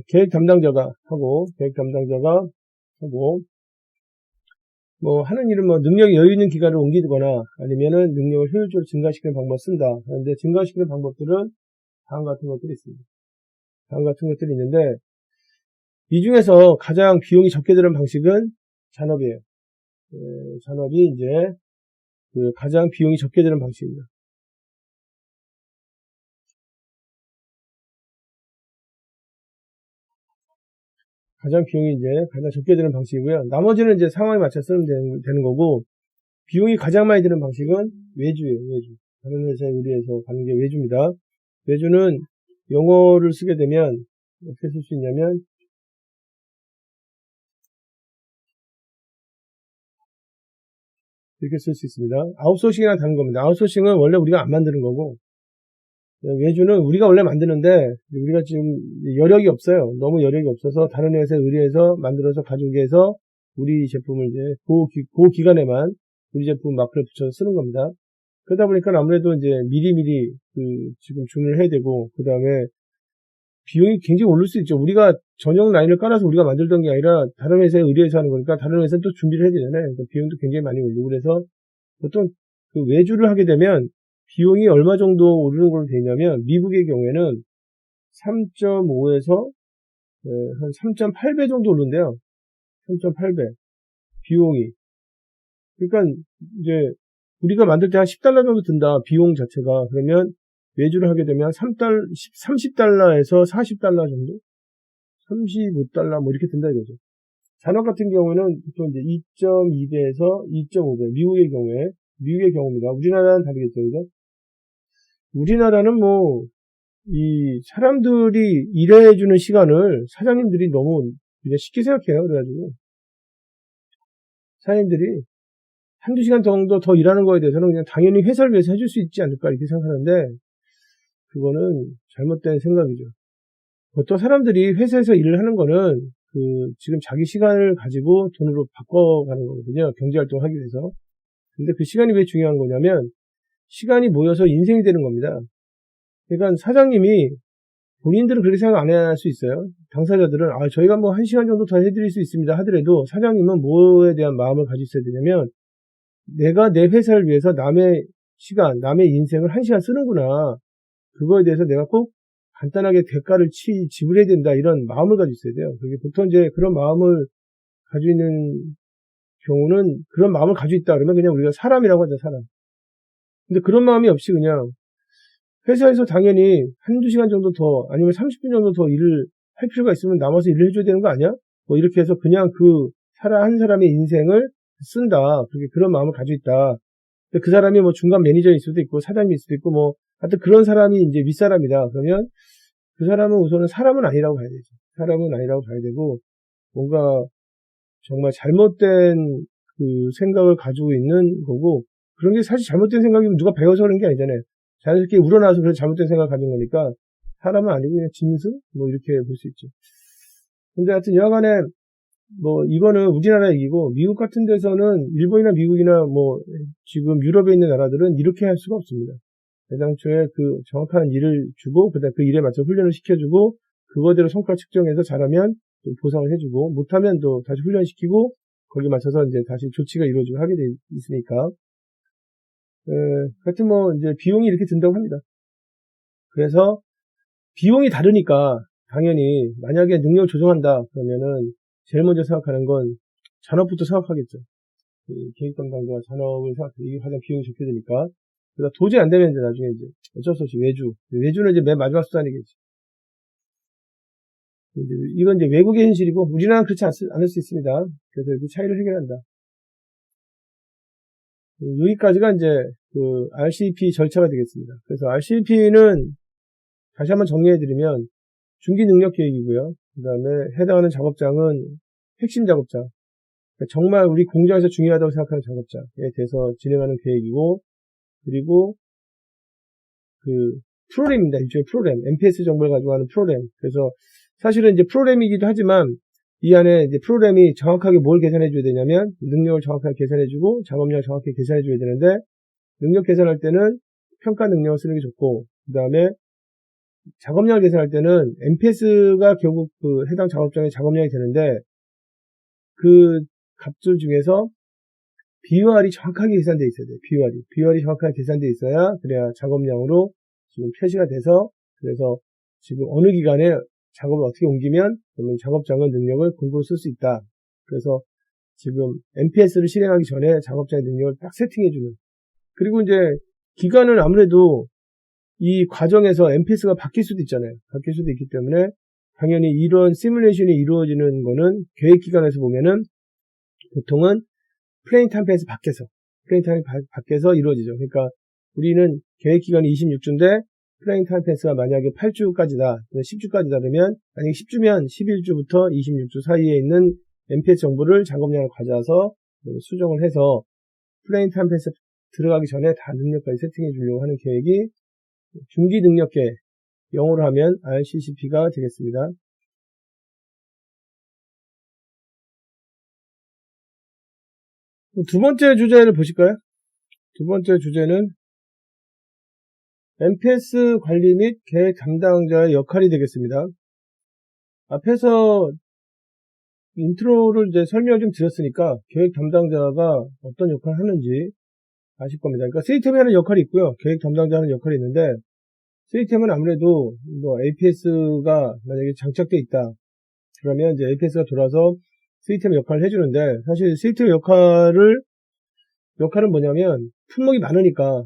계획 담당자가 하고 뭐 하는 일은 뭐 능력이 여유 있는 기간을 옮기거나 아니면은 능력을 효율적으로 증가시키는 방법을 쓴다. 그런데 증가시키는 방법들은 다음 같은 것들이 있습니다. 다음 같은 것들이 있는데, 이 중에서 가장 비용이 적게 드는 방식은 잔업이에요. 잔업이 이제 가장 비용이 적게 드는 방식입니다. 가장 적게 드는 방식이고요. 나머지는 이제 상황에 맞춰 쓰면 되는 거고, 비용이 가장 많이 드는 방식은 외주예요, 외주. 다른 회사에 의뢰해서 가는 게 외주입니다. 외주는 영어를 쓰게 되면 어떻게 쓸 수 있냐면, 이렇게 쓸 수 있습니다. 아웃소싱이랑 다른 겁니다. 아웃소싱은 원래 우리가 안 만드는 거고, 외주는 우리가 원래 만드는데, 우리가 지금 여력이 없어요. 너무 여력이 없어서 다른 회사에 의뢰해서 만들어서 가져오게 해서 우리 제품을 이제 그 기간에만 우리 제품 마크를 붙여서 쓰는 겁니다. 그러다 보니까 아무래도 이제 미리미리 지금 주문을 해야 되고, 그 다음에 비용이 굉장히 오를 수 있죠. 우리가 전용 라인을 깔아서 우리가 만들던 게 아니라 다른 회사에 의뢰해서 하는 거니까 다른 회사는 또 준비를 해야 되잖아요. 그러니까 비용도 굉장히 많이 오르고, 그래서 보통 외주를 하게 되면 비용이 얼마 정도 오르는 걸로 되냐면, 미국의 경우에는 3.5에서 한 3.8배 정도 오른대요. 3.8배. 비용이. 그러니까 이제 우리가 만들 때 한 $10 정도 든다. 비용 자체가. 그러면 외주를 하게 되면 30달러에서 40달러 정도? 35달러 뭐 이렇게 된다 이거죠. 잔업 같은 경우는 보통 이제 2.2배에서 2.5배, 미국의 경우입니다. 우리나라는 다르겠죠, 그죠? 우리나라는 뭐, 이 사람들이 일해주는 시간을 사장님들이 너무 그냥 쉽게 생각해요. 그래가지고. 사장님들이 한두 시간 정도 더 일하는 거에 대해서는 그냥 당연히 회사를 위해서 해줄 수 있지 않을까 이렇게 생각하는데, 그거는 잘못된 생각이죠. 보통 사람들이 회사에서 일을 하는 거는 지금 자기 시간을 가지고 돈으로 바꿔가는 거거든요. 경제활동을 하기 위해서. 근데 그 시간이 왜 중요한 거냐면, 시간이 모여서 인생이 되는 겁니다. 그러니까 사장님이 본인들은 그렇게 생각 안 할 수 있어요. 당사자들은 저희가 뭐 1시간 정도 더 해드릴 수 있습니다 하더라도 사장님은 뭐에 대한 마음을 가지고 있어야 되냐면 내가 내 회사를 위해서 남의 시간, 남의 인생을 1시간 쓰는구나. 그거에 대해서 내가 꼭 간단하게 대가를 지불해야 된다. 이런 마음을 가지고 있어야 돼요. 그게 보통 이제 그런 마음을 가지고 있는 경우는 그런 마음을 가지고 있다 그러면 그냥 우리가 사람이라고 하죠, 사람. 근데 그런 마음이 없이 그냥 회사에서 당연히 한두 시간 정도 더 아니면 30분 정도 더 일을 할 필요가 있으면 남아서 일을 해줘야 되는 거 아니야? 뭐 이렇게 해서 그냥 한 사람의 인생을 쓴다. 그런 마음을 가지고 있다. 그 사람이 뭐 중간 매니저일 수도 있고 사장님일 수도 있고 뭐 하여튼 그런 사람이 이제 윗사람이다. 그러면 그 사람은 우선은 사람은 아니라고 봐야 되죠. 사람은 아니라고 봐야 되고 뭔가 정말 잘못된 생각을 가지고 있는 거고 그런 게 사실 잘못된 생각이면 누가 배워서 그런 게 아니잖아요. 자연스럽게 우러나서 그런 잘못된 생각을 가진 거니까 사람은 아니고 그냥 짐승? 뭐 이렇게 볼 수 있죠. 근데 하여튼 여하간에 뭐 이거는 우리나라 얘기고 미국 같은 데서는 일본이나 미국이나 뭐 지금 유럽에 있는 나라들은 이렇게 할 수가 없습니다. 애당초에 정확한 일을 주고 그다음 그 일에 맞춰 훈련을 시켜주고 그거대로 성과 측정해서 잘하면 또 보상을 해주고 못하면 또 다시 훈련시키고 거기에 맞춰서 이제 다시 조치가 이루어지고 하게 돼 있으니까 하여튼 뭐 이제 비용이 이렇게 든다고 합니다. 그래서 비용이 다르니까 당연히 만약에 능력을 조정한다 그러면은 제일 먼저 생각하는 건 잔업부터 생각하겠죠. 계획 담당자가 잔업을 생각해 이게 가장 비용이 좋게 되니까. 그래서 도저히 안 되면 이제 나중에 이제 어쩔 수 없이 외주는 이제 맨 마지막 수단이겠죠. 이건 이제 외국의 현실이고 우리나라는 그렇지 않을 수 있습니다. 그래서 그 차이를 해결한다. 여기까지가 이제 RCP 절차가 되겠습니다. 그래서 RCP는 다시 한번 정리해드리면 중기 능력 계획이고요. 그 다음에 해당하는 작업장은 핵심 작업장. 그러니까 정말 우리 공장에서 중요하다고 생각하는 작업장에 대해서 진행하는 계획이고, 그리고 프로그램입니다. 일종의 프로그램. MPS 정보를 가지고 하는 프로그램. 그래서 사실은 이제 프로그램이기도 하지만 이 안에 이제 프로그램이 정확하게 뭘 계산해줘야 되냐면 능력을 정확하게 계산해주고 작업량을 정확하게 계산해줘야 되는데 능력 계산할 때는 평가 능력을 쓰는 게 좋고 그 다음에 작업량을 계산할 때는 MPS가 결국 해당 작업장의 작업량이 되는데 그 값들 중에서 BOR이 정확하게 계산되어 있어야 돼요. BOR이 정확하게 계산되어 있어야 그래야 작업량으로 지금 표시가 돼서 그래서 지금 어느 기간에 작업을 어떻게 옮기면 그러면 작업장은 능력을 골고루 쓸 수 있다. 그래서 지금 MPS를 실행하기 전에 작업장의 능력을 딱 세팅해주는. 그리고 이제 기간은 아무래도 이 과정에서 MPS가 바뀔 수도 있잖아요. 바뀔 수도 있기 때문에 당연히 이런 시뮬레이션이 이루어지는 거는 계획 기간에서 보면은 보통은 플레인 타임패스 밖에서 이루어지죠. 그러니까 우리는 계획 기간이 26주인데 플레인 타임패스가 만약에 8주까지다, 10주까지다 그러면 만약에 10주면 11주부터 26주 사이에 있는 MPS 정보를 작업량을 가져와서 수정을 해서 플레인 타임패스 들어가기 전에 다 능력까지 세팅해 주려고 하는 계획이 중기 능력 계획, 영어로 하면 RCCP가 되겠습니다. 두 번째 주제를 보실까요? 두 번째 주제는 MPS 관리 및 계획 담당자의 역할이 되겠습니다. 앞에서 인트로를 이제 설명을 좀 드렸으니까 계획 담당자가 어떤 역할을 하는지 아실 겁니다. 그러니까 시스템에 하는 역할이 있고요. 계획 담당자 하는 역할이 있는데 시스템은 아무래도 APS가 만약에 장착되어 있다. 그러면 이제 APS가 돌아서 시스템 역할을 해주는데 사실 시스템 역할은 뭐냐면 품목이 많으니까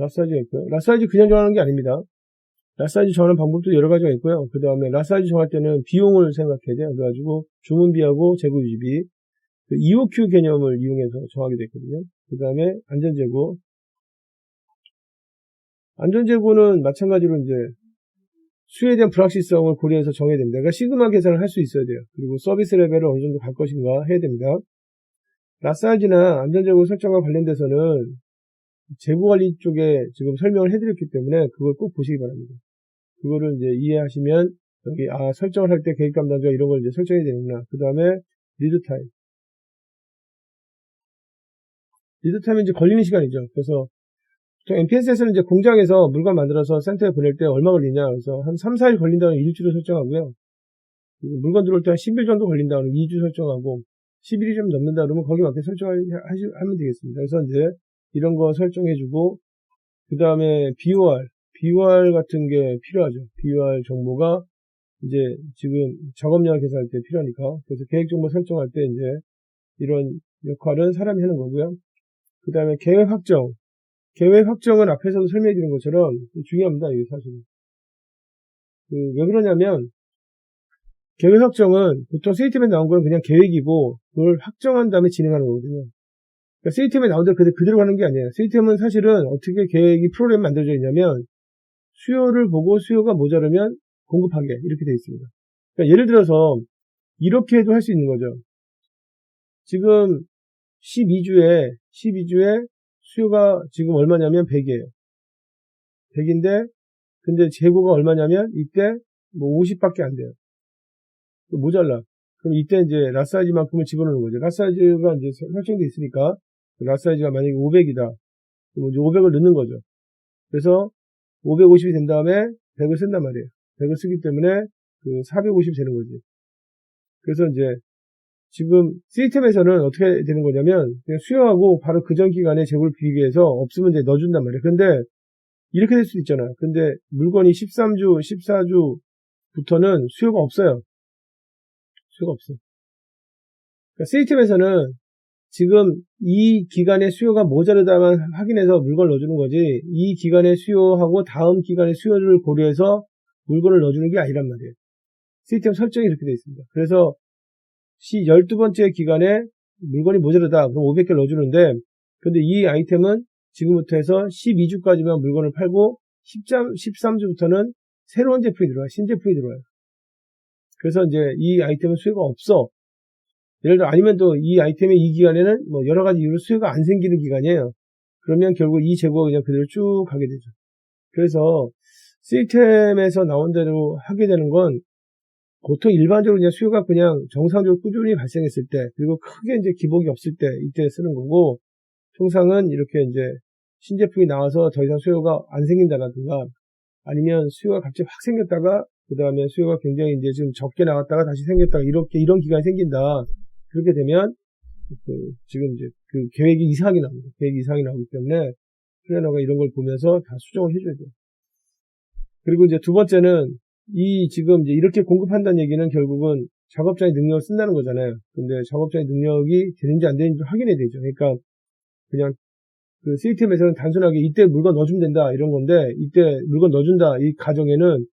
랍사이즈가 있고요. 랍사이즈 그냥 정하는 게 아닙니다. 랍사이즈 정하는 방법도 여러 가지가 있고요. 그 다음에 랍사이즈 정할 때는 비용을 생각해야 돼요. 그래가지고 주문비하고 재고 유지비, 그 EOQ 개념을 이용해서 정하게 됐거든요. 그 다음에 안전재고. 안전재고는 마찬가지로 이제 수요에 대한 불확실성을 고려해서 정해야 됩니다. 그러니까 시그마 계산을 할 수 있어야 돼요. 그리고 서비스 레벨을 어느 정도 갈 것인가 해야 됩니다. 랍사이즈나 안전재고 설정과 관련돼서는 재고관리 쪽에 지금 설명을 해드렸기 때문에 그걸 꼭 보시기 바랍니다. 그거를 이제 이해하시면 여기 설정을 할 때 계획 담당자 이런 걸 이제 설정해야 되는구나. 그 다음에 리드타임. 리드타임은 이제 걸리는 시간이죠. 그래서 MPS에서는 이제 공장에서 물건 만들어서 센터에 보낼 때 얼마 걸리냐. 그래서 한 3, 4일 걸린다는 일주를 설정하고요. 물건 들어올 때 한 10일 정도 걸린다는 2주 설정하고 11일이 좀 넘는다 그러면 거기에 맞게 설정하면 되겠습니다. 그래서 이제 이런 거 설정해주고 그 다음에 BOR 같은 게 필요하죠. BOR 정보가 이제 지금 작업량을 계산할 때 필요하니까. 그래서 계획 정보 설정할 때 이제 이런 역할은 사람이 하는 거고요. 그 다음에 계획 확정. 계획 확정은 앞에서도 설명해 드린 것처럼 중요합니다. 이게 사실은. 왜 그러냐면 계획 확정은 보통 세이템에 나온 건 그냥 계획이고 그걸 확정한 다음에 진행하는 거거든요. 그러니까 세이템에 나온 대로 그대로 가는 게 아니에요. 세이템은 사실은 어떻게 계획이 프로그램이 만들어져 있냐면 수요를 보고 수요가 모자르면 공급하게 이렇게 되어 있습니다. 그러니까 예를 들어서 이렇게 해도 할 수 있는 거죠. 지금 12주에 수요가 지금 얼마냐면 100이에요. 100인데 근데 재고가 얼마냐면 이때 뭐 50밖에 안 돼요. 모자라. 그럼 이때 이제 랍사이즈만큼을 집어넣는 거죠. 랍사이즈가 이제 설정되어 있으니까 랍사이즈가 만약에 500이다. 그럼 이제 500을 넣는 거죠. 그래서 550이 된 다음에 100을 쓴단 말이에요. 100을 쓰기 때문에 그 450이 되는 거지. 그래서 이제 지금 시스템에서는 어떻게 되는 거냐면 그냥 수요하고 바로 그 전 기간에 재고를 비교해서 없으면 이제 넣어준단 말이에요. 근데 이렇게 될 수도 있잖아요. 근데 물건이 13주, 14주부터는 수요가 없어요. 수요가 없어. 그러니까 시스템에서는 지금 이 기간에 수요가 모자르다만 확인해서 물건을 넣어주는 거지 이 기간의 수요하고 다음 기간의 수요를 고려해서 물건을 넣어주는 게 아니란 말이에요. 시스템 설정이 이렇게 되어 있습니다. 그래서 12번째 기간에 물건이 모자르다. 그럼 500개 넣어주는데 근데 이 아이템은 지금부터 해서 12주까지만 물건을 팔고 13주부터는 새로운 제품이 들어와요. 신제품이 들어와요. 그래서 이제 이 아이템은 수요가 없어. 예를 들어 아니면 또 이 아이템의 이 기간에는 뭐 여러 가지 이유로 수요가 안 생기는 기간이에요. 그러면 결국 이 재고가 그냥 그대로 쭉 가게 되죠. 그래서 시스템에서 나온 대로 하게 되는 건 보통 일반적으로 그냥 수요가 그냥 정상적으로 꾸준히 발생했을 때 그리고 크게 이제 기복이 없을 때 이때 쓰는 거고 통상은 이렇게 이제 신제품이 나와서 더 이상 수요가 안 생긴다라든가 아니면 수요가 갑자기 확 생겼다가 그 다음에 수요가 굉장히 이제 지금 적게 나왔다가 다시 생겼다가 이런 기간이 생긴다. 그렇게 되면 지금 이제 그 계획이 이상하게 나옵니다. 계획이 이상하게 나오기 때문에 플래너가 이런 걸 보면서 다 수정을 해줘야 돼요. 그리고 이제 두 번째는 지금 이제 이렇게 공급한다는 얘기는 결국은 작업자의 능력을 쓴다는 거잖아요. 근데 작업자의 능력이 되는지 안 되는지 확인해야 되죠. 그러니까 그냥 그 시스템에서는 단순하게 이때 물건 넣어주면 된다 이런 건데 이때 물건 넣어준다 이 가정에는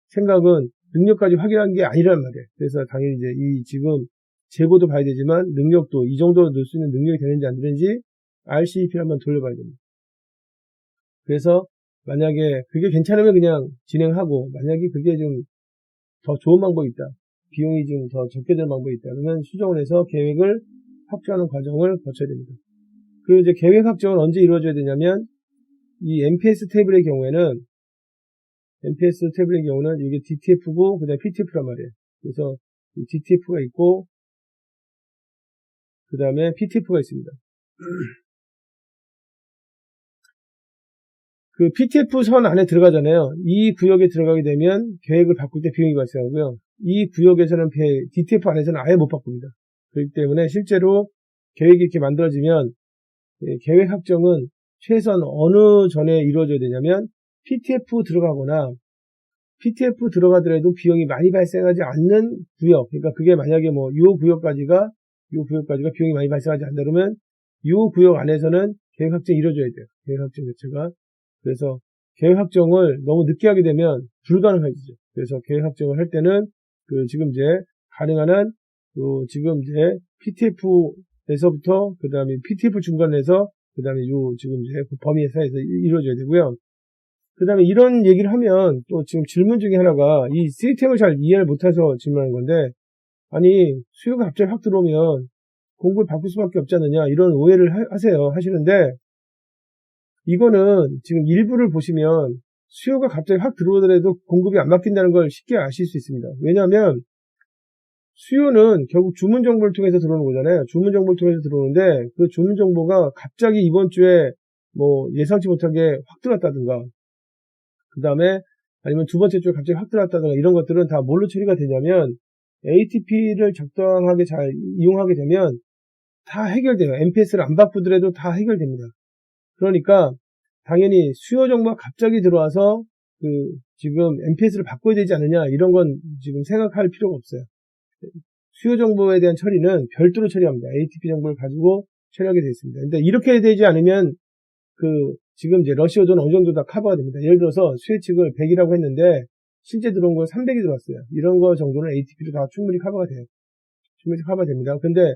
생각은 능력까지 확인한 게 아니란 말이에요. 그래서 당연히 이제 지금 재고도 봐야 되지만 능력도 이 정도 넣을 수 있는 능력이 되는지 안 되는지 RCEP를 한번 돌려봐야 됩니다. 그래서 만약에 그게 괜찮으면 그냥 진행하고 만약에 그게 좀 더 좋은 방법이 있다. 비용이 좀 더 적게 되는 방법이 있다. 그러면 수정을 해서 계획을 확정하는 과정을 거쳐야 됩니다. 그리고 이제 계획 확정은 언제 이루어져야 되냐면 이 MPS 태블의 경우는 이게 DTF고 그다음에 PTF란 말이에요. 그래서 이 DTF가 있고 그 다음에 PTF가 있습니다. 그 PTF 선 안에 들어가잖아요. 이 구역에 들어가게 되면 계획을 바꿀 때 비용이 발생하고요. 이 구역에서는 DTF 안에서는 아예 못 바꿉니다. 그렇기 때문에 실제로 계획이 이렇게 만들어지면 계획 확정은 최소한 어느 전에 이루어져야 되냐면 PTF 들어가거나 PTF 들어가더라도 비용이 많이 발생하지 않는 구역. 그러니까 그게 만약에 뭐 이 구역까지가 비용이 많이 발생하지 않는다 그러면 이 구역 안에서는 계획 확정이 이루어져야 돼요. 계획 확정 자체가. 그래서 계획 확정을 너무 늦게 하게 되면 불가능해지죠. 그래서 계획 확정을 할 때는 지금 이제 가능한 한 지금 이제 PTF에서부터 그 다음에 PTF 중간에서 그 다음에 지금 이제 그 범위 사이에서 이루어져야 되고요. 그 다음에 이런 얘기를 하면 또 지금 질문 중에 하나가 이 시스템을 잘 이해를 못해서 질문하는 건데, 아니 수요가 갑자기 확 들어오면 공급을 바꿀 수밖에 없지 않느냐 이런 오해를 하시는데, 이거는 지금 일부를 보시면 수요가 갑자기 확 들어오더라도 공급이 안 바뀐다는 걸 쉽게 아실 수 있습니다. 왜냐하면 수요는 결국 주문 정보를 통해서 들어오는 거잖아요. 주문 정보를 통해서 들어오는데 그 주문 정보가 갑자기 이번 주에 뭐 예상치 못하게 확 들어왔다든가, 그 다음에 아니면 두 번째 주에 갑자기 확 들어왔다든가, 이런 것들은 다 뭘로 처리가 되냐면 ATP를 적당하게 잘 이용하게 되면 다 해결돼요. MPS를 안 바꾸더라도 다 해결됩니다. 그러니까 당연히 수요 정보가 갑자기 들어와서 지금 MPS를 바꿔야 되지 않느냐 이런 건 지금 생각할 필요가 없어요. 수요 정보에 대한 처리는 별도로 처리합니다. ATP 정보를 가지고 처리하게 되어 있습니다. 근데 이렇게 되지 않으면 지금 이제 러시 오더는 어느 정도 다 커버가 됩니다. 예를 들어서 수요 측을 100이라고 했는데 실제 들어온 건 300이 들어왔어요. 이런 거 정도는 ATP로 다 충분히 커버가 돼요. 충분히 커버가 됩니다. 근데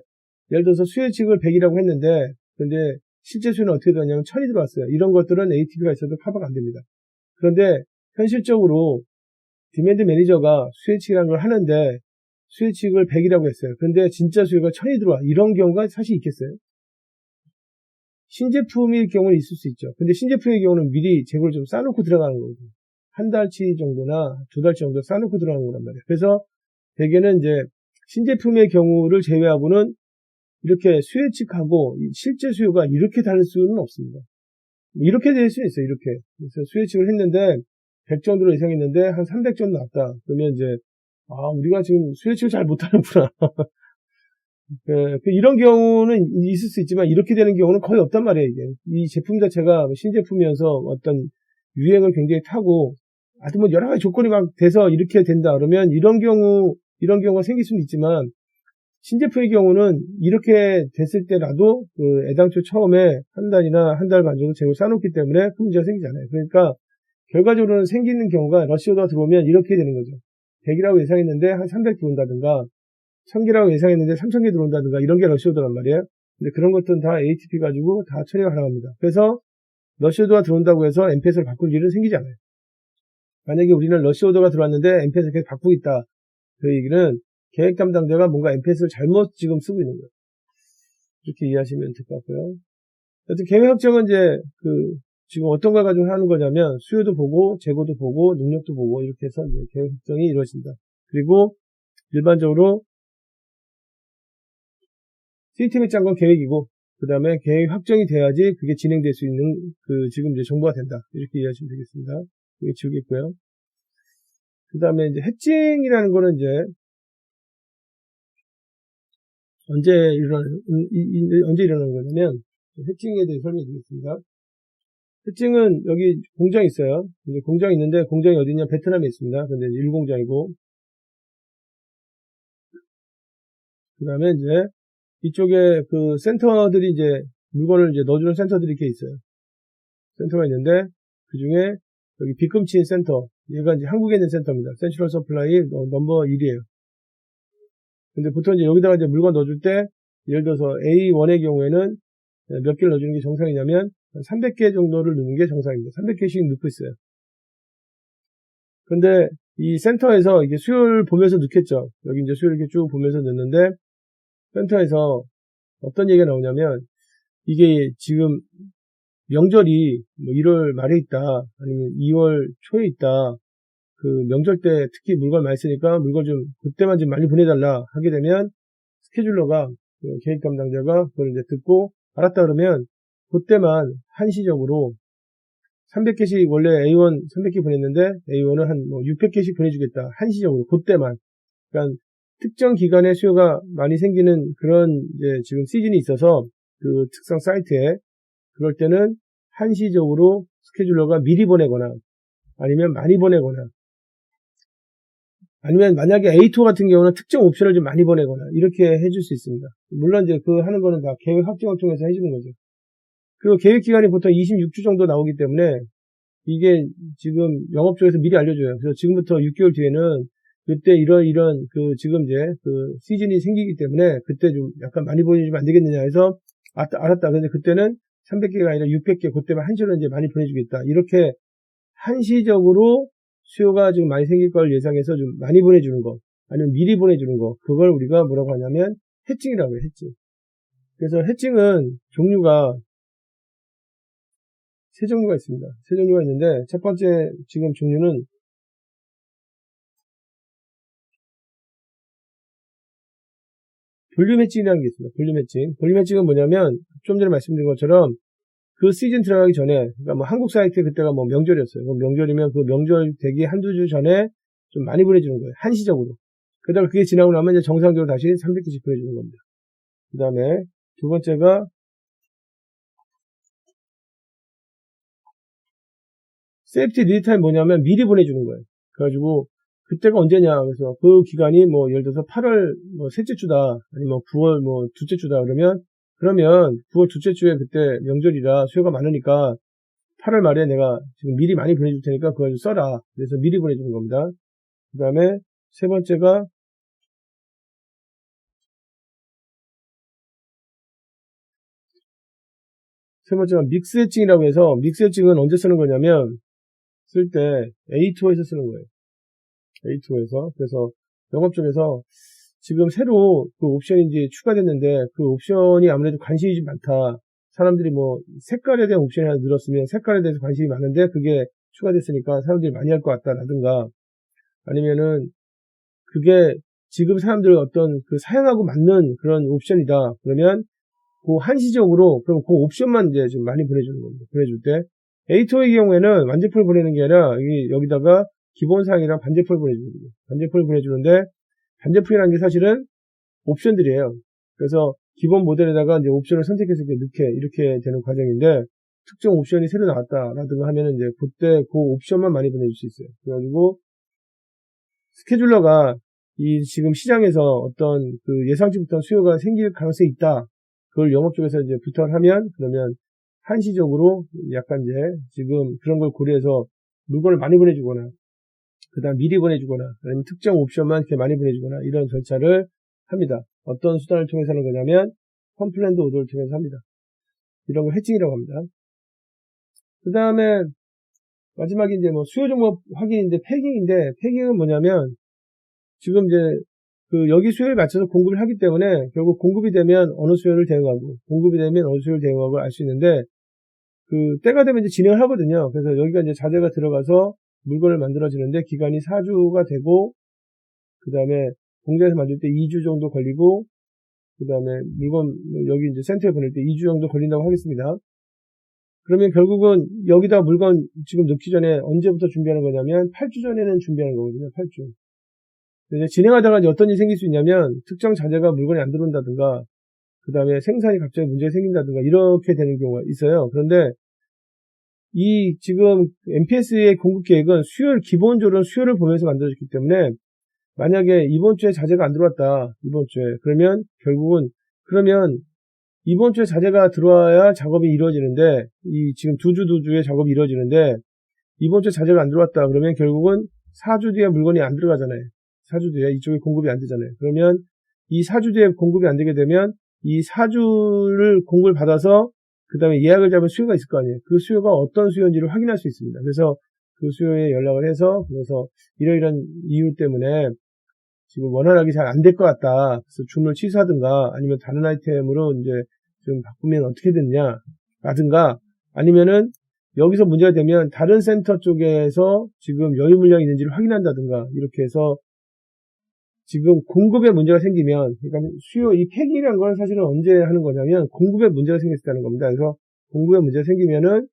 예를 들어서 수요 측을 100이라고 했는데 근데 실제 수요는 어떻게 들어왔냐면 1000이 들어왔어요. 이런 것들은 ATP가 있어도 커버가 안 됩니다. 그런데 현실적으로 디맨드 매니저가 수요 측이라는 걸 하는데 수요 측을 100이라고 했어요. 근데 진짜 수요가 1000이 들어와. 이런 경우가 사실 있겠어요? 신제품일 경우는 있을 수 있죠. 근데 신제품의 경우는 미리 재고를 좀 싸놓고 들어가는 거거든요. 한 달치 정도나 두 달치 정도 싸놓고 들어가는 거란 말이에요. 그래서 대개는 이제 신제품의 경우를 제외하고는 이렇게 수요 측하고 실제 수요가 이렇게 다를 수는 없습니다. 이렇게 될 수 있어요. 이렇게. 그래서 수요 측을 했는데 100 정도로 예상했는데 한 300 정도 나왔다. 그러면 이제 우리가 지금 수요 측을 잘 못하는구나. 이런 경우는 있을 수 있지만 이렇게 되는 경우는 거의 없단 말이에요. 이게. 이 제품 자체가 신제품이어서 어떤 유행을 굉장히 타고 하여튼 뭐 여러 가지 조건이 막 돼서 이렇게 된다 그러면 이런 경우가 생길 수는 있지만, 신제품의 경우는 이렇게 됐을 때라도 애당초 처음에 한 달이나 한 달 반 정도 재고 쌓아놓기 때문에 큰 문제가 생기지 않아요. 그러니까 결과적으로는 생기는 경우가 러시 오더가 들어오면 이렇게 되는 거죠. 100이라고 예상했는데 한 300 들어온다든가, 1000개라고 예상했는데 3000개 들어온다든가, 이런 게 러시 오더란 말이에요. 근데 그런 것들은 다 ATP 가지고 다 처리가 가능합니다. 그래서 러시 오더가 들어온다고 해서 MPS를 바꿀 일은 생기지 않아요. 만약에 우리는 러시 오더가 들어왔는데 MPS를 계속 바꾸고 있다. 그 얘기는 계획 담당자가 뭔가 MPS를 잘못 지금 쓰고 있는 거예요. 이렇게 이해하시면 될 것 같고요. 하여튼 계획 확정은 이제 지금 어떤 걸 가지고 하는 거냐면 수요도 보고 재고도 보고 능력도 보고 이렇게 해서 이제 계획 확정이 이루어진다. 그리고 일반적으로 시스템이 짠 건 계획이고, 그 다음에 계획 확정이 돼야지 그게 진행될 수 있는 지금 이제 정보가 된다. 이렇게 이해하시면 되겠습니다. 이게 지우겠고요. 그 다음에 이제 해칭이라는 거는 이제 언제 일어나는 거냐면, 해칭에 대해 설명해 드리겠습니다. 해칭은 여기 공장이 있어요. 이제 공장이 있는데, 공장이 어디냐? 베트남에 있습니다. 근데 이제 1공장이고, 그 다음에 이제 이쪽에 센터들이 이제 물건을 이제 넣어주는 센터들이 이렇게 있어요. 센터가 있는데, 그 중에 여기 빗금치인 센터, 얘가 이제 한국에 있는 센터입니다. 센트럴 서플라이 넘버 1이에요. 근데 보통 이제 여기다가 이제 물건 넣어줄 때, 예를 들어서 A1의 경우에는 몇 개를 넣어주는 게 정상이냐면 300개 정도를 넣는 게 정상입니다. 300개씩 넣고 있어요. 근데 이 센터에서 이게 수요를 보면서 넣겠죠. 여기 이제 수요를 이렇게 쭉 보면서 넣는데, 센터에서 어떤 얘기가 나오냐면, 이게 지금 명절이 뭐 1월 말에 있다, 아니면 2월 초에 있다, 명절 때 특히 물건 많이 쓰니까 물건 좀 그때만 좀 많이 보내달라 하게 되면 스케줄러가, 계획 담당자가 그걸 이제 듣고 알았다 그러면 그때만 한시적으로 300개씩 원래 A1 300개 보냈는데 A1은 한 600개씩 보내주겠다. 한시적으로 그때만. 그러니까 특정 기간에 수요가 많이 생기는 그런 이제 지금 시즌이 있어서 특성 사이트에, 그럴 때는 한시적으로 스케줄러가 미리 보내거나 아니면 많이 보내거나, 아니면 만약에 A2 같은 경우는 특정 옵션을 좀 많이 보내거나 이렇게 해줄 수 있습니다. 물론 이제 하는 거는 다 계획 확정을 통해서 해주는 거죠. 그리고 계획 기간이 보통 26주 정도 나오기 때문에 이게 지금 영업 쪽에서 미리 알려줘요. 그래서 지금부터 6개월 뒤에는 그때 이런 지금 이제 시즌이 생기기 때문에 그때 좀 약간 많이 보내주면 안 되겠느냐 해서 알았다. 근데 그때는 300개가 아니라 600개 그때만 한시로 이제 많이 보내주겠다. 이렇게 한시적으로 수요가 지금 많이 생길 걸 예상해서 좀 많이 보내주는 거 아니면 미리 보내주는 거 그걸 우리가 뭐라고 하냐면 해칭이라고 해요. 해칭. 그래서 해칭은 종류가 세 종류가 있습니다. 세 종류가 있는데 첫 번째 지금 종류는 볼륨 해칭이라는 게 있습니다. 볼륨 해칭. 볼륨 해칭은 뭐냐면 좀 전에 말씀드린 것처럼 그 시즌 들어가기 전에 그러니까 뭐 한국 사이트에 그때가 뭐 명절이었어요. 명절이면 그 명절 되기 한두 주 전에 좀 많이 보내주는 거예요. 한시적으로. 그러다가 그게 지나고 나면 이제 정상적으로 다시 300개씩 보내주는 겁니다. 그 다음에 두 번째가 세이프티 리드타임 뭐냐면 미리 보내주는 거예요. 그래가지고 그때가 언제냐 그래서 그 기간이 뭐 예를 들어서 8월 뭐 셋째 주다 아니면 9월 뭐 둘째 주다 그러면 9월 둘째 주에 그때 명절이라 수요가 많으니까 8월 말에 내가 지금 미리 많이 보내줄 테니까 그걸 써라. 그래서 미리 보내주는 겁니다. 그 다음에 세 번째가 믹스 해칭이라고 해서 믹스 해칭은 언제 쓰는 거냐면 쓸 때 A2에서 쓰는 거예요. A2에서. 그래서 영업 쪽에서 지금 새로 그 옵션이 이제 추가됐는데 그 옵션이 아무래도 관심이 좀 많다. 사람들이 뭐 색깔에 대한 옵션이 하나 늘었으면 색깔에 대해서 관심이 많은데 그게 추가됐으니까 사람들이 많이 할 것 같다라든가 아니면은 그게 지금 사람들 어떤 그 사용하고 맞는 그런 옵션이다. 그러면 그 한시적으로 그럼 그 옵션만 이제 좀 많이 보내주는 겁니다. 보내줄 때 A2의 경우에는 완제풀 보내는 게 아니라 여기다가 기본 사항이랑 반제풀 보내주는 거예요. 반제풀 보내주는데 반제풀이라는 게 사실은 옵션들이에요. 그래서 기본 모델에다가 이제 옵션을 선택해서 이렇게 되는 과정인데 특정 옵션이 새로 나왔다라든가 하면은 이제 그때 그 옵션만 많이 보내줄 수 있어요. 그래가지고 스케줄러가 이 지금 시장에서 어떤 그 예상치 못한 수요가 생길 가능성이 있다. 그걸 영업 쪽에서 이제 부탁을 하면 그러면 한시적으로 약간 이제 지금 그런 걸 고려해서 물건을 많이 보내주거나 그 다음 미리 보내주거나 아니면 특정 옵션만 이렇게 많이 보내주거나 이런 절차를 합니다. 어떤 수단을 통해서 하는 거냐면 컴플랜드 오더를 통해서 합니다. 이런 걸 해칭이라고 합니다. 그 다음에 마지막에 이제 뭐 수요 종목 확인인데 패깅은 뭐냐면 지금 이제 그 여기 수요에 맞춰서 공급을 하기 때문에 결국 공급이 되면 어느 수요를 대응하고 공급이 되면 어느 수요를 대응하고 알 수 있는데 그 때가 되면 이제 진행을 하거든요. 그래서 여기가 이제 자재가 들어가서 물건을 만들어지는데 기간이 4주가 되고 그 다음에 공장에서 만들 때 2주 정도 걸리고 그 다음에 물건 여기 이제 센터에 보낼 때 2주 정도 걸린다고 하겠습니다. 그러면 결국은 여기다 물건 지금 넣기 전에 언제부터 준비하는 거냐면 8주 전에는 준비하는 거거든요. 8주. 이제 진행하다가 이제 어떤 일이 생길 수 있냐면 특정 자재가 물건이 안 들어온다든가 그 다음에 생산이 갑자기 문제가 생긴다든가 이렇게 되는 경우가 있어요. 그런데 이 지금 MPS의 공급 계획은 기본적으로 수요를 보면서 만들어졌기 때문에 만약에 이번 주에 자재가 안 들어왔다. 이번 주에. 그러면 결국은 이번 주에 자재가 들어와야 작업이 이루어지는데 지금 두 주의 작업이 이루어지는데 이번 주에 자재가 안 들어왔다. 그러면 결국은 4주 뒤에 물건이 안 들어가잖아요. 4주 뒤에 이쪽에 공급이 안 되잖아요. 그러면 이 4주 뒤에 공급이 안 되게 되면 이 4주를 공급을 받아서 그 다음에 예약을 잡은 수요가 있을 거 아니에요. 그 수요가 어떤 수요인지를 확인할 수 있습니다. 그래서 그 수요에 연락을 해서 그래서 이러이런 이유 때문에 지금 원활하게 잘 안 될 것 같다. 그래서 주문을 취소하든가 아니면 다른 아이템으로 이제 좀 바꾸면 어떻게 됐냐 라든가 아니면은 여기서 문제가 되면 다른 센터 쪽에서 지금 여유 물량이 있는지를 확인한다든가 이렇게 해서 지금 공급에 문제가 생기면 그러니까 이 폐기라는 건 사실은 언제 하는 거냐면 공급에 문제가 생겼다는 겁니다. 그래서 공급에 문제가 생기면은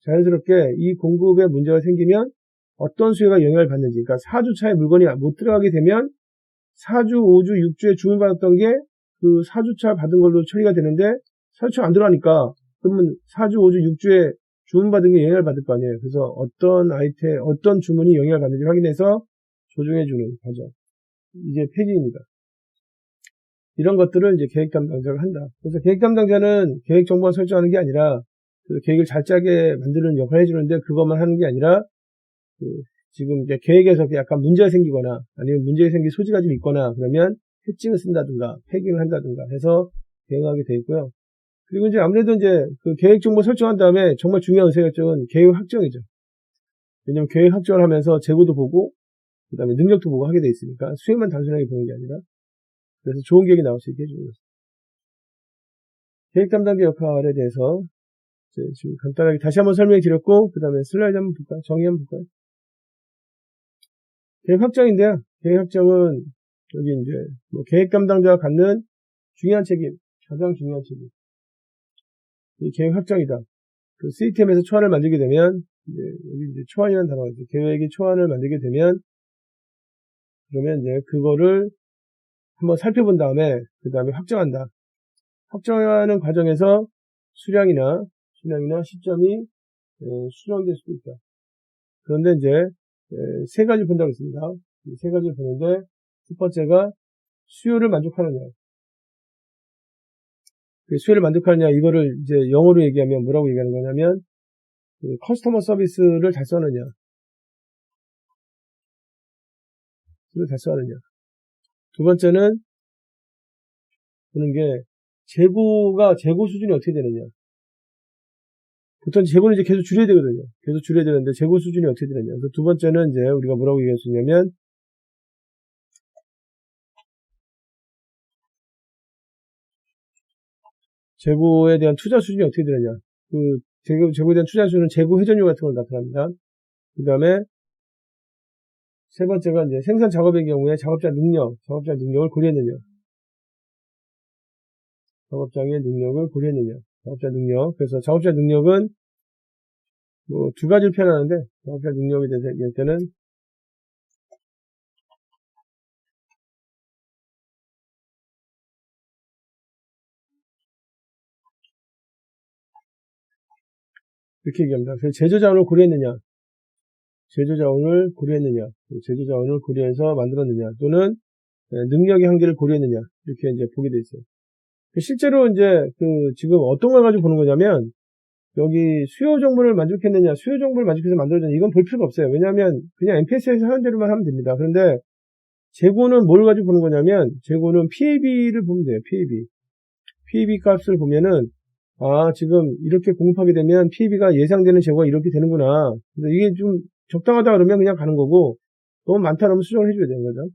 자연스럽게 이 공급에 문제가 생기면 어떤 수요가 영향을 받는지 그러니까 4주 차에 물건이 못 들어가게 되면 4주, 5주, 6주에 주문받았던 게 그 4주차 받은 걸로 처리가 되는데 4주차 안 들어가니까 그러면 4주, 5주, 6주에 주문받은 게 영향을 받을 거 아니에요. 그래서 어떤 주문이 영향을 받는지 확인해서 조정해주는 과정. 이게 폐기입니다. 이런 것들을 이제 계획 담당자가 한다. 그래서 계획 담당자는 계획 정보만 설정하는 게 아니라 그래서 계획을 잘 짜게 만드는 역할을 해주는데 그것만 하는 게 아니라 지금 이제 계획에서 약간 문제가 생기거나 아니면 문제가 생길 소지가 좀 있거나 그러면 해칭을 쓴다든가 패깅을 한다든가 해서 대응하게 돼 있고요. 그리고 이제 아무래도 이제 그 계획 정보 설정한 다음에 정말 중요한 의사결정은 계획 확정이죠. 왜냐면 계획 확정을 하면서 재고도 보고 그 다음에 능력도 보고 하게 돼 있으니까 수행만 단순하게 보는 게 아니라 그래서 좋은 계획이 나올 수 있게 해주는 거죠. 계획 담당자 역할에 대해서 지금 간단하게 다시 한번 설명해 드렸고 그 다음에 슬라이드 한번 볼까요? 정의 한번 볼까요? 계획 확정인데요. 계획 확정은 여기 이제 뭐 계획 담당자가 갖는 중요한 책임, 가장 중요한 책임. 이 계획 확정이다. 그 시스템에서 초안을 만들게 되면 이제 여기 이제 초안이라는 단어가 있죠. 계획의 초안을 만들게 되면 그러면 이제 그거를 한번 살펴본 다음에 그 다음에 확정한다. 확정하는 과정에서 수량이나 시점이 수정될 수도 있다. 그런데 이제 세 가지 본다고 했습니다. 세 가지를 보는데 첫 번째가 수요를 만족하느냐. 그 수요를 만족하느냐 이거를 이제 영어로 얘기하면 뭐라고 얘기하는 거냐면 그 커스터머 서비스를 달성하느냐. 두 번째는 보는 게 재고 수준이 어떻게 되느냐. 보통 재고는 이제 계속 줄여야 되거든요. 계속 줄여야 되는데 재고 수준이 어떻게 되느냐. 그래서 두 번째는 이제 우리가 뭐라고 얘기할 수 있냐면 재고에 대한 투자 수준이 어떻게 되느냐. 그 재고에 대한 투자 수준은 재고 회전율 같은 걸 나타납니다. 그 다음에 세 번째가 이제 생산 작업의 경우에 작업자 능력을 고려했느냐. 작업자의 능력을 고려했느냐. 작업자 능력. 그래서 작업자 능력은 뭐 두 가지를 표현하는데 작업자 능력에 대해서 얘기할 때는 이렇게 얘기합니다. 그래서 제조자원을 고려했느냐. 제조자원을 고려해서 만들었느냐. 또는 능력의 한계를 고려했느냐. 이렇게 이제 보게 돼 있어요. 실제로 이제 지금 어떤 걸 가지고 보는 거냐면 여기 수요 정보를 만족했느냐, 수요 정보를 만족해서 만들어졌느냐 이건 볼 필요가 없어요. 왜냐하면 그냥 MPS에서 하는 대로만 하면 됩니다. 그런데 재고는 뭘 가지고 보는 거냐면 재고는 PAB를 보면 돼요. PAB 값을 보면은 지금 이렇게 공급하게 되면 PAB가 예상되는 재고가 이렇게 되는구나. 그래서 이게 좀 적당하다 그러면 그냥 가는 거고 너무 많다 그러면 수정을 해줘야 되는 거죠.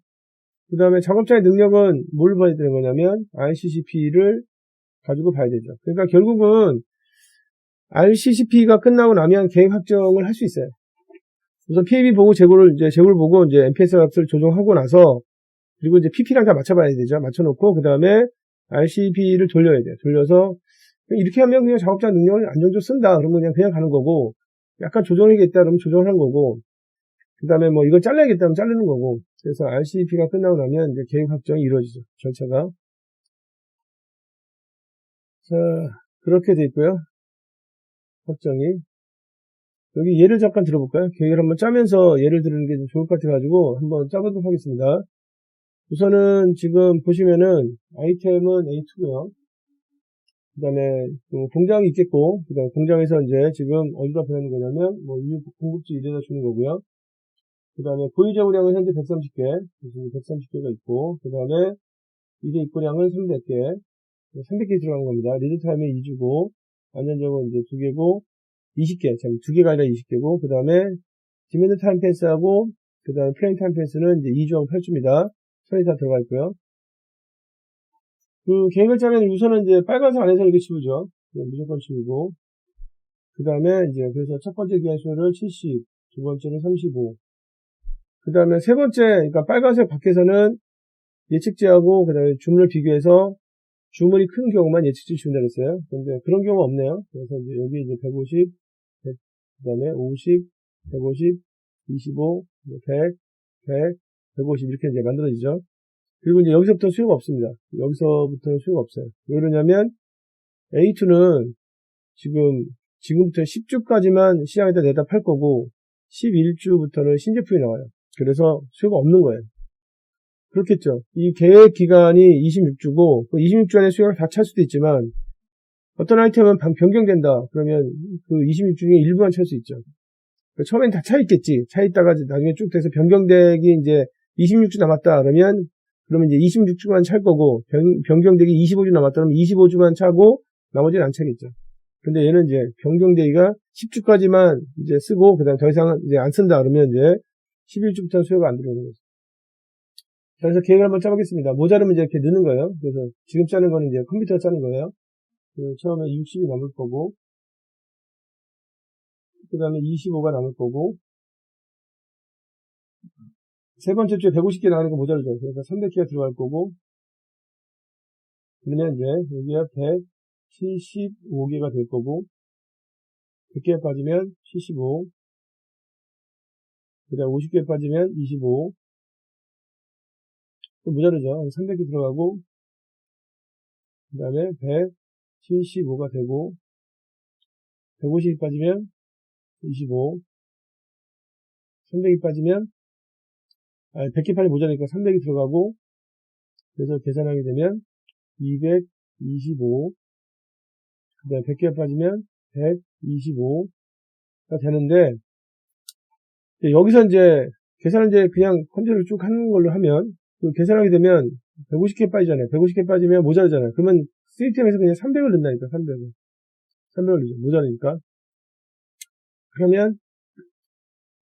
그 다음에 작업자의 능력은 뭘 봐야 되는 거냐면 RCCP를 가지고 봐야 되죠. 그러니까 결국은 RCCP가 끝나고 나면 계획 확정을 할 수 있어요. 우선 PAB 보고 재고를 보고 이제 MPS 값을 조정하고 나서 그리고 이제 PP랑 다 맞춰봐야 되죠. 맞춰놓고 그 다음에 RCP를 돌려야 돼요. 돌려서 이렇게 하면 그냥 작업자 능력을 안정적으로 쓴다. 그러면 그냥 가는 거고 약간 조정해야겠다 그러면 조정을 하는 거고 그 다음에 뭐 이걸 잘라야겠다 하면 자르는 거고 그래서 RCP가 끝나고 나면 이제 계획 확정이 이루어지죠. 절차가. 자, 그렇게 돼 있고요. 확정이. 여기 예를 잠깐 들어볼까요? 계획을 한번 짜면서 예를 들는 게 좀 좋을 것 같아가지고 한번 짜보도록 하겠습니다. 우선은 지금 보시면은 아이템은 A2고요. 그 다음에 공장이 있겠고, 그 다음에 공장에서 이제 지금 어디다 보내는 거냐면, 뭐, 공급지 이래다 주는 거고요. 그 다음에 보유재고량은 현재 130개, 130개가 있고, 그 다음에 이게 입고량은 300개, 300개 들어간 겁니다. 리드타임이 2주고, 안전적은 이제 2개고, 20개, 2개가 아니라 20개고, 그 다음에 디맨드 타임 펜스하고, 그 다음에 플레인 타임 펜스는 이제 2주하고 8주입니다. 손이 다 들어가 있고요. 그 계획을 짜면 우선은 이제 빨간색 안에서 이렇게 치우죠. 무조건 치우고. 그 다음에 이제 그래서 첫 번째 기한수를 70, 두 번째는 35. 그 다음에 세 번째, 그러니까 빨간색 밖에서는 예측치하고 그 다음에 주문을 비교해서 주문이 큰 경우만 예측치 지운다 그랬어요. 근데 그런 경우가 없네요. 그래서 이제 여기 이제 150, 100, 그 다음에 50, 150, 25, 100, 100, 150 이렇게 이제 만들어지죠. 그리고 이제 여기서부터 수요가 없습니다. 여기서부터는 수요가 없어요. 왜 그러냐면 A2는 지금부터 10주까지만 시장에다 내다 팔 거고 11주부터는 신제품이 나와요. 그래서 수요가 없는 거예요. 그렇겠죠. 이 계획 기간이 26주고 그 26주 안에 수요가 다 찰 수도 있지만 어떤 아이템은 변경된다. 그러면 그 26주 중에 일부만 찰 수 있죠. 처음엔 다 차 있겠지. 차 있다가 나중에 쭉 돼서 변경되기 이제 26주 남았다. 그러면 이제 26주만 찰 거고, 변경되기 25주 남았다. 그러면 25주만 차고, 나머지는 안 차겠죠. 근데 얘는 이제 변경되기가 10주까지만 이제 쓰고, 그 다음에 더 이상 이제 안 쓴다. 그러면 이제 11주부터는 수요가 안 들어오는 거죠. 그래서 계획을 한번 짜보겠습니다. 모자르면 이제 이렇게 넣는 거예요. 그래서 지금 짜는 거는 이제 컴퓨터가 짜는 거예요. 처음에 60이 남을 거고, 그 다음에 25가 남을 거고, 세 번째 주에 150개 나가는 거 모자르죠. 그래서 300개가 들어갈 거고, 그러면 이제 여기가 175개가 될 거고, 100개 빠지면 75, 그 다음에 50개 빠지면 25, 또 모자르죠. 300개 들어가고, 그 다음에 175가 되고, 150이 빠지면 25, 300이 빠지면, 100개 빠지 모자르니까 300이 들어가고, 그래서 계산하게 되면 225, 그 다음에 100개 빠지면 125가 되는데, 여기서 이제 계산을 이제 그냥 컴퓨터를 쭉 하는 걸로 하면, 그 계산하게 되면 150개 빠지잖아요. 150개 빠지면 모자르잖아요. 그러면 시스템에서 그냥 300을 넣는다니까, 300을. 300을 넣죠. 모자르니까. 그러면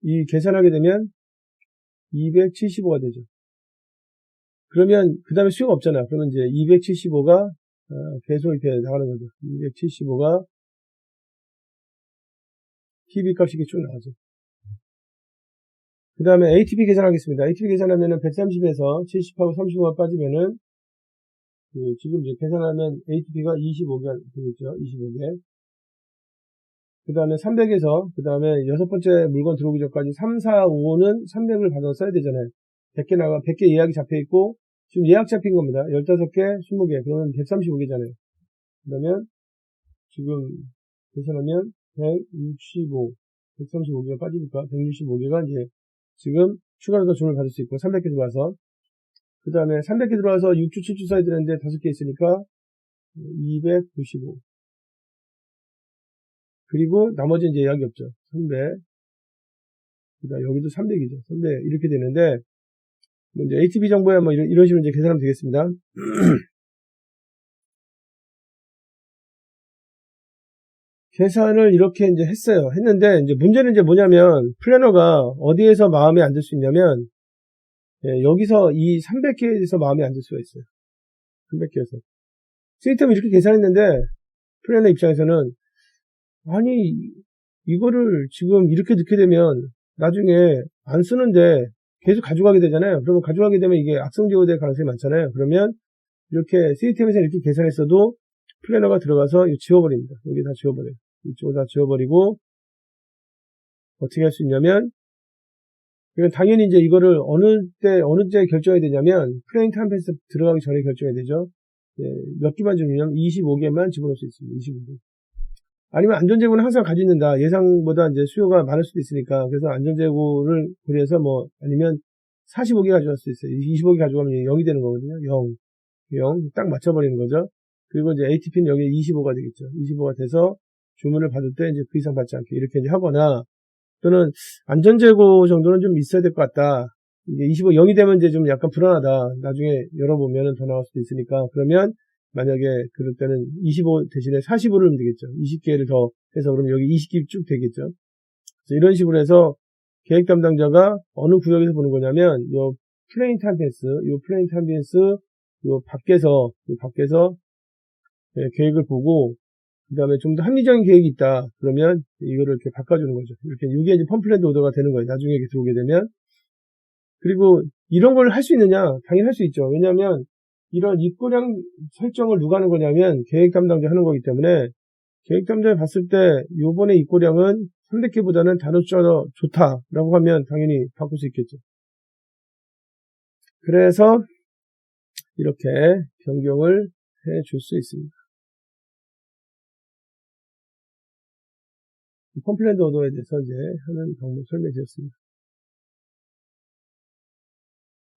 이 계산하게 되면 275가 되죠. 그러면 그 다음에 수요가 없잖아. 그러면 이제 275가 계속 이렇게 나가는 거죠. 275가 PB 값이 이렇게 쭉 나가죠. 그 다음에 ATP 계산하겠습니다. ATP 계산하면은 130에서 70하고 35가 빠지면은 지금 이제 계산하면 ATP가 25개 되겠죠. 25개. 그 다음에 300에서 그 다음에 여섯 번째 물건 들어오기 전까지 3, 4, 5는 300을 받아서 써야 되잖아요. 100개 예약이 잡혀있고 지금 예약 잡힌 겁니다. 15개, 20개. 그러면 135개잖아요. 그러면 지금 계산하면 165, 135개가 빠지니까 165개가 이제 지금 추가로 더 주문을 받을 수 있고 300개 들어와서 그 다음에 300개 들어와서 6주, 7주 써야 되는데 5개 있으니까 295 그리고 나머지 이제 예약이 없죠. 300 그다음 여기도 300이죠. 300 이렇게 되는데 이제 ATP 정보야 뭐 이런 식으로 이제 계산하면 되겠습니다. 계산을 이렇게 이제 했어요. 했는데 이제 문제는 이제 뭐냐면 플래너가 어디에서 마음에 안 들 수 있냐면 여기서 이 300개에서 마음에 안 들 수가 있어요. 300개에서 시스템을 이렇게 계산했는데 플래너 입장에서는 아니 이거를 지금 이렇게 넣게 되면 나중에 안 쓰는데 계속 가져가게 되잖아요. 그러면 가져가게 되면 이게 악성 제어될 가능성이 많잖아요. 그러면 이렇게 시스템에서 이렇게 계산했어도 플래너가 들어가서 지워버립니다. 여기 다 지워버려요. 이쪽을 다 지워버리고 어떻게 할 수 있냐면 이건 당연히 이제 이거를 어느 때 결정해야 되냐면 프레임 탐패스 들어가기 전에 결정해야 되죠. 몇 개만 주면 25개만 집어넣을 수 있습니다. 25개. 아니면 안전재고는 항상 가지고 있는다. 예상보다 이제 수요가 많을 수도 있으니까. 그래서 안전재고를 그래서 뭐 아니면 45개 가져갈 수 있어요. 25개 가져가면 0이 되는 거거든요. 0 딱 맞춰버리는 거죠. 그리고 이제 ATP는 여기 25가 되겠죠. 25가 돼서 주문을 받을 때 이제 그 이상 받지 않게 이렇게 이제 하거나 또는 안전재고 정도는 좀 있어야 될 것 같다. 이게 25, 0이 되면 이제 좀 약간 불안하다. 나중에 열어보면은 더 나올 수도 있으니까. 그러면 만약에 그럴 때는 25 대신에 45를 하면 되겠죠. 20개를 더 해서 그러면 여기 20개 쭉 되겠죠. 그래서 이런 식으로 해서 계획 담당자가 어느 구역에서 보는 거냐면 요 플레인 탐펜스, 요 밖에서 계획을 보고 그 다음에 좀 더 합리적인 계획이 있다. 그러면 이거를 이렇게 바꿔주는 거죠. 이렇게 이게 이제 펌플랜드 오더가 되는 거예요. 나중에 이렇게 들어오게 되면. 그리고 이런 걸 할 수 있느냐? 당연히 할 수 있죠. 왜냐하면 이런 입고량 설정을 누가 하는 거냐면 계획 담당자 하는 거기 때문에 계획 담당자 봤을 때 요번에 입고량은 300개보다는 다른 숫자가 더 좋다라고 하면 당연히 바꿀 수 있겠죠. 그래서 이렇게 변경을 해 줄 수 있습니다. 컴플레인트 오더에 대해서 이제 하는 방법 설명드렸습니다.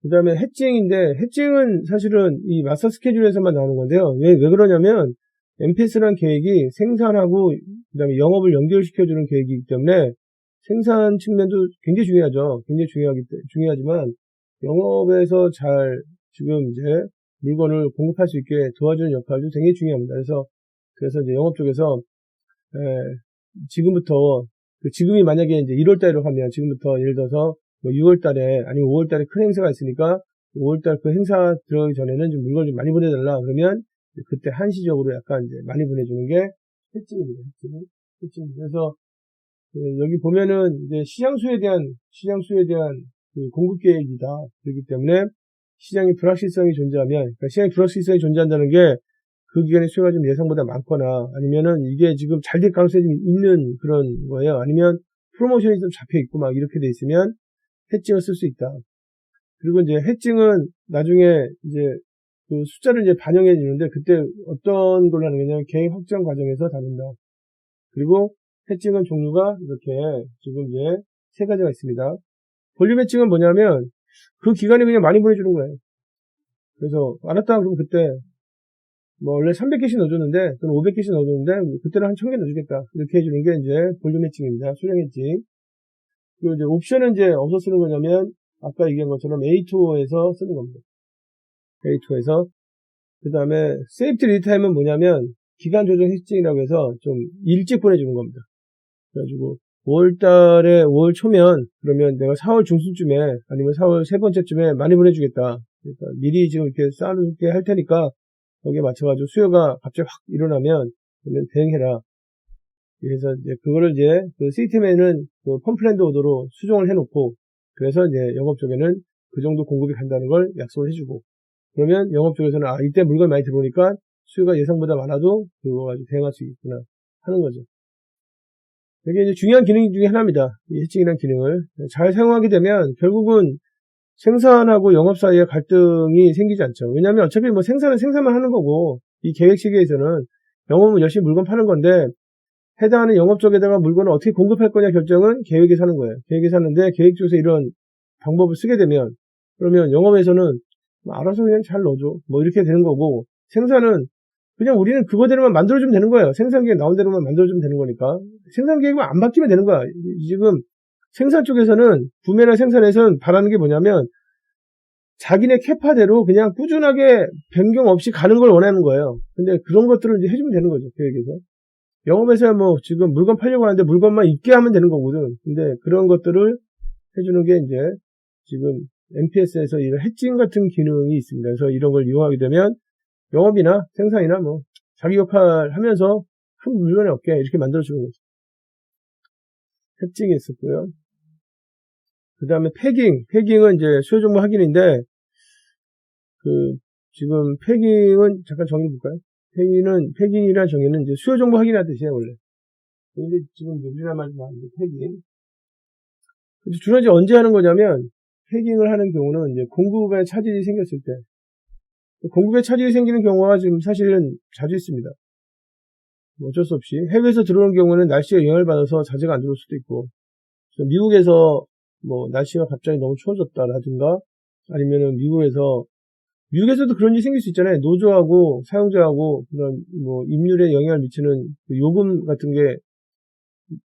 그 다음에 해칭인데 해칭은 사실은 이 마스터 스케줄에서만 나오는 건데요. 왜 그러냐면 MPS라는 계획이 생산하고 그다음에 영업을 연결시켜주는 계획이기 때문에 생산 측면도 굉장히 중요하죠. 굉장히 중요하지만 영업에서 잘 지금 이제 물건을 공급할 수 있게 도와주는 역할도 굉장히 중요합니다. 그래서 이제 영업 쪽에서 지금부터 지금이 만약에 이제 1월 달로 하면 지금부터 예를 들어서 뭐 6월 달에 아니면 5월 달에 큰 행사가 있으니까 5월 달 그 행사 들어가기 전에는 좀 물건을 좀 많이 보내달라 그러면 그때 한시적으로 약간 이제 많이 보내주는 게 해칭입니다. 해칭. 그래서 여기 보면은 이제 시장 수에 대한 그 공급 계획이다. 그렇기 때문에 시장의 불확실성이 존재하면, 그러니까 시장의 불확실성이 존재한다는 게 그 기간에 수요가 좀 예상보다 많거나 아니면은 이게 지금 잘 될 가능성이 좀 있는 그런 거예요. 아니면 프로모션이 좀 잡혀 있고 막 이렇게 돼 있으면 해칭을 쓸 수 있다. 그리고 이제 해칭은 나중에 이제 그 숫자를 이제 반영해 주는데 그때 어떤 걸로 하는 거냐면 계획 확정 과정에서 다룬다. 그리고 해칭은 종류가 이렇게 지금 이제 3가지가 있습니다. 볼륨 해칭은 뭐냐면 그 기간에 그냥 많이 보내주는 거예요. 그래서 알았다 그러면 그때 뭐 원래 300개씩 넣어줬는데 또는 500개씩 넣어줬는데 그때는 한 1000개 넣어주겠다. 이렇게 해주는 게 이제 볼륨 해칭입니다. 수량 해칭. 그리고 이제 옵션은 이제 어디서 쓰는 거냐면 아까 얘기한 것처럼 A2에서 쓰는 겁니다. A2에서 그 다음에 세이프티 리타임은 뭐냐면 기간 조정 해칭이라고 해서 좀 일찍 보내주는 겁니다. 그래가지고 5월 초면 그러면 내가 4월 중순쯤에 아니면 4월 세 번째쯤에 많이 보내주겠다. 그러니까 미리 지금 이렇게 쌓아놓게 할 테니까 거기에 맞춰가지고 수요가 갑자기 확 일어나면 그러면 대응해라. 그래서 이제 그거를 이제 그 시스템에는 그 펌플랜드 오더로 수정을 해놓고 그래서 이제 영업 쪽에는 그 정도 공급이 간다는 걸 약속을 해주고 그러면 영업 쪽에서는 이때 물건이 많이 들어오니까 수요가 예상보다 많아도 그거 가지고 대응할 수 있구나 하는 거죠. 이게 이제 중요한 기능 중에 하나입니다. 이 해칭이라는 기능을 잘 사용하게 되면 결국은 생산하고 영업 사이에 갈등이 생기지 않죠. 왜냐하면 어차피 뭐 생산은 생산만 하는 거고 이 계획 체계에서는 영업은 열심히 물건 파는 건데 해당하는 영업 쪽에다가 물건을 어떻게 공급할 거냐 결정은 계획에서 하는 거예요. 계획에서 하는데 계획 쪽에서 이런 방법을 쓰게 되면 그러면 영업에서는 알아서 그냥 잘 넣어줘 뭐 이렇게 되는 거고 생산은 그냥 우리는 그거대로만 만들어주면 되는 거예요. 생산 계획 나온 대로만 만들어주면 되는 거니까 생산 계획만 안 바뀌면 되는 거야. 지금 생산 쪽에서는 구매나 생산에서는 바라는 게 뭐냐면 자기네 캐파대로 그냥 꾸준하게 변경 없이 가는 걸 원하는 거예요. 근데 그런 것들을 이제 해주면 되는 거죠. 계획에서. 영업에서야 뭐 지금 물건 팔려고 하는데 물건만 있게 하면 되는 거거든. 근데 그런 것들을 해주는 게 이제 지금 MPS에서 이런 해칭 같은 기능이 있습니다. 그래서 이런 걸 이용하게 되면 영업이나 생산이나 뭐 자기 역할 하면서 큰 물건이 없게 이렇게 만들어주는 거죠. 해칭이 있었고요. 그 다음에 패깅은 이제 수요 정보 확인인데, 지금 패깅은 잠깐 정의 볼까요? 패깅이란 정의는 이제 수요 정보 확인하는 뜻이에요, 원래. 근데 지금 우리나라 말로 하는데, 패깅. 주로 이제 언제 하는 거냐면, 패깅을 하는 경우는 이제 공급에 차질이 생겼을 때, 공급에 차질이 생기는 경우가 지금 사실은 자주 있습니다. 어쩔 수 없이. 해외에서 들어오는 경우는 날씨가 영향을 받아서 자재가 안 들어올 수도 있고, 미국에서 뭐 날씨가 갑자기 너무 추워졌다라든가 아니면은 미국에서도 그런 일이 생길 수 있잖아요. 노조하고 사용자하고 그런 뭐 임률에 영향을 미치는 그 요금 같은 게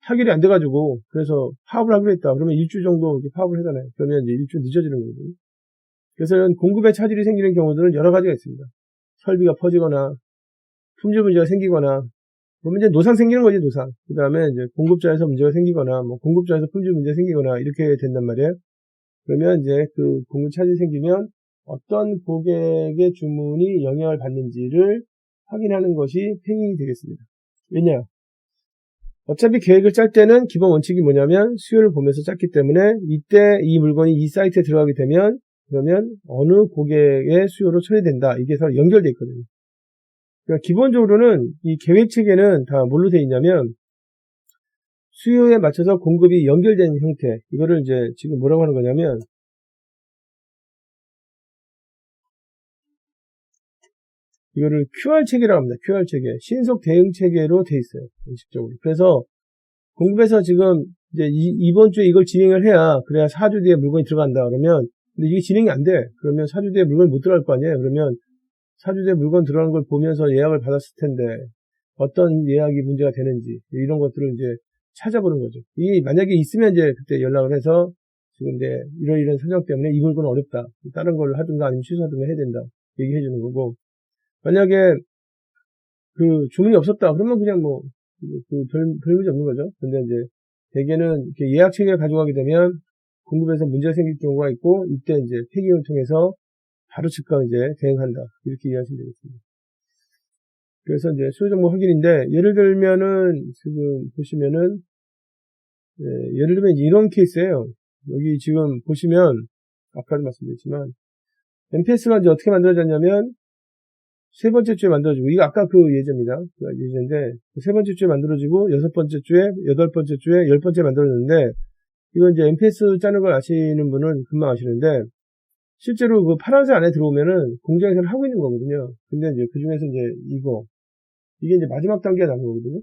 타결이 안 돼가지고 그래서 파업을 하기로 했다. 그러면 일주 정도 이렇게 파업을 하잖아요. 그러면 이제 일주 늦어지는 거거든요. 그래서 공급에 차질이 생기는 경우들은 여러 가지가 있습니다. 설비가 퍼지거나 품질 문제가 생기거나 그러면 이제 노상 생기는 거지, 노상. 그 다음에 이제 공급자에서 문제가 생기거나, 뭐, 공급자에서 품질 문제가 생기거나, 이렇게 된단 말이에요. 그러면 이제 그 공급 차질이 생기면 어떤 고객의 주문이 영향을 받는지를 확인하는 것이 패깅이 되겠습니다. 왜냐? 어차피 계획을 짤 때는 기본 원칙이 뭐냐면 수요를 보면서 짰기 때문에 이때 이 물건이 이 사이트에 들어가게 되면 그러면 어느 고객의 수요로 처리된다. 이게 서로 연결되어 있거든요. 그러니까 기본적으로는 이 계획 체계는 다 뭘로 되어 있냐면 수요에 맞춰서 공급이 연결된 형태. 이거를 이제 지금 뭐라고 하는 거냐면 이거를 QR 체계라고 합니다. QR 체계. 신속 대응 체계로 되어 있어요. 공식적으로. 그래서 공급에서 지금 이제 이번 주에 이걸 진행을 해야 그래야 4주 뒤에 물건이 들어간다 그러면 근데 이게 진행이 안 돼. 그러면 4주 뒤에 물건이 못 들어갈 거 아니에요. 그러면 4주 뒤에 물건 들어가는 걸 보면서 예약을 받았을 텐데 어떤 예약이 문제가 되는지 이런 것들을 이제 찾아보는 거죠. 이 만약에 있으면 이제 그때 연락을 해서 지금 이제 이런 사정 때문에 이 물건은 어렵다. 다른 걸 하든가 아니면 취소하든가 해야 된다. 얘기해 주는 거고, 만약에 그 주문이 없었다. 그러면 그냥 뭐 별 문제 없는 거죠. 근데 이제 대개는 이렇게 예약 체계를 가져가게 되면 공급에서 문제가 생길 경우가 있고, 이때 이제 폐기를 통해서 바로 즉각 이제 대응한다. 이렇게 이해하시면 되겠습니다. 그래서 이제 수요 정보 확인인데, 예를 들면은 지금 보시면은 예를 들면 이런 케이스예요. 여기 지금 보시면 아까도 말씀드렸지만 MPS가 이제 어떻게 만들어졌냐면 세 번째 주에 만들어지고, 이거 아까 그 예제입니다. 그 예제인데 세 번째 주에 만들어지고 여섯 번째 주에, 여덟 번째 주에, 열 번째 만들어졌는데, 이거 이제 MPS 짜는 걸 아시는 분은 금방 아시는데, 실제로 그 파란색 안에 들어오면은 공장에서는 하고 있는 거거든요. 근데 이제 그 중에서 이제 이게 이제 마지막 단계가 나온 거거든요.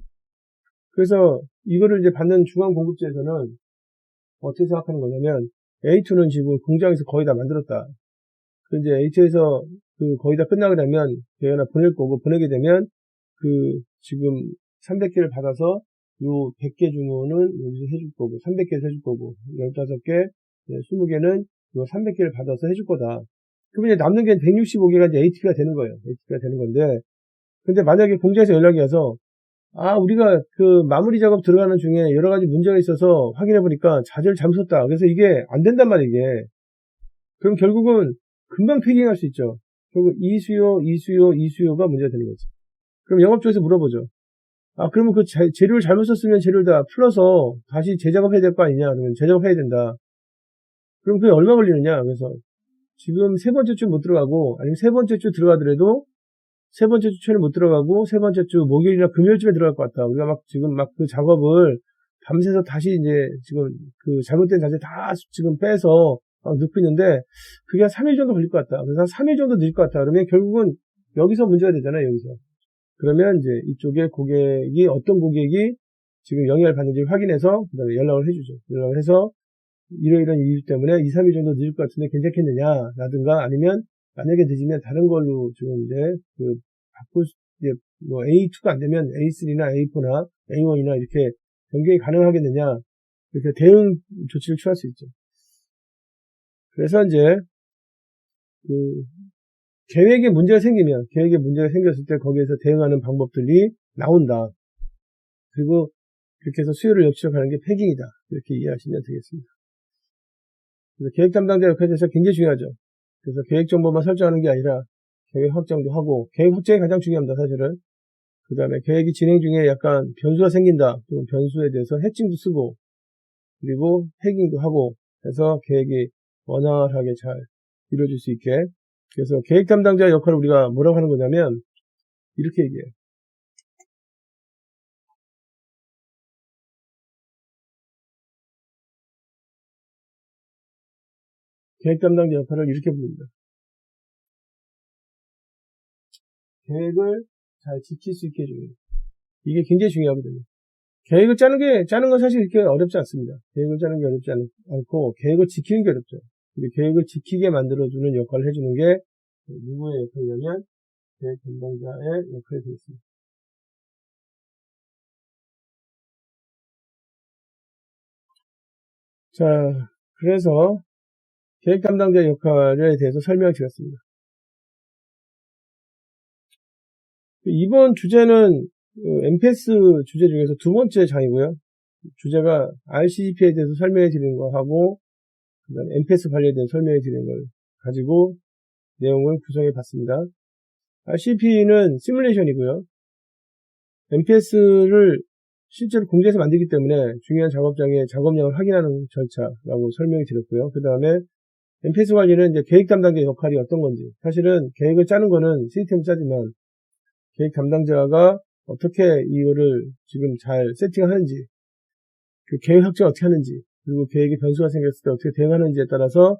그래서 이거를 이제 받는 중앙 공급자에서는 어떻게 생각하는 거냐면, A2는 지금 공장에서 거의 다 만들었다. 그 이제 A2에서 거의 다 끝나게 되면 대회나 보낼 거고, 보내게 되면 지금 300개를 받아서 요 100개 주문은 여기서 해줄 거고, 300개에서 해줄 거고, 15개, 20개는 요 300개를 받아서 해줄 거다. 그러면 이제 남는 게 165개가 이제 ATP가 되는 거예요. ATP가 되는 건데, 근데 만약에 공장에서 연락이 와서, 우리가 그 마무리 작업 들어가는 중에 여러 가지 문제가 있어서 확인해 보니까 자재를 잘못 썼다. 그래서 이게 안 된단 말이에요, 이게. 그럼 결국은 금방 폐기할 수 있죠. 결국 이 수요가 문제가 되는 거죠. 그럼 영업쪽에서 물어보죠. 그러면 그 재료를 잘못 썼으면 재료를 다 풀어서 다시 재작업해야 될 거 아니냐? 그러면 재작업해야 된다. 그럼 그게 얼마 걸리느냐? 그래서 지금 세 번째 주 못 들어가고, 아니면 세 번째 주 들어가더라도 세 번째 주 초에는 못 들어가고, 세 번째 주 목요일이나 금요일쯤에 들어갈 것 같다. 우리가 지금 그 작업을 밤새서 다시 이제 지금 그 잘못된 자재 다 지금 빼서 넣고 있는데, 그게 한 3일 정도 걸릴 것 같다. 그래서 한 3일 정도 늦을 것 같다. 그러면 결국은 여기서 문제가 되잖아요, 여기서. 그러면 이제 이쪽에 어떤 고객이 지금 영향을 받는지 확인해서, 그 다음에 연락을 해주죠. 연락을 해서, 이러이런 이유 때문에 2, 3일 정도 늦을 것 같은데 괜찮겠느냐, 라든가, 아니면 만약에 늦으면 다른 걸로 지금 이제 이제 뭐 A2가 안 되면 A3나 A4나 A1이나 이렇게 변경이 가능하겠느냐, 이렇게 대응 조치를 취할 수 있죠. 그래서 이제 계획에 문제가 생겼을 때 거기에서 대응하는 방법들이 나온다. 그리고 그렇게 해서 수요를 역추적하는 게 패깅이다. 이렇게 이해하시면 되겠습니다. 그래서 계획 담당자 역할에 대해서 굉장히 중요하죠. 그래서 계획 정보만 설정하는 게 아니라 계획 확정도 하고, 계획 확정이 가장 중요합니다, 사실은. 그 다음에 계획이 진행 중에 약간 변수가 생긴다. 그럼 변수에 대해서 해칭도 쓰고, 그리고 패깅도 하고 해서 계획이 원활하게 잘 이루어질 수 있게. 그래서 계획 담당자 역할을 우리가 뭐라고 하는 거냐면 이렇게 얘기해요. 계획 담당자 역할을 이렇게 부릅니다. 계획을 잘 지킬 수 있게 해주는, 이게 굉장히 중요하거든요. 계획을 짜는 건 사실 이렇게 어렵지 않습니다. 계획을 짜는 게 어렵지 않고, 계획을 지키는 게 어렵죠. 근데 계획을 지키게 만들어주는 역할을 해주는 게 누구의 역할이냐면 계획 담당자의 역할이 되겠습니다. 자, 그래서 계획 담당자 역할에 대해서 설명을 드렸습니다. 이번 주제는 MPS 주제 중에서 두 번째 장이고요. 주제가 RCGP에 대해서 설명해 드리는 거 하고, 그 다음에 MPS 관리에 대해서 설명해 드리는 걸 가지고 내용을 구성해 봤습니다. RCGP는 시뮬레이션이고요. MPS를 실제로 공장에서 만들기 때문에 중요한 작업장의 작업량을 확인하는 절차라고 설명해 드렸고요. 그 다음에 MPS 관리는 이제 계획 담당자 역할이 어떤 건지, 사실은 계획을 짜는 거는 시스템을 짜지만 계획 담당자가 어떻게 이거를 지금 잘 세팅하는지, 그 계획 확정 어떻게 하는지, 그리고 계획에 변수가 생겼을 때 어떻게 대응하는지에 따라서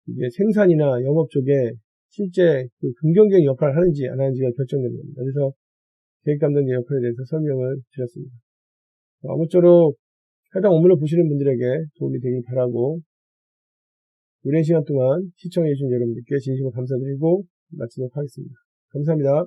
이제 생산이나 영업 쪽에 실제 그 긍정적인 역할을 하는지 안 하는지가 결정되는 겁니다. 그래서 계획 담당자 역할에 대해서 설명을 드렸습니다. 아무쪼록 해당 원문을 보시는 분들에게 도움이 되길 바라고, 오랜 시간 동안 시청해주신 여러분들께 진심으로 감사드리고 마치도록 하겠습니다. 감사합니다.